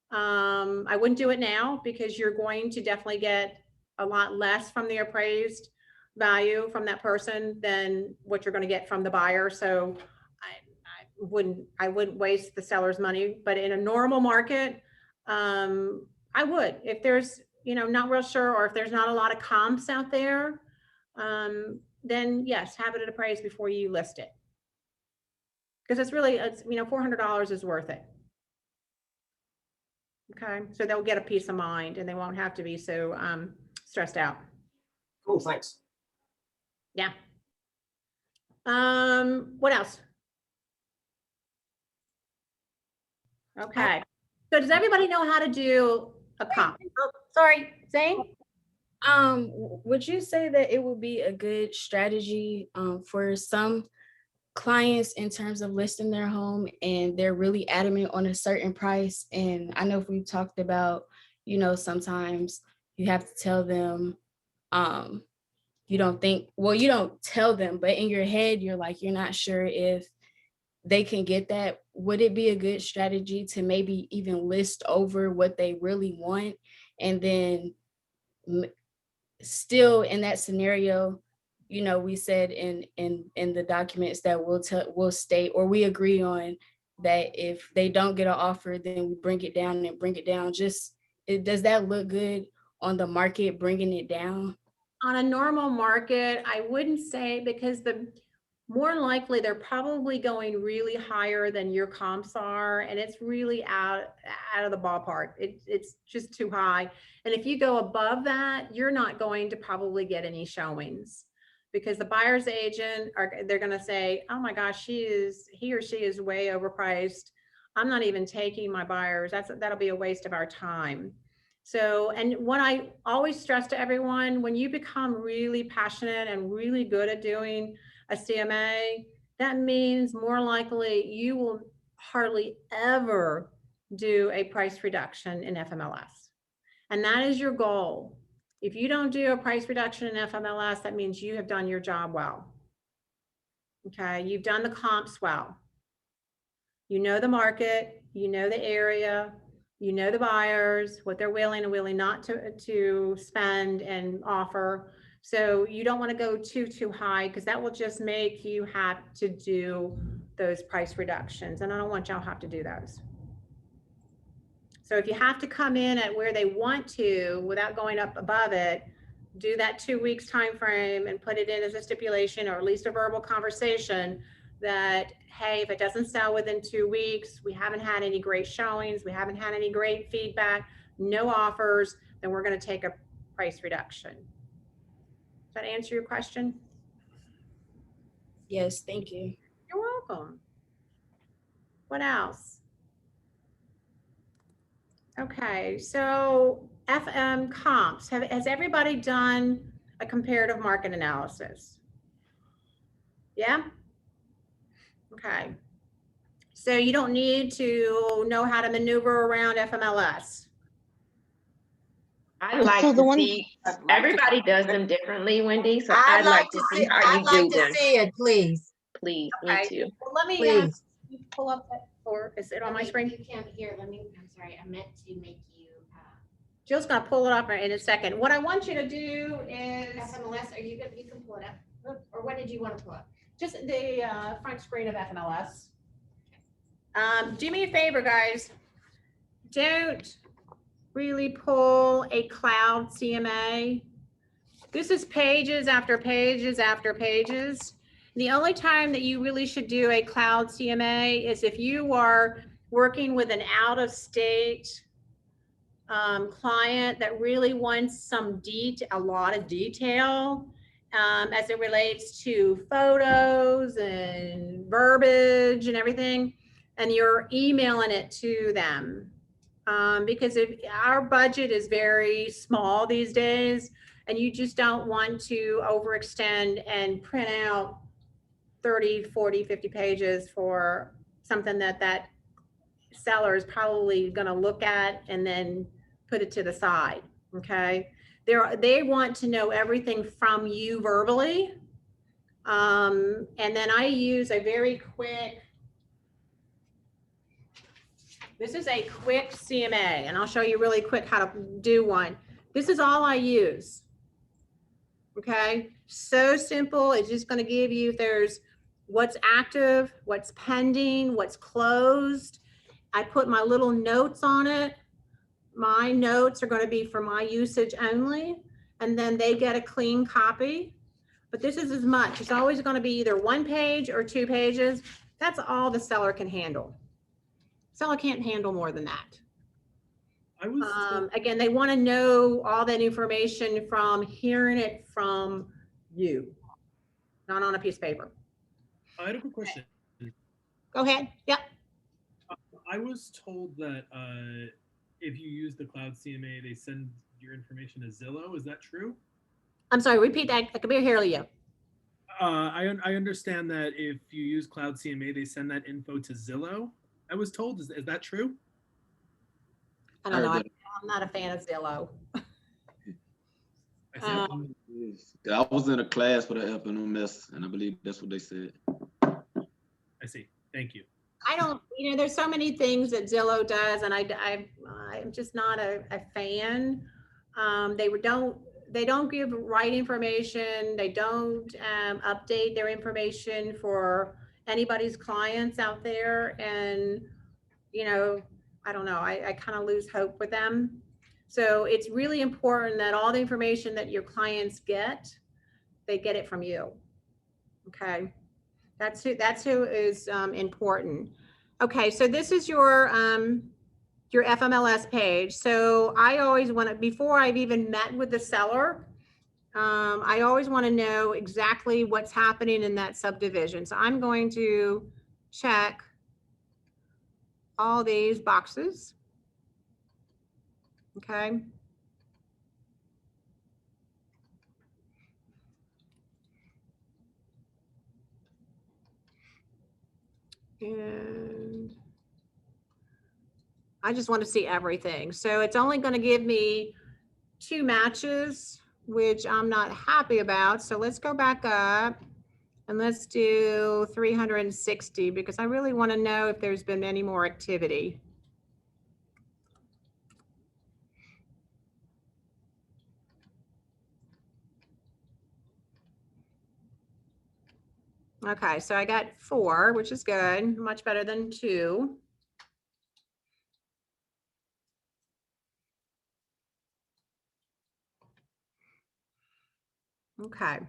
I wouldn't do it now, because you're going to definitely get a lot less from the appraised value from that person than what you're going to get from the buyer. So I wouldn't waste the seller's money. But in a normal market, I would. If there's, not real sure, or if there's not a lot of comps out there, then yes, have it appraised before you list it. Because it's $400 is worth it. Okay, so they'll get a peace of mind and they won't have to be so stressed out. Cool, thanks. Yeah. What else? Okay, so does everybody know how to do a comp? Oh, sorry, Zane? Would you say that it would be a good strategy for some clients in terms of listing their home and they're really adamant on a certain price? And I know if we've talked about, you know, sometimes you have to tell them, you don't think, well, you don't tell them, but in your head, you're like, you're not sure if they can get that. Would it be a good strategy to maybe even list over what they really want? And then still in that scenario, you know, we said in the documents that we'll state, or we agree on, that if they don't get an offer, then we bring it down and bring it down. Just, does that look good on the market, bringing it down? On a normal market, I wouldn't say, because the more likely they're probably going really higher than your comps are, and it's really out of the ballpark. It's just too high. And if you go above that, you're not going to probably get any showings, because the buyer's agent they're going to say, oh my gosh, he or she is way overpriced. I'm not even taking my buyers. That'll be a waste of our time. So, and what I always stress to everyone, when you become really passionate and really good at doing a CMA, that means more likely you will hardly ever do a price reduction in FMLS. And that is your goal. If you don't do a price reduction in FMLS, that means you have done your job well. Okay, you've done the comps well. You know the market, you know the area, you know the buyers, what they're willing and willing not to spend and offer. So you don't want to go too high, because that will just make you have to do those price reductions. And I don't want y'all have to do those. So if you have to come in at where they want to without going up above it, do that 2 weeks time frame and put it in as a stipulation, or at least a verbal conversation, that, hey, if it doesn't sell within 2 weeks, we haven't had any great showings, we haven't had any great feedback, no offers, then we're going to take a price reduction. Does that answer your question? Yes, thank you. You're welcome. What else? Okay, so FM comps. Has everybody done a comparative market analysis? Yeah? Okay. So you don't need to know how to maneuver around FMLS. I'd like to see, everybody does them differently, Wendy, so I'd I'd like to see how you do them. see it, please. Please, Okay. me too. Well, let me Please. pull up that, or is it on my screen? You can't hear, I'm sorry, I meant to make you. Jill's gonna pull it up in a second. What I want you to do is. FMLS, you can pull it up, or what did you want to pull up? Just the front screen of FMLS. Do me a favor, guys. Don't really pull a cloud CMA. This is pages after pages after pages. The only time that you really should do a cloud CMA is if you are working with an out-of-state client that really wants a lot of detail as it relates to photos and verbiage and everything, and you're emailing it to them. Because if our budget is very small these days, and you just don't want to overextend and print out 30, 40, 50 pages for something that seller is probably going to look at and then put it to the side. Okay. They want to know everything from you verbally. And then I use a very quick, this is a quick CMA, and I'll show you really quick how to do one. This is all I use. Okay. So simple. It's just going to give you, if there's what's active, what's pending, what's closed. I put my little notes on it. My notes are going to be for my usage only, and then they get a clean copy. But this is as much. It's always going to be either 1 page or 2 pages. That's all the seller can handle. Seller can't handle more than that. I was told, Again, they want to know all that information from hearing it from you, not on a piece of paper. I had a quick question. Go ahead. Yep. I was told that if you use the Cloud CMA, they send your information to Zillow. Is that true? I'm sorry, repeat that. I can barely hear you. I understand that if you use Cloud CMA, they send that info to Zillow. I was told, is that true? I don't know. I'm not a fan of Zillow. I was in a class for the FNMS, and I believe that's what they said. I see. Thank you. I don't, there's so many things that Zillow does, and I'm just not a fan. They don't give right information. They don't update their information for anybody's clients out there. And, I don't know, I kind of lose hope with them. So it's really important that all the information that your clients get, they get it from you. Okay. That's who is important. Okay, so this is your FMLS page. So I always want to, before I've even met with the seller, I always want to know exactly what's happening in that subdivision. So I'm going to check all these boxes. Okay. And I just want to see everything. So it's only going to give me 2 matches, which I'm not happy about. So let's go back up and let's do 360 because I really want to know if there's been any more activity. Okay, so I got 4, which is good, much better than 2. Okay.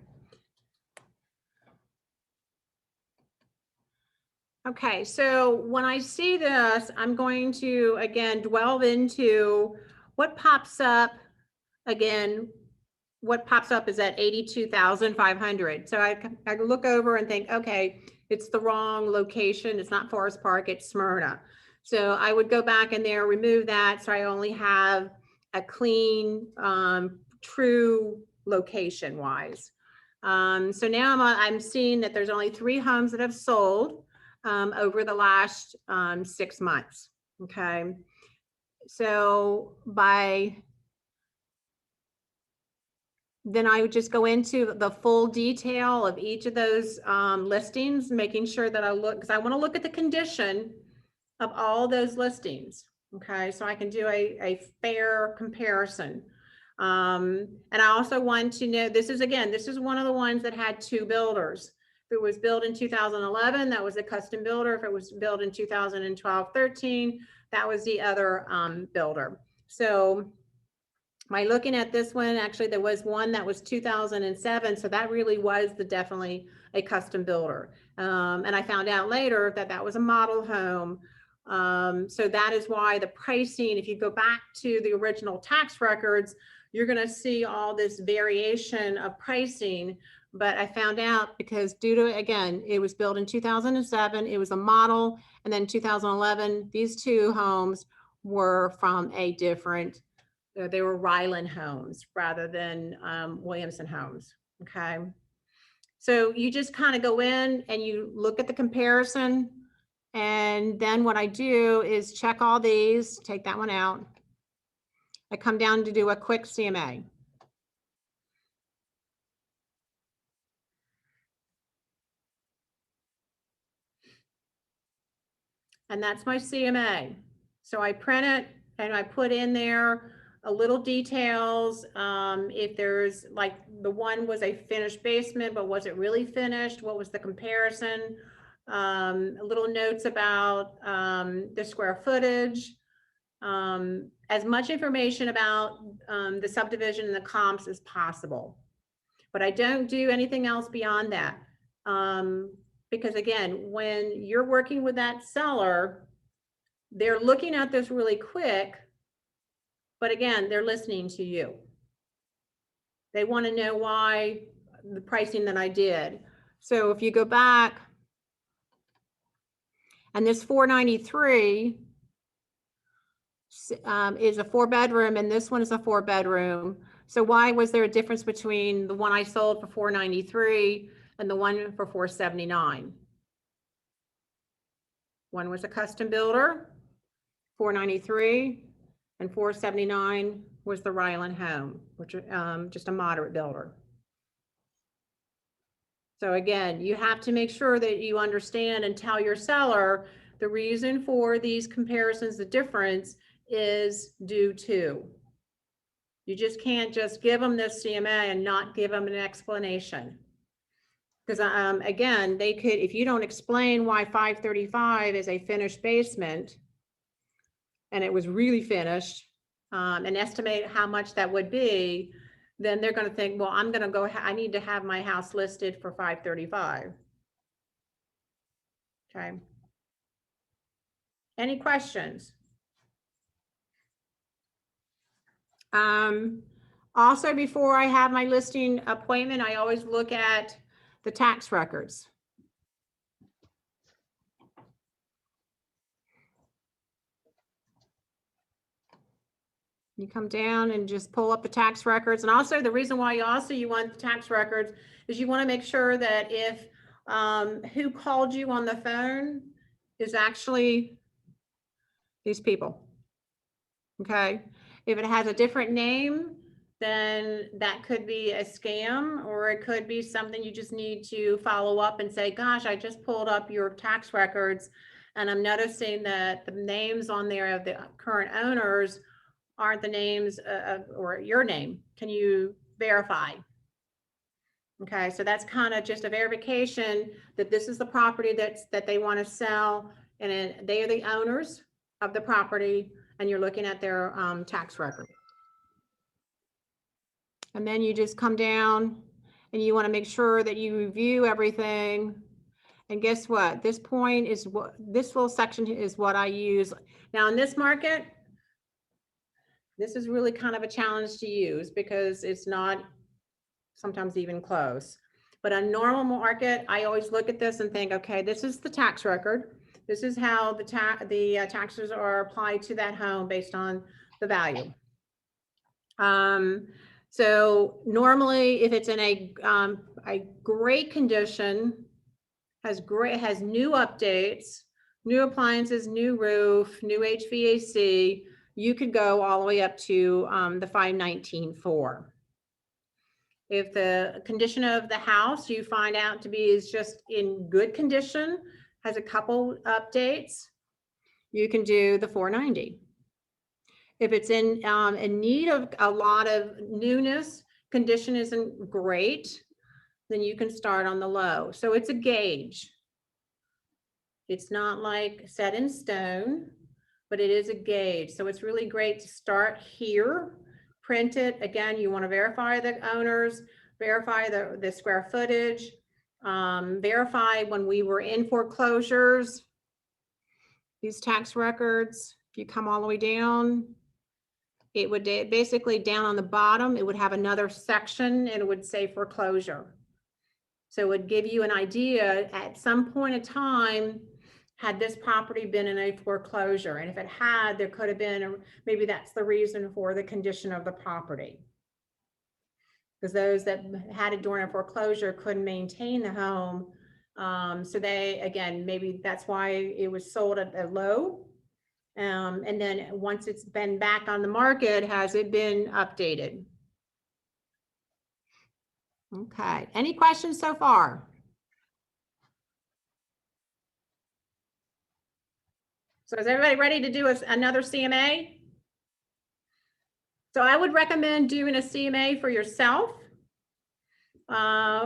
Okay, so when I see this, I'm going to, again, delve into what pops up. Again, what pops up is at 82,500. So I look over and think, okay, it's the wrong location. It's not Forest Park, it's Smyrna. So I would go back in there, remove that. So I only have a clean, true location wise. So now I'm seeing that there's only 3 homes that have sold over the last 6 months. Okay. So then I would just go into the full detail of each of those listings, making sure that I look, because I want to look at the condition of all those listings. Okay, so I can do a fair comparison. And I also want to know, this is one of the ones that had 2 builders. If it was built in 2011, that was a custom builder. If it was built in 2012-13, that was the other builder. So by looking at this one, actually there was one that was 2007. So that really was definitely a custom builder. And I found out later that that was a model home. So that is why the pricing, if you go back to the original tax records, you're going to see all this variation of pricing. But I found out because due to, again, it was built in 2007, it was a model. And then 2011, these 2 homes were from a different, they were Ryland homes rather than Williamson homes. Okay. So you just kind of go in and you look at the comparison. And then what I do is check all these, take that one out. I come down to do a quick CMA. And that's my CMA. So I print it and I put in there a little details. If there's like the one was a finished basement, but was it really finished? What was the comparison? Little notes about the square footage. As much information about the subdivision and the comps as possible. But I don't do anything else beyond that. Because again, when you're working with that seller, they're looking at this really quick But again, they're listening to you. They want to know why the pricing that I did. So if you go back, and this 493 is a 4-bedroom, and this one is a 4-bedroom. So why was there a difference between the one I sold for 493 and the one for 479? One was a custom builder, 493, and 479 was the Ryland home, which just a moderate builder. So again, you have to make sure that you understand and tell your seller the reason for these comparisons, the difference is due to. You just can't just give them this CMA and not give them an explanation. Because again, they could, if you don't explain why 535 is a finished basement and it was really finished, and estimate how much that would be, then they're going to think, well, I'm going to go, I need to have my house listed for 535. Okay. Any questions? Also, before I have my listing appointment, I always look at the tax records. You come down and just pull up the tax records. And also the reason why you want the tax records is you want to make sure that if who called you on the phone is actually these people. Okay. If it has a different name, then that could be a scam, or it could be something you just need to follow up and say, gosh, I just pulled up your tax records and I'm noticing that the names on there of the current owners aren't the names or your name. Can you verify? Okay, so that's kind of just a verification that this is the property that they want to sell, and they are the owners of the property, and you're looking at their tax record. And then you just come down and you want to make sure that you review everything. And guess what? This point is what this little section is what I use. Now in this market, this is really kind of a challenge to use because it's not sometimes even close. But a normal market, I always look at this and think, okay, this is the tax record. This is how the taxes are applied to that home based on the value. So normally, if it's in a great condition, has new updates, new appliances, new roof, new HVAC, you could go all the way up to the 519.4. If the condition of the house you find out to be is just in good condition, has a couple updates, you can do the 490. If it's in need of a lot of newness, condition isn't great, then you can start on the low. So it's a gauge. It's not like set in stone, but it is a gauge. So it's really great to start here, print it. Again, you want to verify the owners, verify the square footage, verify when we were in foreclosures, these tax records. If you come all the way down, it would basically down on the bottom, it would have another section and it would say foreclosure. So it would give you an idea at some point in time, had this property been in a foreclosure? And if it had, there could have been, maybe that's the reason for the condition of the property. Because those that had it during a foreclosure couldn't maintain the home. So they, again, maybe that's why it was sold at a low. And then once it's been back on the market, has it been updated? Okay, any questions so far? So is everybody ready to do another CMA? So I would recommend doing a CMA for yourself,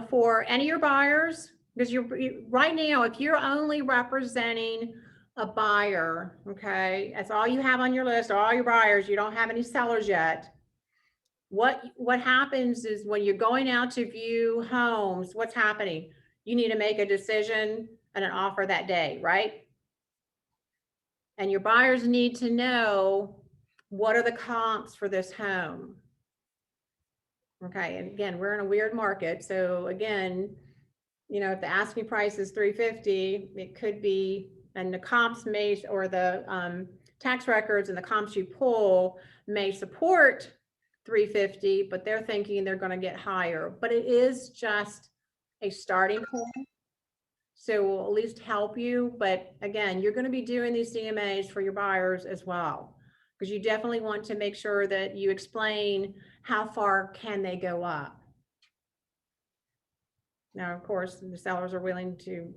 for any of your buyers, because right now, if you're only representing a buyer, okay, that's all you have on your list, all your buyers, you don't have any sellers yet. What happens is when you're going out to view homes, what's happening? You need to make a decision and an offer that day, right? And your buyers need to know what are the comps for this home? Okay, and again, we're in a weird market. So again, you know, if the asking price is 350, it could be, and the comps may, or the tax records and the comps you pull may support 350, but they're thinking they're going to get higher. But it is just a starting point. So we'll at least help you. But again, you're going to be doing these CMAs for your buyers as well, because you definitely want to make sure that you explain how far can they go up. Now, of course, the sellers are willing to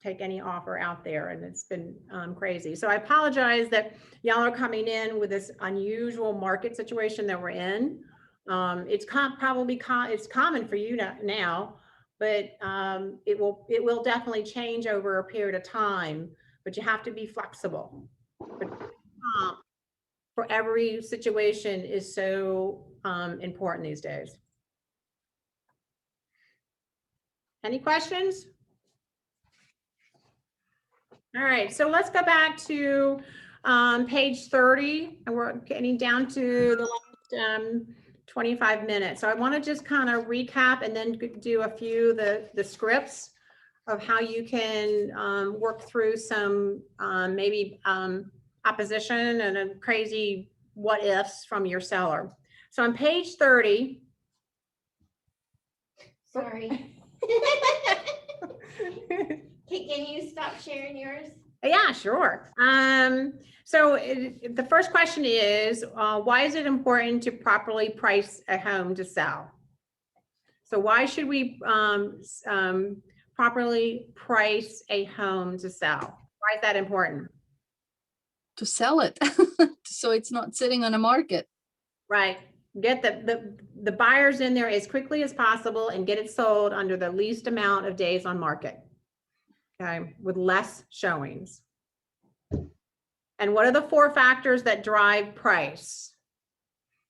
take any offer out there, and it's been crazy. So I apologize that y'all are coming in with this unusual market situation that we're in. It's it's common for you now, but it will definitely change over a period of time. But you have to be flexible. But for every situation is so important these days. Any questions? All right, so let's go back to page 30, and we're getting down to the last 25 minutes. So I want to just kind of recap and then do a few the scripts of how you can work through some maybe opposition and a crazy what ifs from your seller. So on page 30. Sorry. Can you stop sharing yours? Yeah, sure. So the first question is, why is it important to properly price a home to sell? So why should we properly price a home to sell? Why is that important? To sell it, so it's not sitting on a market. Right. Get the buyers in there as quickly as possible and get it sold under the least amount of days on market. Okay, with less showings. And what are the 4 factors that drive price?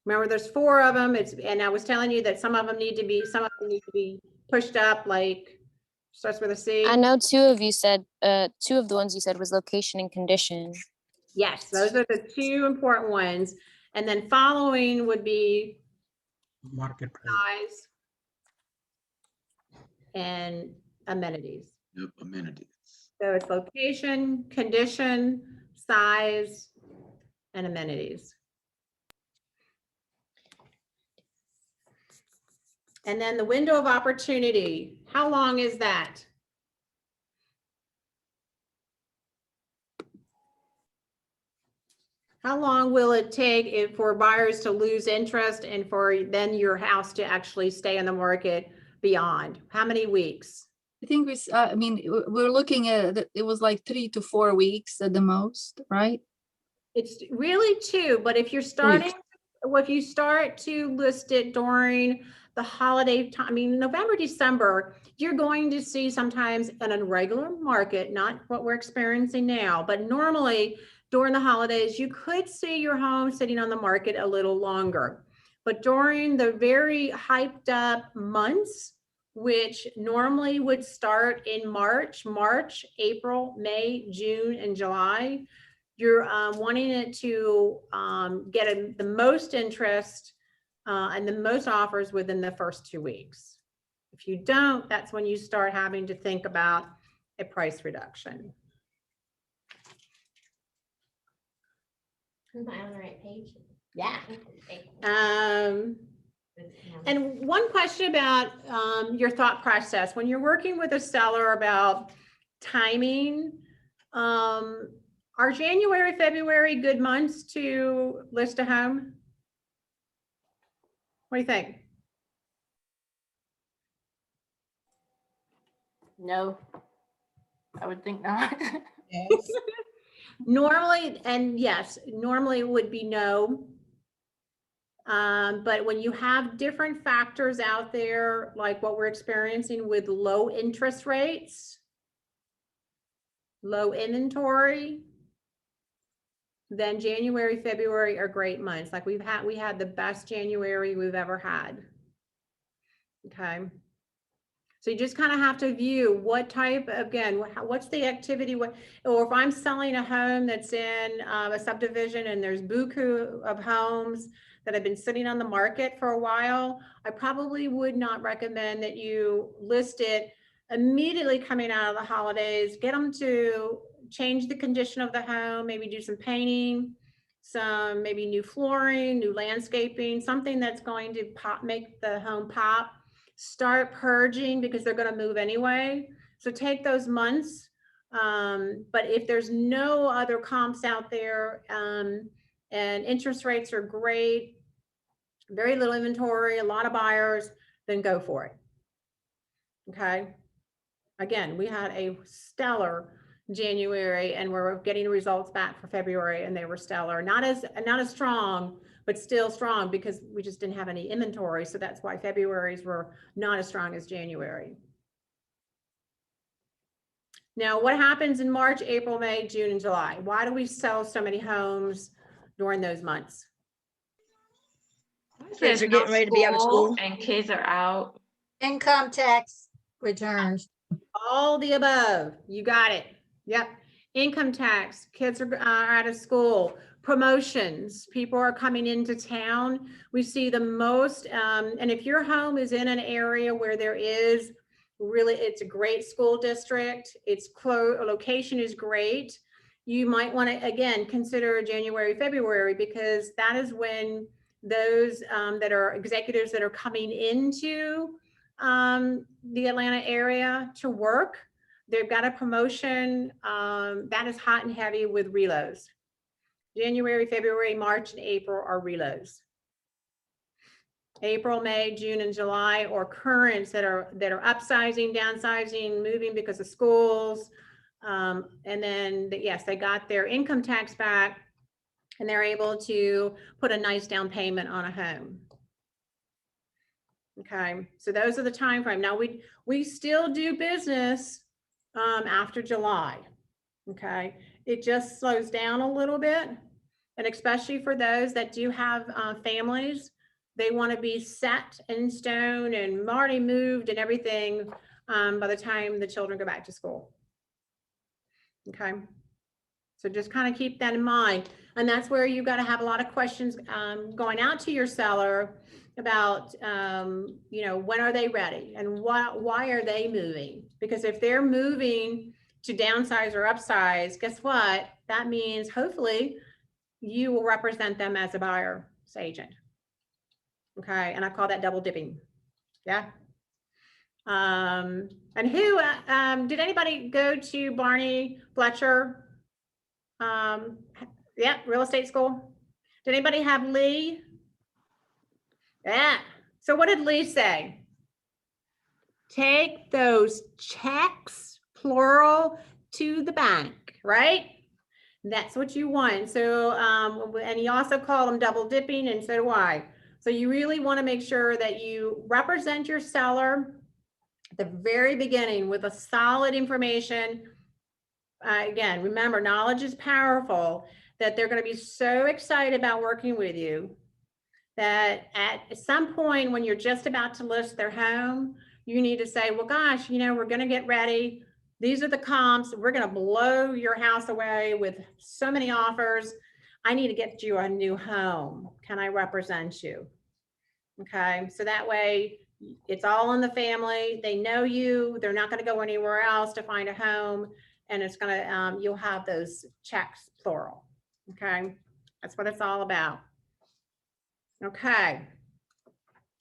Remember, there's 4 of them. And I was telling you that some of them need to be pushed up, like starts with a C. I know 2 of you said, 2 of the ones you said was location and condition. Yes, those are the 2 important ones. And then following would be market size and amenities. Yep, amenities. So it's location, condition, size, and amenities. And then the window of opportunity, how long is that? How long will it take for buyers to lose interest and for then your house to actually stay on the market beyond? How many weeks? I think we're looking at, it was like 3 to 4 weeks at the most, right? It's really 2, but if you're starting, if you start to list it during the holiday time, I mean, November, December, you're going to see sometimes an irregular market, not what we're experiencing now, but normally during the holidays, you could see your home sitting on the market a little longer. But during the very hyped up months, which normally would start in March, April, May, June, and July, you're wanting it to get the most interest and the most offers within the first 2 weeks. If you don't, that's when you start having to think about a price reduction. Am I on the right page? Yeah. And one question about your thought process when you're working with a seller about timing. Are January, February good months to list a home? What do you think? No, I would think not. Yes. Normally, and yes, normally it would be no. But when you have different factors out there, like what we're experiencing with low interest rates, low inventory, then January, February are great months. Like we had the best January we've ever had. Okay. So you just kind of have to view what type, again, what's the activity, or if I'm selling a home that's in a subdivision and there's buku of homes that have been sitting on the market for a while, I probably would not recommend that you list it immediately coming out of the holidays. Get them to change the condition of the home, maybe do some painting, some maybe new flooring, new landscaping, something that's going to make the home pop. Start purging because they're going to move anyway. So take those months. But if there's no other comps out there and interest rates are great, very little inventory, a lot of buyers, then go for it. Okay. Again, we had a stellar January and we're getting results back for February and they were stellar. Not as strong, but still strong because we just didn't have any inventory. So that's why February's were not as strong as January. Now, what happens in March, April, May, June, and July? Why do we sell so many homes during those months? Kids are getting ready to be out of school and kids are out. Income tax returns. All the above. You got it. Yep. Income tax. Kids are out of school. Promotions. People are coming into town. We see the most. And if your home is in an area where there is really, it's a great school district. Its location is great. You might want to, again, consider January, February, because that is when those that are executives that are coming into the Atlanta area to work, they've got a promotion that is hot and heavy with reloads. January, February, March, and April are reloads. April, May, June, and July, or currents that are upsizing, downsizing, moving because of schools. And then, yes, they got their income tax back and they're able to put a nice down payment on a home. Okay, so those are the time frame. Now we still do business after July. Okay, it just slows down a little bit, and especially for those that do have families, they want to be set in stone and already moved and everything by the time the children go back to school. Okay, so just kind of keep that in mind, and that's where you got to have a lot of questions going out to your seller about, you know, when are they ready and why are they moving? Because if they're moving to downsize or upsize, guess what? That means hopefully you will represent them as a buyer's agent. Okay, and I call that double dipping. Yeah. And who, did anybody go to Barney Fletcher? Yeah, real estate school. Did anybody have Lee? Yeah. So what did Lee say? Take those checks, plural, to the bank, right? That's what you want. So, and he also called them double dipping, and so do I. So you really want to make sure that you represent your seller at the very beginning with a solid information. Again, remember, knowledge is powerful, that they're going to be so excited about working with you that at some point when you're just about to list their home, you need to say, well, gosh, you know, we're going to get ready. These are the comps. We're going to blow your house away with so many offers. I need to get you a new home. Can I represent you? Okay, so that way it's all in the family. They know you. They're not going to go anywhere else to find a home. And it's going to, you'll have those checks, plural. Okay, that's what it's all about. Okay,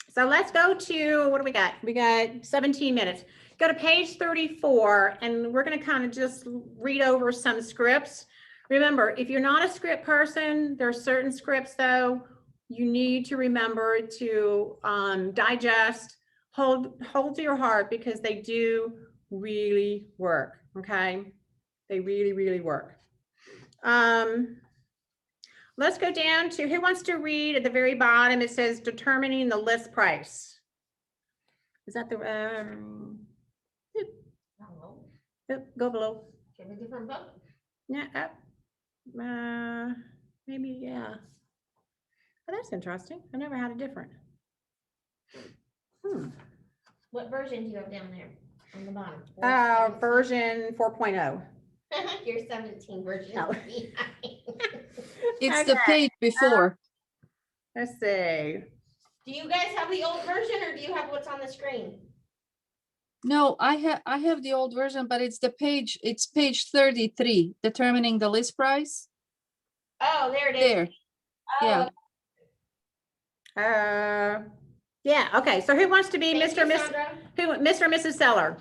so let's go to, what do we got? We got 17 minutes. Go to page 34, and we're going to kind of just read over some scripts. Remember, if you're not a script person, there are certain scripts, though, you need to remember to digest, hold to your heart, because they do really work, okay? They really, really work. Let's go down to, who wants to read at the very bottom? It says determining the list price. Is that the, go below. Give me a different book. Yeah, up. Maybe, yeah. Oh, that's interesting. I never had a different. What version do you have down there on the bottom? Version 4.0. Your 17 version. No. It's the Okay. page before. Let's see. Do you guys have the old version or do you have what's on the screen? No, I have the old version, but it's page 33, determining the list price. Oh, there it is. There. Oh, Yeah. Yeah, okay, so who wants to be Thank Mr. you, and Miss, Sandra. Mr. and Mrs. Seller?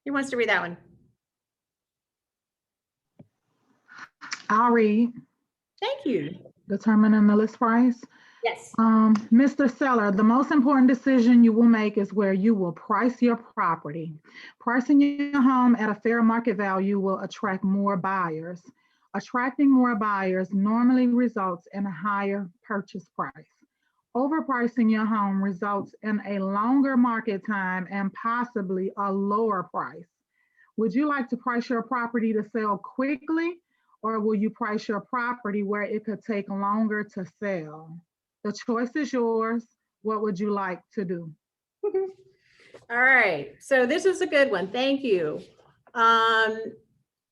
Who wants to read that one? I'll read. Thank you. Determining the list price. Yes. Mr. Seller, the most important decision you will make is where you will price your property. Pricing your home at a fair market value will attract more buyers. Attracting more buyers normally results in a higher purchase price. Overpricing your home results in a longer market time and possibly a lower price. Would you like to price your property to sell quickly, or will you price your property where it could take longer to sell? The choice is yours. What would you like to do? All right, so this is a good one. Thank you.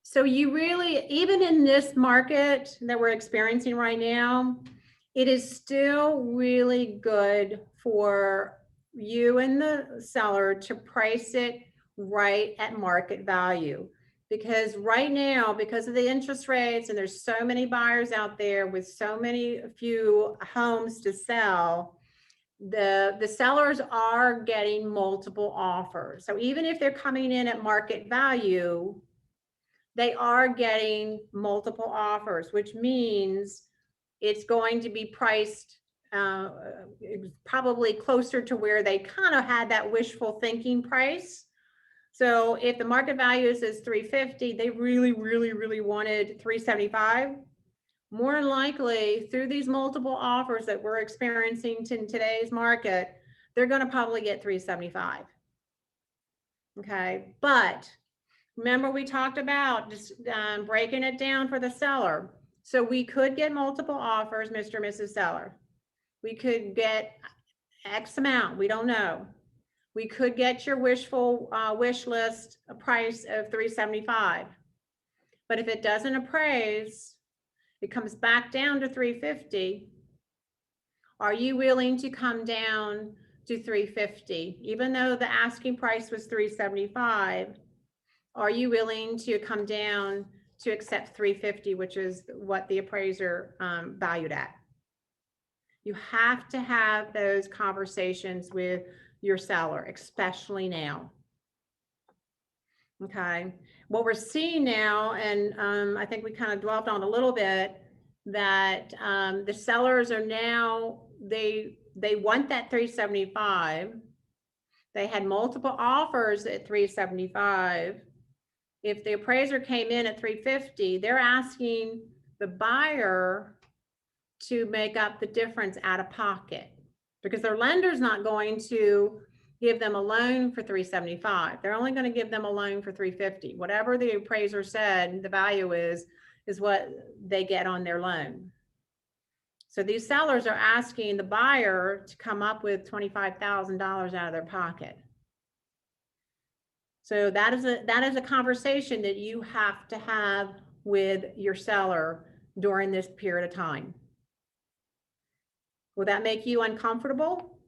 So you really, even in this market that we're experiencing right now, it is still really good for you and the seller to price it right at market value. Because right now, because of the interest rates, and there's so many buyers out there with so few homes to sell, the sellers are getting multiple offers. So even if they're coming in at market value, they are getting multiple offers, which means it's going to be priced probably closer to where they kind of had that wishful thinking price. So if the market value is 350, they really wanted 375. More than likely, through these multiple offers that we're experiencing in today's market, they're going to probably get 375. Okay, but remember we talked about just breaking it down for the seller. So we could get multiple offers, Mr. and Mrs. Seller. We could get X amount, we don't know. We could get your wishful wish list a price of 375. But if it doesn't appraise, it comes back down to 350. Are you willing to come down to 350? Even though the asking price was 375, are you willing to come down to accept 350, which is what the appraiser valued at? You have to have those conversations with your seller, especially now. Okay, what we're seeing now, and I think we kind of dwelt on a little bit, that the sellers are now, they want that 375. They had multiple offers at 375. If the appraiser came in at 350, they're asking the buyer to make up the difference out of pocket, because their lender's not going to give them a loan for 375. They're only going to give them a loan for 350. Whatever the appraiser said the value is what they get on their loan. So these sellers are asking the buyer to come up with $25,000 out of their pocket. So that is a conversation that you have to have with your seller during this period of time. Will that make you uncomfortable?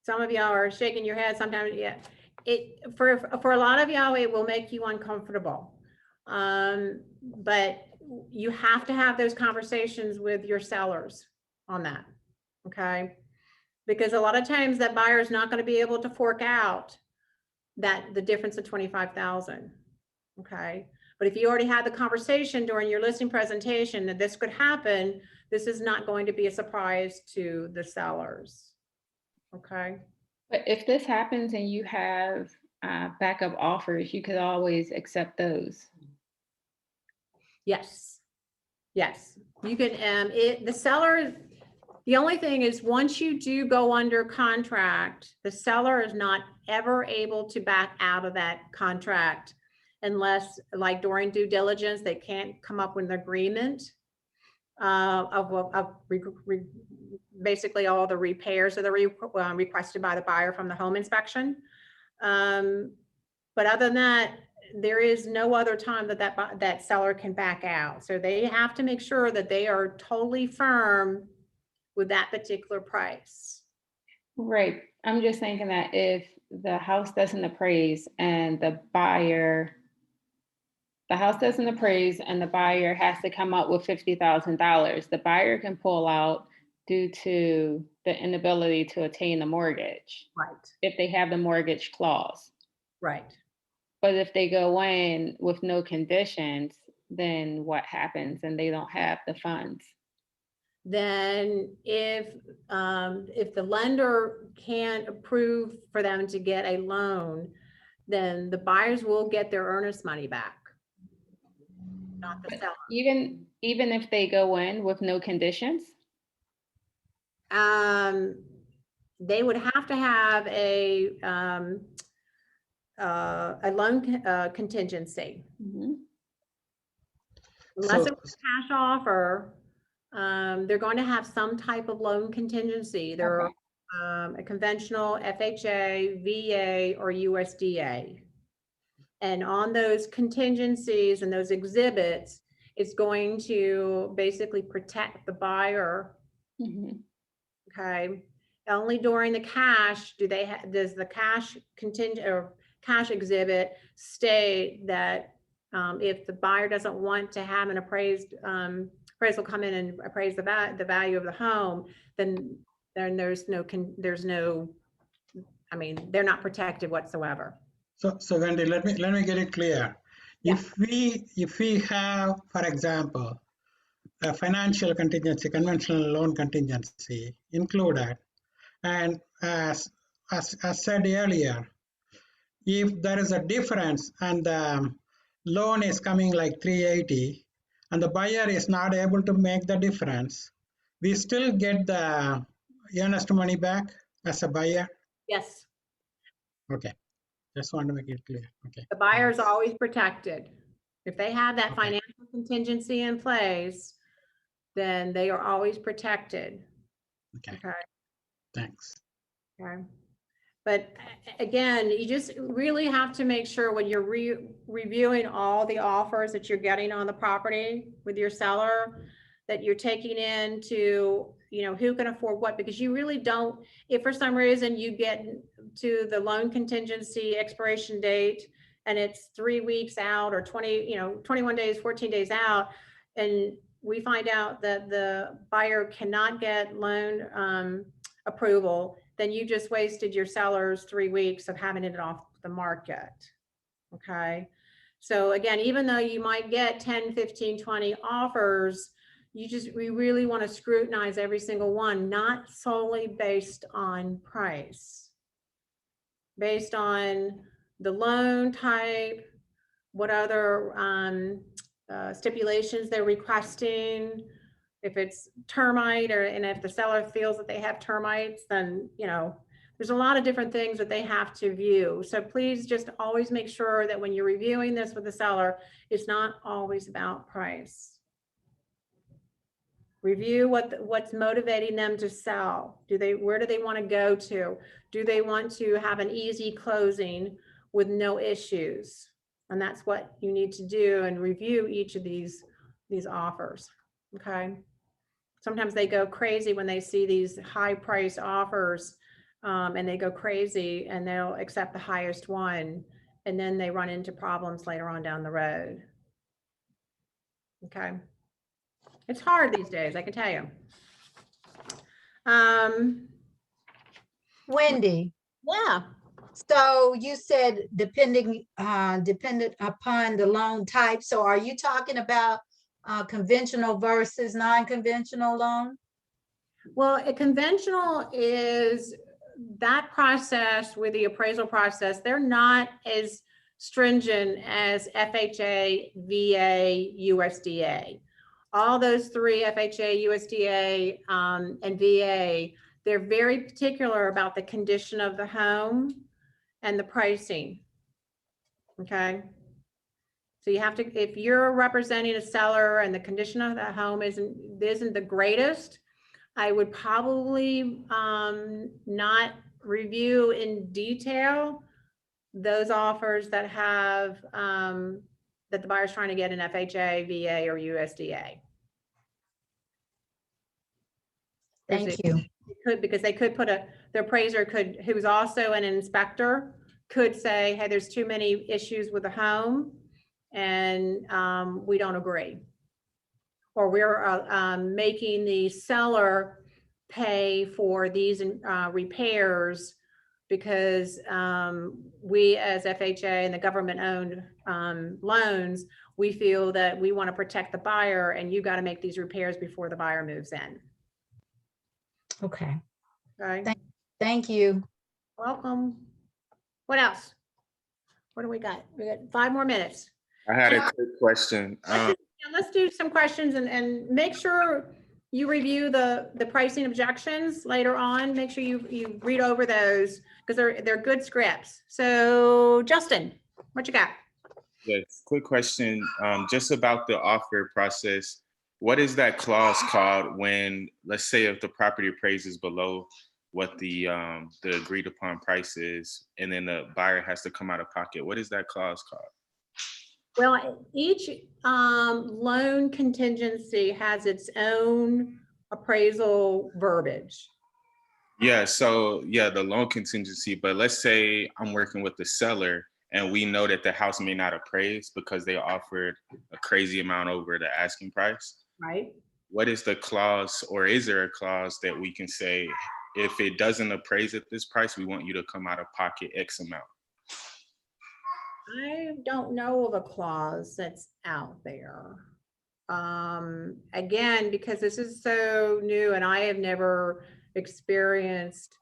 Some of y'all are shaking your head sometimes. Yeah, for a lot of y'all, it will make you uncomfortable. But you have to have those conversations with your sellers on that, okay? Because a lot of times that buyer is not going to be able to fork out the difference of 25,000, okay? But if you already had the conversation during your listing presentation that this could happen, this is not going to be a surprise to the sellers, okay? But if this happens and you have backup offers, you could always accept those. Yes, yes, you can. The seller, the only thing is, once you do go under contract, the seller is not ever able to back out of that contract unless, like during due diligence, they can't come up with an agreement. basically all the repairs that are requested by the buyer from the home inspection. But other than that, there is no other time that seller can back out. So they have to make sure that they are totally firm with that particular price. Right. I'm just thinking that if the house doesn't appraise and the house doesn't appraise and the buyer has to come up with $50,000, the buyer can pull out due to the inability to attain the mortgage. Right. If they have the mortgage clause. Right. But if they go in with no conditions, then what happens? And they don't have the funds. Then if the lender can't approve for them to get a loan, then the buyers will get their earnest money back, not the seller. Even if they go in with no conditions? They would have to have a loan contingency. Unless it was a cash offer, they're going to have some type of loan contingency. They're a conventional FHA, VA, or USDA. And on those contingencies and those exhibits, it's going to basically protect the buyer. Okay. Only during the cash does the cash contingent or cash exhibit state that if the buyer doesn't want to have an appraisal come in and appraise the value of the home, then there's no, I mean, they're not protected whatsoever. So Wendy, let me get it clear. Yeah. If we have, for example, a financial contingency, conventional loan contingency included, and as said earlier, if there is a difference and the loan is coming like 380 and the buyer is not able to make the difference, we still get the earnest money back as a buyer? Yes. Okay. Just want to make it clear. Okay. The buyer is always protected. If they have that financial contingency in place, then they are always protected. Okay. Thanks. Okay. But again, you just really have to make sure when you're reviewing all the offers that you're getting on the property with your seller, that you're taking into, who can afford what, because you really don't, if for some reason you get to the loan contingency expiration date and it's 3 weeks out or 21 days, 14 days out, and we find out that the buyer cannot get loan approval, then you just wasted your seller's 3 weeks of having it off the market. Okay. So again, even though you might get 10, 15, 20 offers, we really want to scrutinize every single one, not solely based on price, based on the loan type, what other stipulations they're requesting, if it's termite, and if the seller feels that they have termites, then, there's a lot of different things that they have to view. So please just always make sure that when you're reviewing this with the seller, it's not always about price. Review what's motivating them to sell. Where do they want to go to? Do they want to have an easy closing with no issues? And that's what you need to do and review each of these offers. Okay. Sometimes they go crazy when they see these high priced offers, and they go crazy and they'll accept the highest one, and then they run into problems later on down the road. Okay. It's hard these days, I can tell you. Wendy. Yeah. So you said dependent upon the loan type. So are you talking about conventional versus non-conventional loan? Well, a conventional is that process with the appraisal process. They're not as stringent as FHA, VA, USDA. All those three, FHA, USDA, and VA, they're very particular about the condition of the home and the pricing. Okay. So you have to, if you're representing a seller and the condition of the home isn't the greatest, I would probably not review in detail those offers that have that the buyer's trying to get an FHA, VA, or USDA. Thank you. Because they could put the appraiser could, who's also an inspector, could say, hey, there's too many issues with the home and we don't agree. Or we're making the seller pay for these repairs because we as FHA and the government-owned loans, we feel that we want to protect the buyer and you got to make these repairs before the buyer moves in. Okay. Okay. Thank you. Welcome. What else? What do we got? We got 5 more minutes. I had a quick question. Let's do some questions and make sure you review the pricing objections later on. Make sure you read over those because they're good scripts. So Justin, what you got? Yes, quick question, just about the offer process. What is that clause called when, let's say if the property appraises below what the agreed upon price is, and then the buyer has to come out of pocket? What is that clause called? Well, each loan contingency has its own appraisal verbiage. Yeah, so yeah, the loan contingency, but let's say I'm working with the seller and we know that the house may not appraise because they offered a crazy amount over the asking price. Right. What is the clause, or is there a clause that we can say, if it doesn't appraise at this price, we want you to come out of pocket X amount? I don't know of a clause that's out there. Again, because this is so new and I have never experienced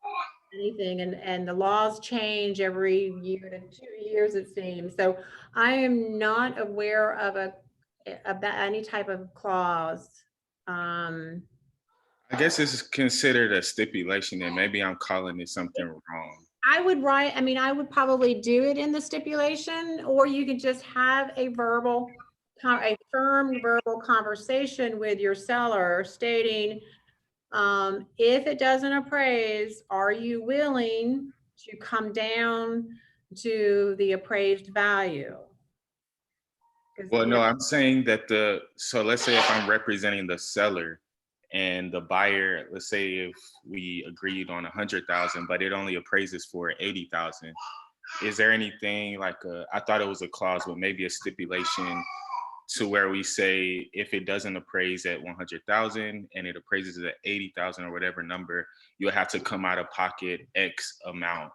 anything, and the laws change every year to 2 years, it seems. So I am not aware of any type of clause. I guess it's considered a stipulation, and maybe I'm calling it something wrong. I would probably do it in the stipulation, or you could just have a firm verbal conversation with your seller stating, if it doesn't appraise, are you willing to come down to the appraised value? Well, no, I'm saying that so let's say if I'm representing the seller and the buyer, let's say if we agreed on 100,000, but it only appraises for 80,000. Is there anything like I thought it was a clause, but maybe a stipulation to where we say, if it doesn't appraise at 100,000 and it appraises at 80,000 or whatever number, you'll have to come out of pocket X amount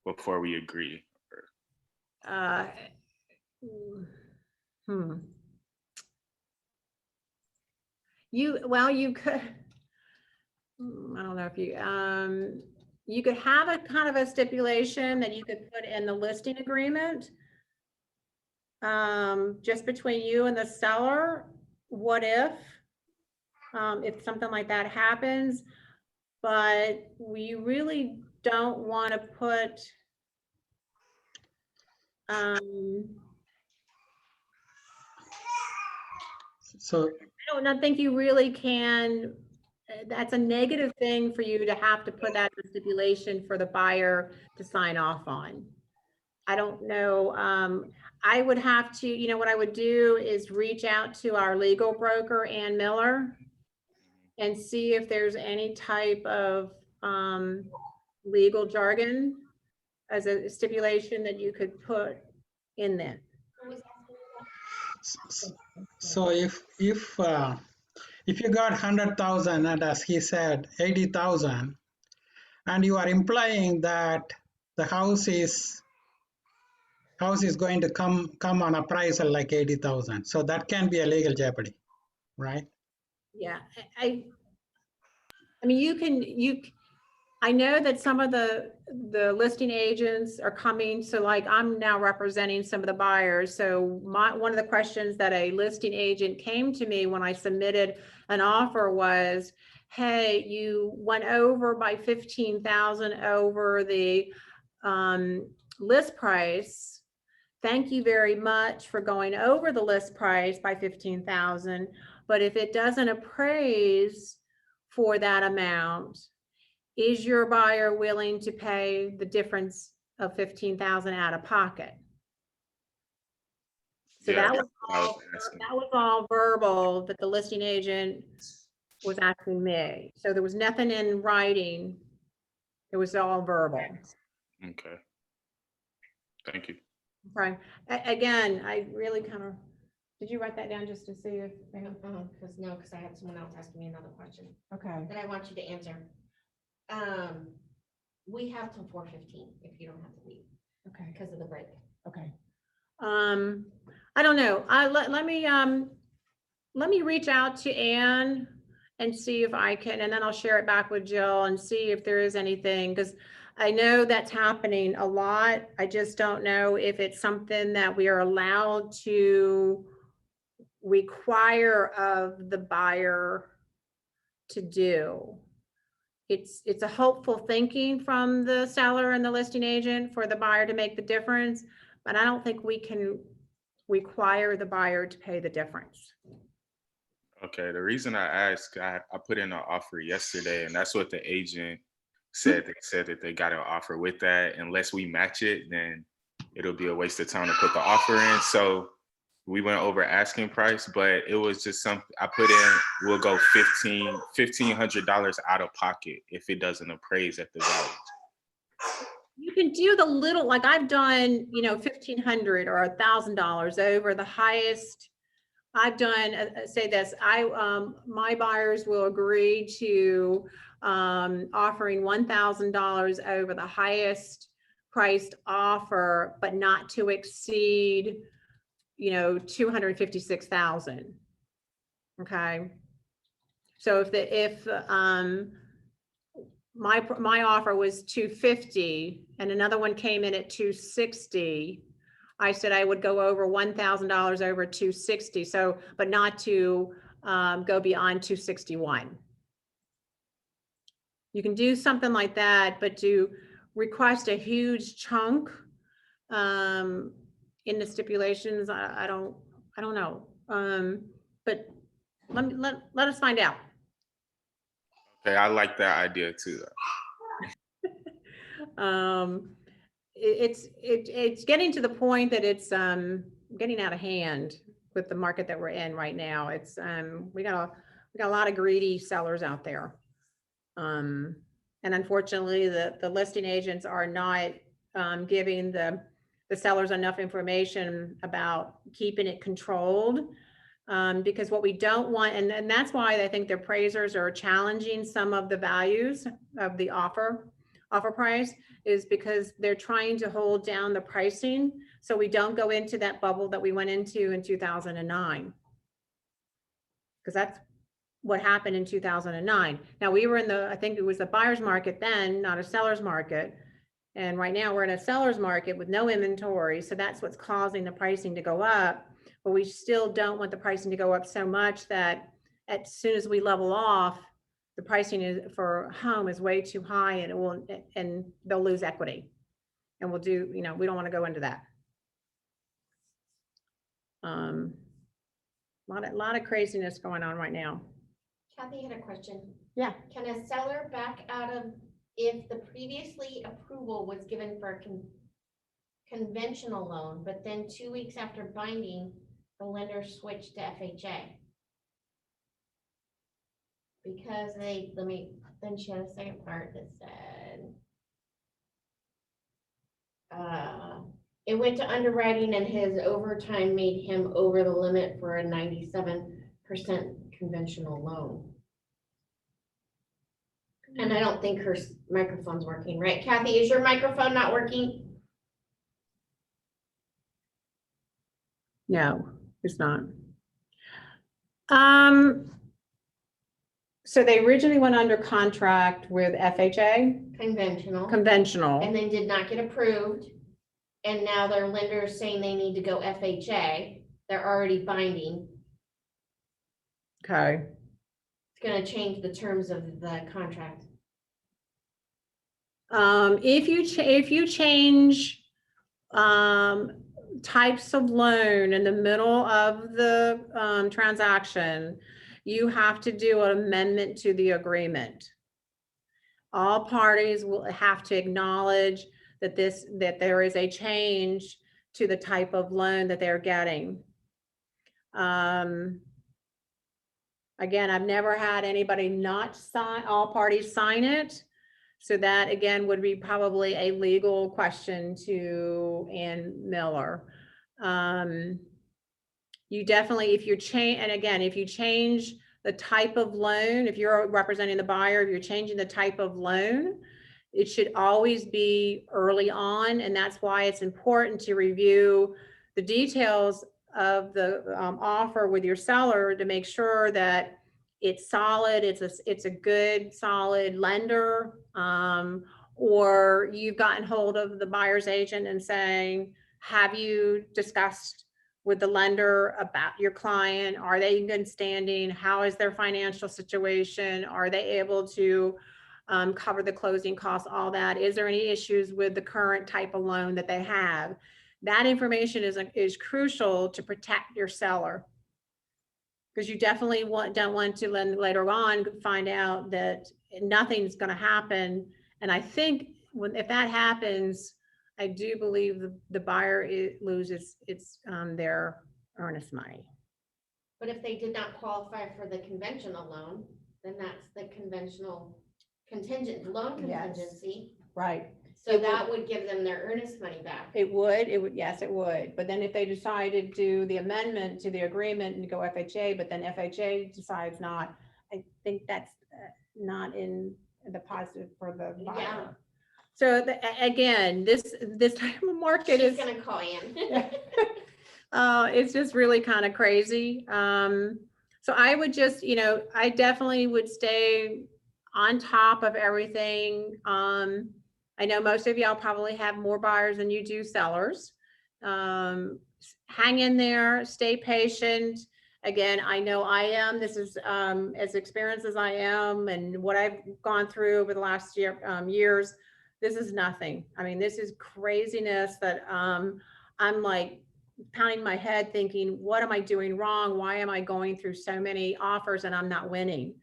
before we agree. You could, I don't know if you could have a kind of a stipulation that you could put in the listing agreement, just between you and the seller. What if something like that happens, but we really don't want to put so I don't think you really can. That's a negative thing for you to have to put that in stipulation for the buyer to sign off on. I don't know. I would have to, what I would do is reach out to our legal broker, Ann Miller, and see if there's any type of legal jargon as a stipulation that you could put in there. so if you got 100,000 and as he said 80,000, and you are implying that the house is going to come on appraisal like 80,000, so that can be a legal jeopardy, right? Yeah, I mean, I know that some of the listing agents are coming, so like I'm now representing some of the buyers. So one of the questions that a listing agent came to me when I submitted an offer was, hey, you went over by 15,000 over the list price. thank you very much for going over the list price by 15,000. But if it doesn't appraise for that amount, is your buyer willing to pay the difference of 15,000 out of pocket? So Yeah, that was that's what I was asking. all verbal that the listing agent was asking me. So there was nothing in writing. It was all verbal. Okay. Thank you. Okay. Again, I really kind of, did you write that down just to see if? Because I had someone else asking me another question Okay. that I want you to answer. We have till 4:15 if you don't have to leave. Okay. Because of the break. Okay. I don't know. Let me reach out to Anne and see if I can, and then I'll share it back with Jill and see if there is anything, because I know that's happening a lot. I just don't know if it's something that we are allowed to require of the buyer to do. It's a hopeful thinking from the seller and the listing agent for the buyer to make the difference, but I don't think we can require the buyer to pay the difference. Okay, the reason I asked, I put in an offer yesterday, and that's what the agent said. They said that they got an offer with that. Unless we match it, then it'll be a waste of time to put the offer in. So we went over asking price, but it was just something I put in, we'll go $1,500 out of pocket if it doesn't appraise at the value. You can do the little, like I've done, $1,500 or $1,000 over the highest. I've done, say this, my buyers will agree to offering $1,000 over the highest priced offer, but not to exceed, 256,000. Okay. So if my offer was 250 and another one came in at 260, I said I would go over $1,000 over 260. So, but not to go beyond 261. You can do something like that, but to request a huge chunk in the stipulations, I don't know. But let us find out. Okay, I like that idea too. It's getting to the point that it's getting out of hand with the market that we're in right now. It's we got a lot of greedy sellers out there. And unfortunately the listing agents are not giving the sellers enough information about keeping it controlled. Because what we don't want, and that's why I think the appraisers are challenging some of the values of the offer price, is because they're trying to hold down the pricing so we don't go into that bubble that we went into in 2009. Because that's what happened in 2009. Now we were in I think it was the buyer's market then, not a seller's market. And right now we're in a seller's market with no inventory. So that's what's causing the pricing to go up. But we still don't want the pricing to go up so much that as soon as we level off, the pricing for home is way too high and they'll lose equity. And we don't want to go into that. A lot of craziness going on right now. Kathy had a question. Yeah. Can a seller back out of, if the previously approval was given for a conventional loan, but then 2 weeks after binding, the lender switched to FHA? Because then she had a second part that said, it went to underwriting and his overtime made him over the limit for a 97% conventional loan. And I don't think her microphone's working, right? Kathy, is your microphone not working? No, it's not. So they originally went under contract with FHA? Conventional. And then did not get approved. And now their lender is saying they need to go FHA. They're already binding. Okay. It's going to change the terms of the contract. If you change types of loan in the middle of the transaction, you have to do an amendment to the agreement. All parties will have to acknowledge that there is a change to the type of loan that they're getting. Again, I've never had anybody not sign, all parties sign it. So that again would be probably a legal question to Ann Miller. You definitely, if you change, and again, if you change the type of loan, if you're representing the buyer, if you're changing the type of loan, it should always be early on. And that's why it's important to review the details of the offer with your seller to make sure that it's solid, it's a good, solid lender, or you've gotten hold of the buyer's agent and saying, have you discussed with the lender about your client? Are they in good standing? How is their financial situation? Are they able to cover the closing costs, all that? Is there any issues with the current type of loan that they have? That information is crucial to protect your seller, because you definitely don't want to later on find out that nothing's going to happen. And I think if that happens, I do believe the buyer loses their earnest money. But if they did not qualify for the conventional loan, then that's the conventional contingent loan contingency. Right. So that would give them their earnest money back. It would, yes, it would. But then if they decided to do the amendment to the agreement and go FHA, but then FHA decides not, I think that's not in the positive for the buyer. Yeah. So again, this type of market She's is gonna call in. it's just really kind of crazy. So I would just, I definitely would stay on top of everything. I know most of y'all probably have more buyers than you do sellers. Hang in there, stay patient. Again, I know I am. This is as experienced as I am and what I've gone through over the last years. This is nothing. I mean, this is craziness that I'm like pounding my head thinking, what am I doing wrong? Why am I going through so many offers and I'm not winning?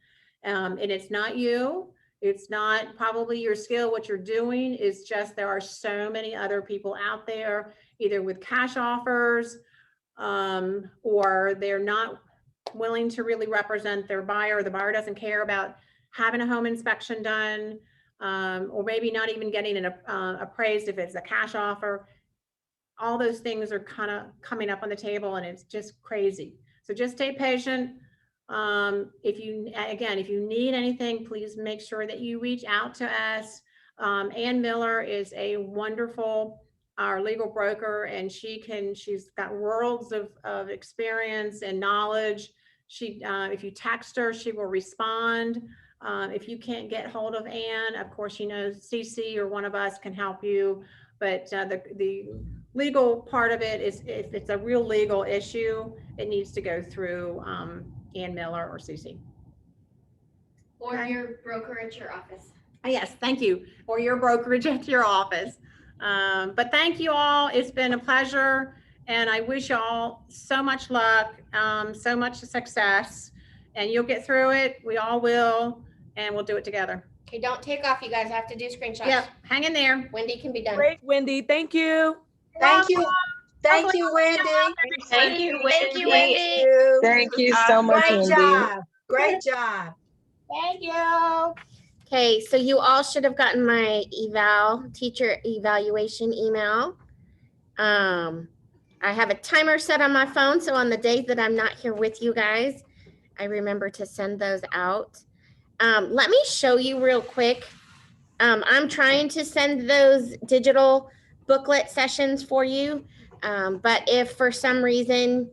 And it's not you. It's not probably your skill. What you're doing is just there are so many other people out there, either with cash offers or they're not willing to really represent their buyer. The buyer doesn't care about having a home inspection done, or maybe not even getting it appraised if it's a cash offer. All those things are kind of coming up on the table and it's just crazy. So just stay patient. If you need anything, please make sure that you reach out to us. Ann Miller is a wonderful, our legal broker, and she's got worlds of experience and knowledge. If you text her, she will respond. If you can't get hold of Ann, of course, CC or one of us can help you. But the legal part of it is, if it's a real legal issue, it needs to go through Ann Miller or CC. Or your broker at your office. Yes, thank you. Or your brokerage at your office. But thank you all. It's been a pleasure. And I wish y'all so much luck, so much success. And you'll get through it. We all will. And we'll do it together. Okay, don't take off. You guys have to do screenshots. Yep, hang in there. Wendy can be done. Great, Wendy. Thank you. Thank you. Thank you, Wendy. Thank you, Wendy. Wendy. Thank you so much, Great Wendy. job. Great job. Thank you. Okay, so you all should have gotten my teacher evaluation email. I have a timer set on my phone, so on the days that I'm not here with you guys, I remember to send those out. Let me show you real quick. I'm trying to send those digital booklet sessions for you, but if for some reason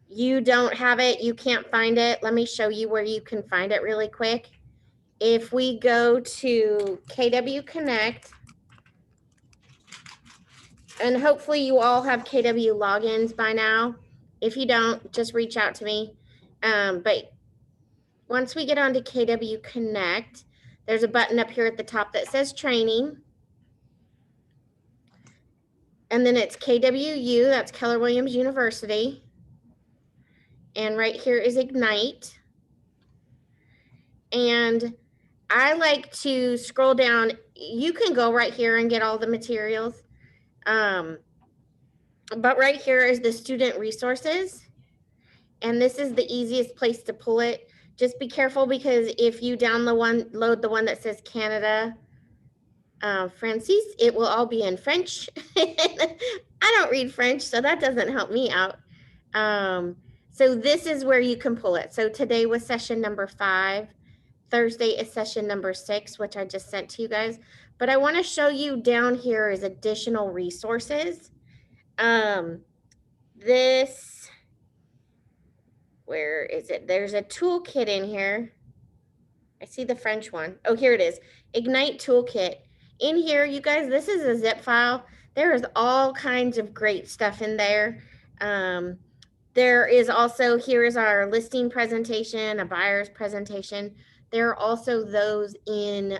you don't have it, you can't find it, let me show you where you can find it really quick. If we go to KW Connect, and hopefully you all have KW logins by now. If you don't, just reach out to me. But once we get onto KW Connect, there's a button up here at the top that says training. And then it's KWU, that's Keller Williams University. And right here is Ignite. And I like to scroll down. You can go right here and get all the materials. But right here is the student resources. And this is the easiest place to pull it. Just be careful, because if you load the one that says Canada, Francis, it will all be in French. I don't read French, so that doesn't help me out. So this is where you can pull it. So today was session number 5. Thursday is session number 6, which I just sent to you guys. But I want to show you down here is additional resources. Where is it? There's a toolkit in here. I see the French one. Oh, here it is. Ignite toolkit. In here, you guys, this is a zip file. There is all kinds of great stuff in there. There is also, here is our listing presentation, a buyer's presentation. There are also those in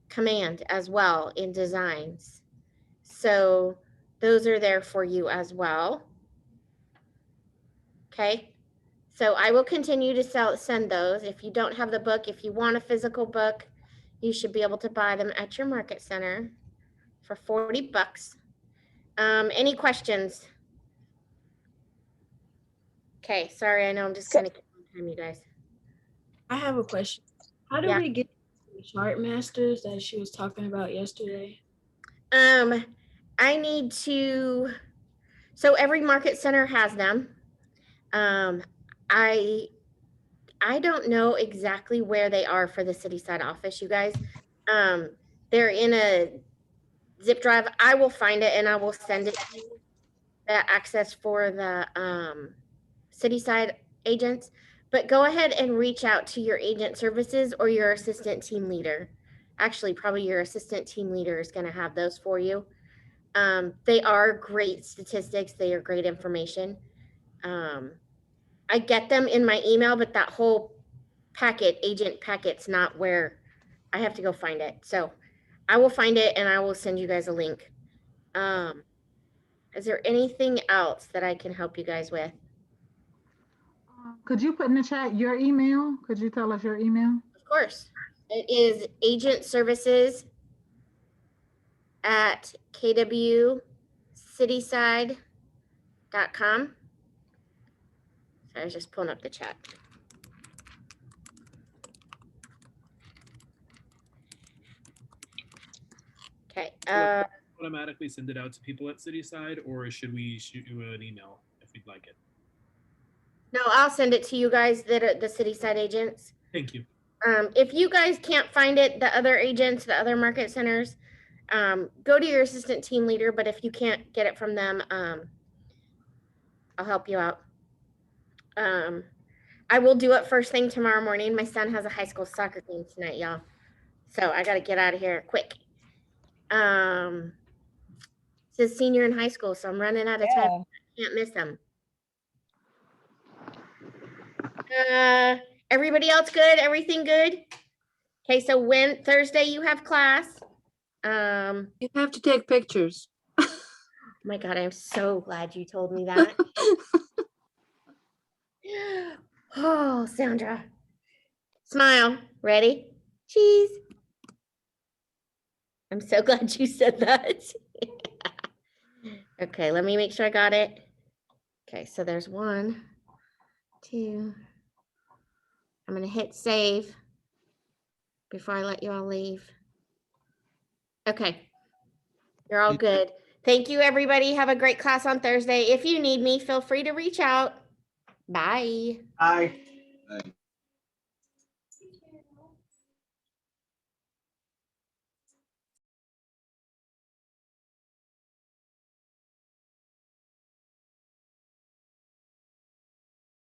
Command as well, in designs. So those are there for you as well. Okay, so I will continue to send those. If you don't have the book, if you want a physical book, you should be able to buy them at your market center for $40. Any questions? Okay, sorry, I know I'm just kind of time, you guys. I have a question. How do we get the chart masters that she was talking about yesterday? I need to, so every market center has them. I don't know exactly where they are for the city side office, you guys. They're in a zip drive. I will find it and I will send it to you, the access for the city side agents. But go ahead and reach out to your agent services or your assistant team leader. Actually, probably your assistant team leader is going to have those for you. They are great statistics. They are great information. I get them in my email, but that whole packet, agent packet's not where I have to go find it. So I will find it and I will send you guys a link. Is there anything else that I can help you guys with? Could you put in the chat your email? Could you tell us your email? Of course. It is agentservices@kwcityside.com. So I was just pulling up the chat. Okay. Automatically send it out to people at Cityside, or should we shoot you an email if we'd like it? No, I'll send it to you guys that are the city side agents. Thank you. If you guys can't find it, the other agents, the other market centers, go to your assistant team leader. But if you can't get it from them, I'll help you out. I will do it first thing tomorrow morning. My son has a high school soccer game tonight, y'all. So I got to get out of here quick. It's a senior in high school, so I'm running out of time. I can't miss them. Everybody else good? Everything good? Okay, so when Thursday you have class. You have to take pictures. Oh my God, I'm so glad you told me that. Oh, Sandra. Smile. Ready? Cheese. I'm so glad you said that. Okay, let me make sure I got it. Okay, so there's 1, 2. I'm going to hit save before I let you all leave. Okay, you're all good. Thank you, everybody. Have a great class on Thursday. If you need me, feel free to reach out. Bye. Bye. Hey.